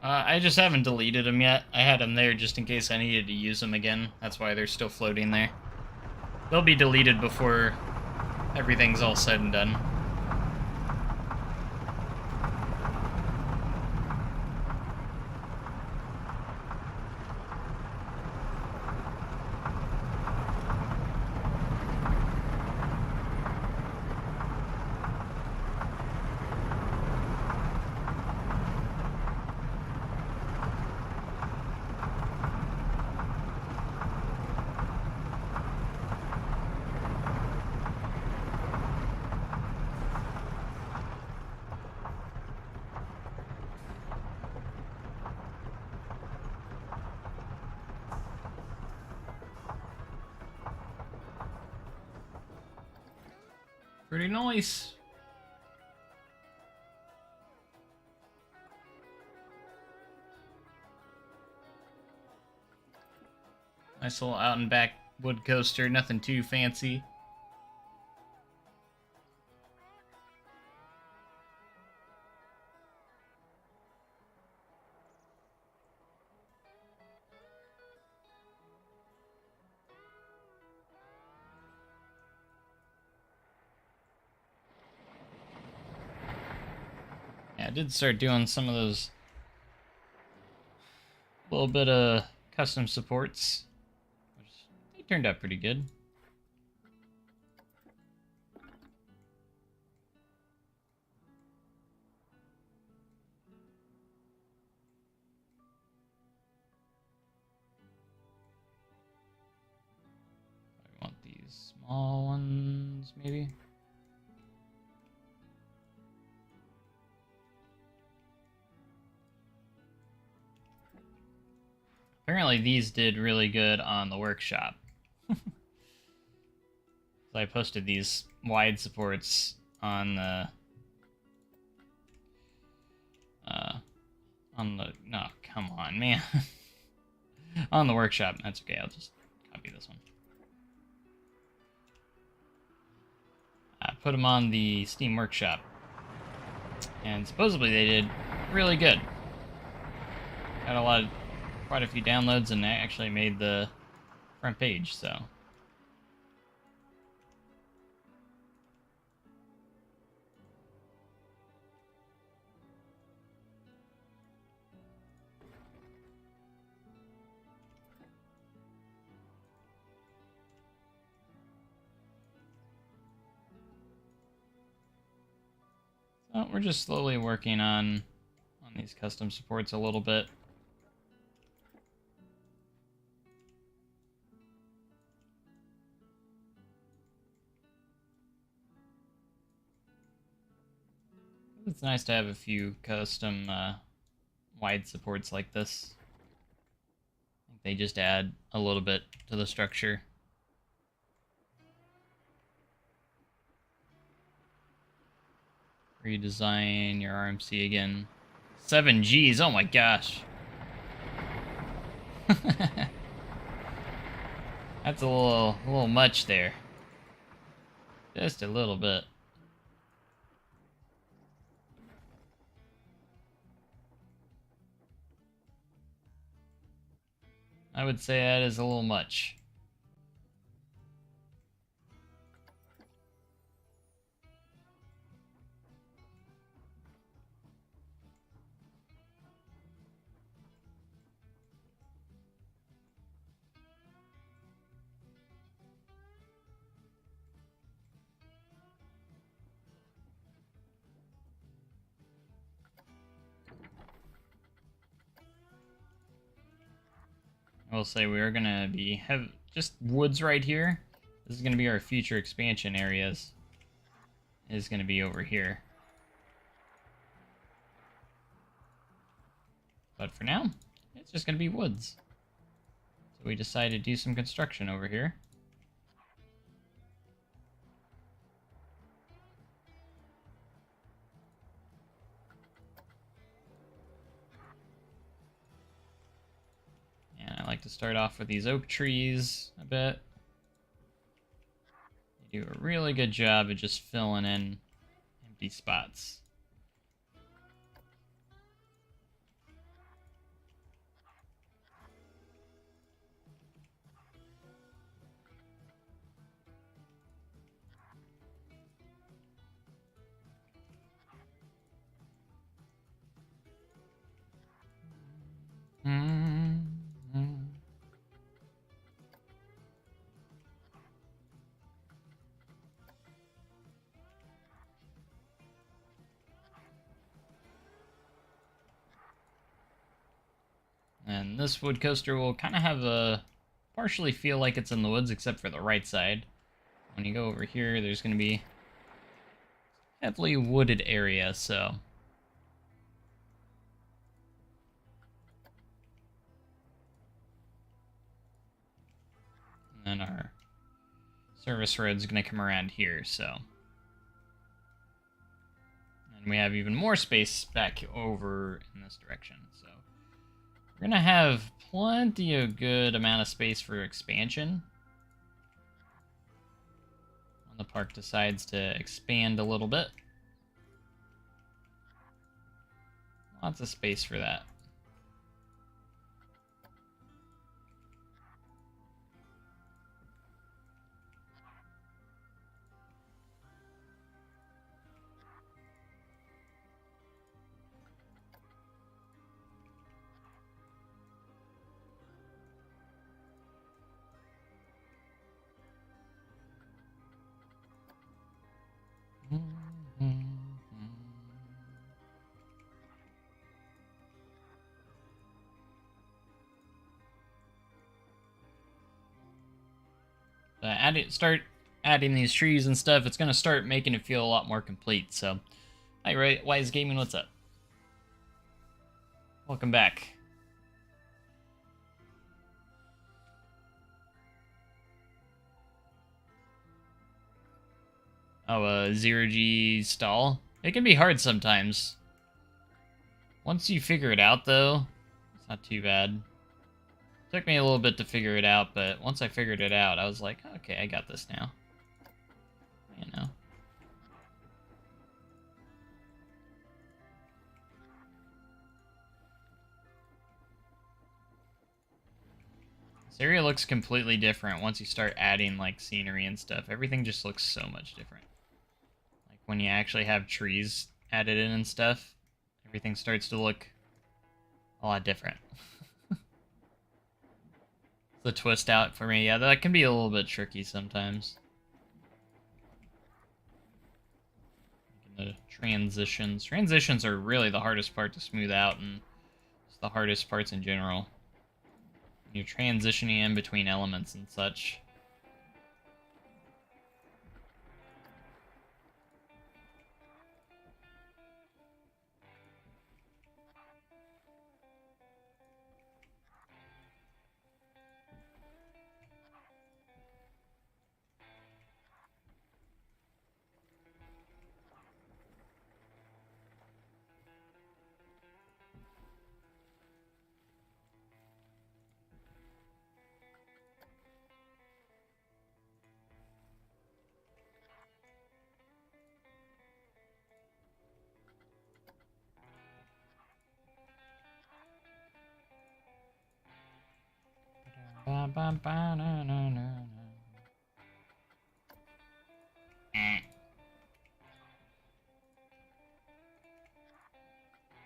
A: I just haven't deleted them yet. I had them there just in case I needed to use them again. That's why they're still floating there. They'll be deleted before everything's all said and done. Pretty nice. Nice little out and back wood coaster, nothing too fancy. I did start doing some of those little bit of custom supports, which they turned out pretty good. I want these small ones, maybe. Apparently these did really good on the workshop. So I posted these wide supports on the no, come on, man. On the workshop. That's okay, I'll just copy this one. I put them on the Steam Workshop, and supposedly they did really good. Got quite a few downloads, and I actually made the front page, so. So we're just slowly working on these custom supports a little bit. It's nice to have a few custom wide supports like this. I think they just add a little bit to the structure. Redesign your RMC again. 7 Gs, oh my gosh. That's a little much there. Just a little bit. I would say that is a little much. I will say we are gonna have just woods right here. This is gonna be our future expansion areas. It is gonna be over here. But for now, it's just gonna be woods. So we decided to do some construction over here. And I like to start off with these oak trees a bit. They do a really good job of just filling in empty spots. And this wood coaster will kind of have a partially feel like it's in the woods, except for the right side. When you go over here, there's going to be heavily wooded area, so and then our service road's going to come around here, so. And we have even more space back over in this direction, so. We're going to have plenty of good amount of space for expansion. When the park decides to expand a little bit. Lots of space for that. Start adding these trees and stuff, it's going to start making it feel a lot more complete. So, hi, Wise Gaming, what's up? Welcome back. Oh, zero-G stall? It can be hard sometimes. Once you figure it out, though, it's not too bad. Took me a little bit to figure it out, but once I figured it out, I was like, okay, I got this now. You know. This area looks completely different once you start adding, like, scenery and stuff. Everything just looks so much different. Like, when you actually have trees added in and stuff, everything starts to look a lot different. The twist out for me, yeah, that can be a little bit tricky sometimes. The transitions are really the hardest part to smooth out, and it's the hardest parts in general. You're transitioning in between elements and such. Ba, ba, ba, na, na, na, na.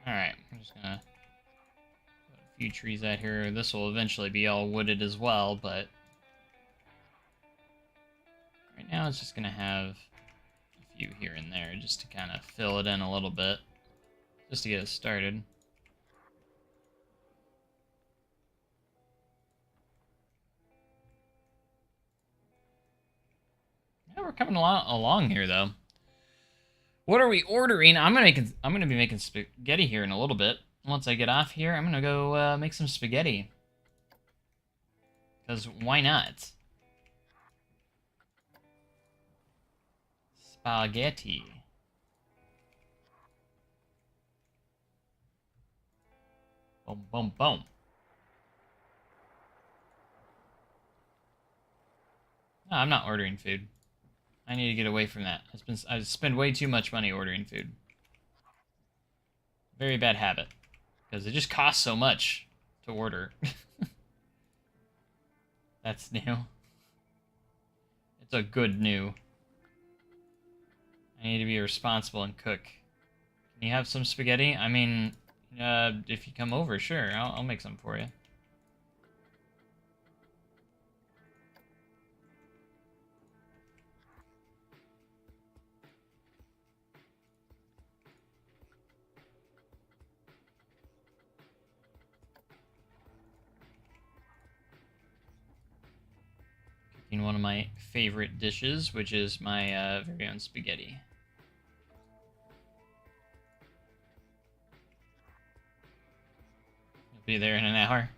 A: Alright, I'm just gonna put a few trees out here. This will eventually be all wooded as well, but right now it's just gonna have a few here and there just to kind of fill it in a little bit, just to get it started. Yeah, we're coming along here though. What are we ordering? I'm gonna be making spaghetti here in a little bit. Once I get off here, I'm gonna go make some spaghetti. Because why not? Spaghetti. Boom, boom, boom. No, I'm not ordering food. I need to get away from that. I spend way too much money ordering food. Very bad habit. Because it just costs so much to order. That's new. It's a good new. I need to be responsible and cook. Can you have some spaghetti? I mean, if you come over, sure, I'll make some for you. Cooking one of my favorite dishes, which is my very own spaghetti. You'll be there in an hour.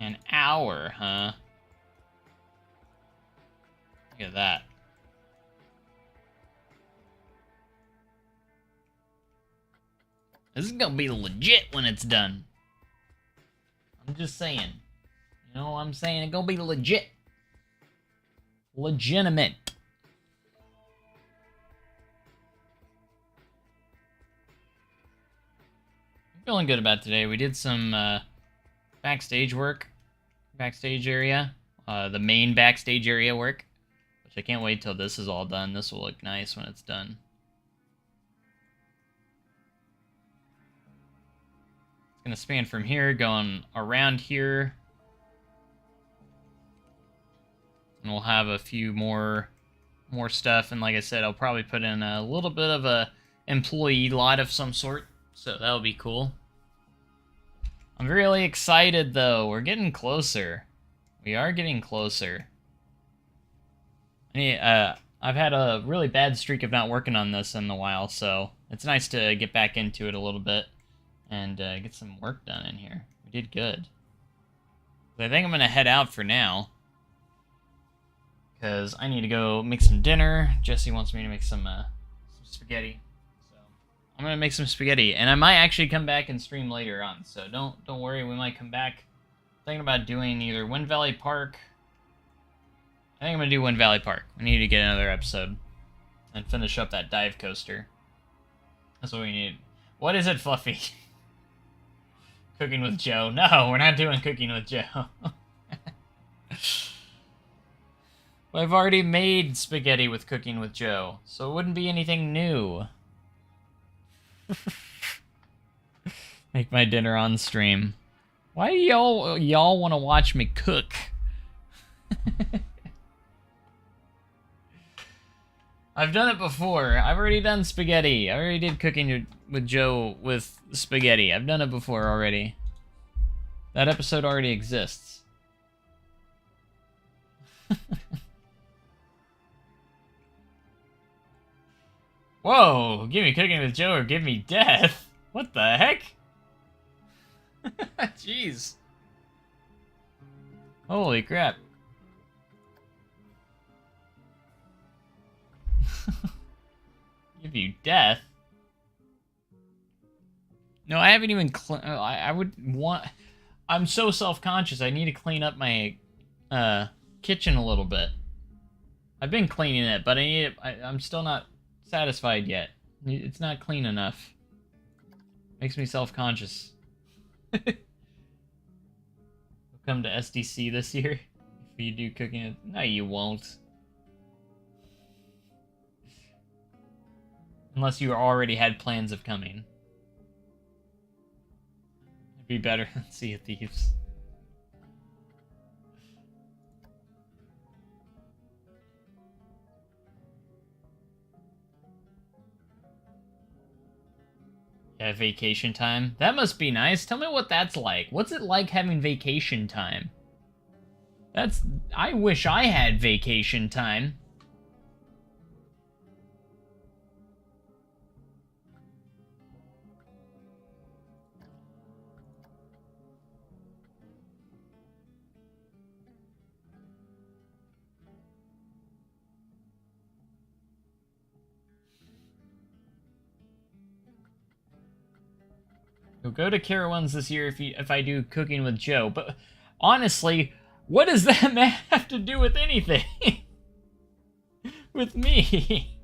A: An hour, huh? Look at that. This is gonna be legit when it's done. I'm just saying. You know what I'm saying? It's gonna be legit. Legitimate. I'm feeling good about today. We did some backstage work. Backstage area. The main backstage area work. Which I can't wait till this is all done. This will look nice when it's done. Gonna span from here, going around here. And we'll have a few more stuff, and like I said, I'll probably put in a little bit of a employee lot of some sort, so that'll be cool. I'm really excited though. We're getting closer. We are getting closer. I've had a really bad streak of not working on this in a while, so it's nice to get back into it a little bit. And get some work done in here. We did good. But I think I'm going to head out for now. Because I need to go make some dinner. Jesse wants me to make some spaghetti. So I'm going to make some spaghetti. And I might actually come back and stream later on. So don't worry, we might come back. Thinking about doing either Wind Valley Park. I think I'm going to do Wind Valley Park. We need to get another episode. And finish up that dive coaster. That's what we need. What is it, Fluffy? Cooking with Joe. No, we're not doing Cooking with Joe. I've already made spaghetti with Cooking with Joe, so it wouldn't be anything new. Make my dinner on stream. Why do y'all want to watch me cook? I've done it before. I've already done spaghetti. I already did Cooking with Joe with spaghetti. I've done it before already. That episode already exists. Whoa, give me Cooking with Joe or give me death. What the heck? Jeez. Holy crap. Give you death? No, I haven't even I would want... I'm so self-conscious. I need to clean up my kitchen a little bit. I've been cleaning it, but I'm still not satisfied yet. It's not clean enough. Makes me self-conscious. We'll come to SDC this year if you do cooking. No, you won't. Unless you already had plans of coming. It'd be better than Sea of Thieves. Yeah, vacation time. That must be nice. Tell me what that's like. What's it like having vacation time? I wish I had vacation time. You'll go to Carowinds this year if I do cooking with Joe, but honestly, what does that have to do with anything? With me?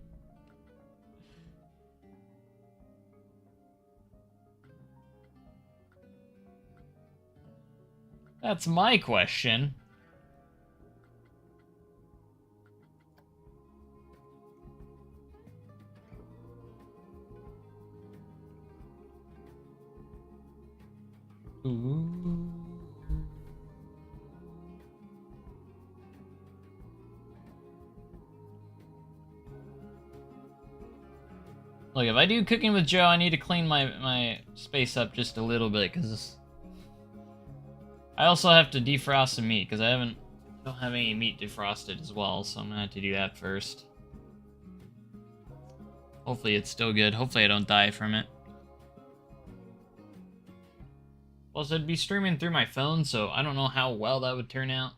A: That's my question. Ooh. Look, if I do cooking with Joe, I need to clean my space up just a little bit, because I also have to defrost some meat, because I don't have any meat defrosted as well, so I'm gonna have to do that first. Hopefully it's still good. Hopefully I don't die from it. Plus, I'd be streaming through my phone, so I don't know how well that would turn out.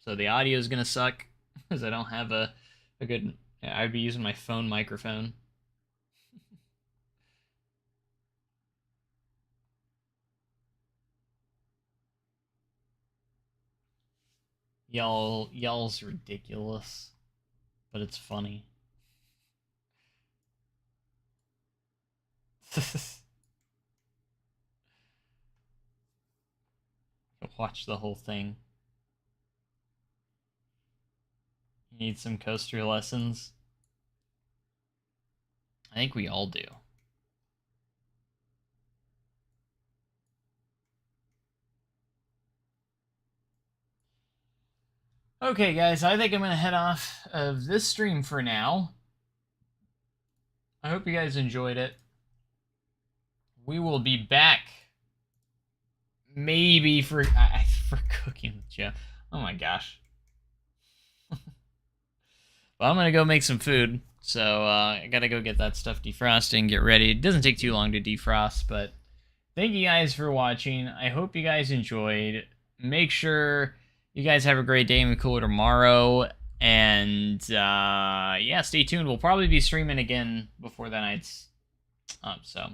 A: So the audio is gonna suck, because I don't have a good... I'd be using my phone microphone. Y'all's ridiculous, but it's funny. Watch the whole thing. You need some coaster lessons? I think we all do. Okay, guys, I think I'm gonna head off of this stream for now. I hope you guys enjoyed it. We will be back, maybe for cooking with Joe. Oh my gosh. Well, I'm gonna go make some food, so I gotta go get that stuff defrosted and get ready. It doesn't take too long to defrost, but thank you guys for watching. I hope you guys enjoyed. Make sure you guys have a great day and we cool tomorrow. And yeah, stay tuned. We'll probably be streaming again before the night's up, so.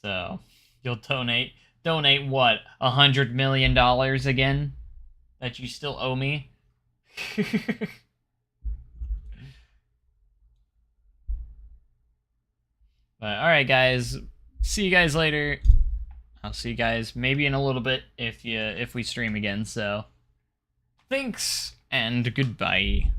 A: So, you'll donate what, $100 million again? That you still owe me? But, alright guys, see you guys later. I'll see you guys maybe in a little bit if we stream again, so. Thanks, and goodbye.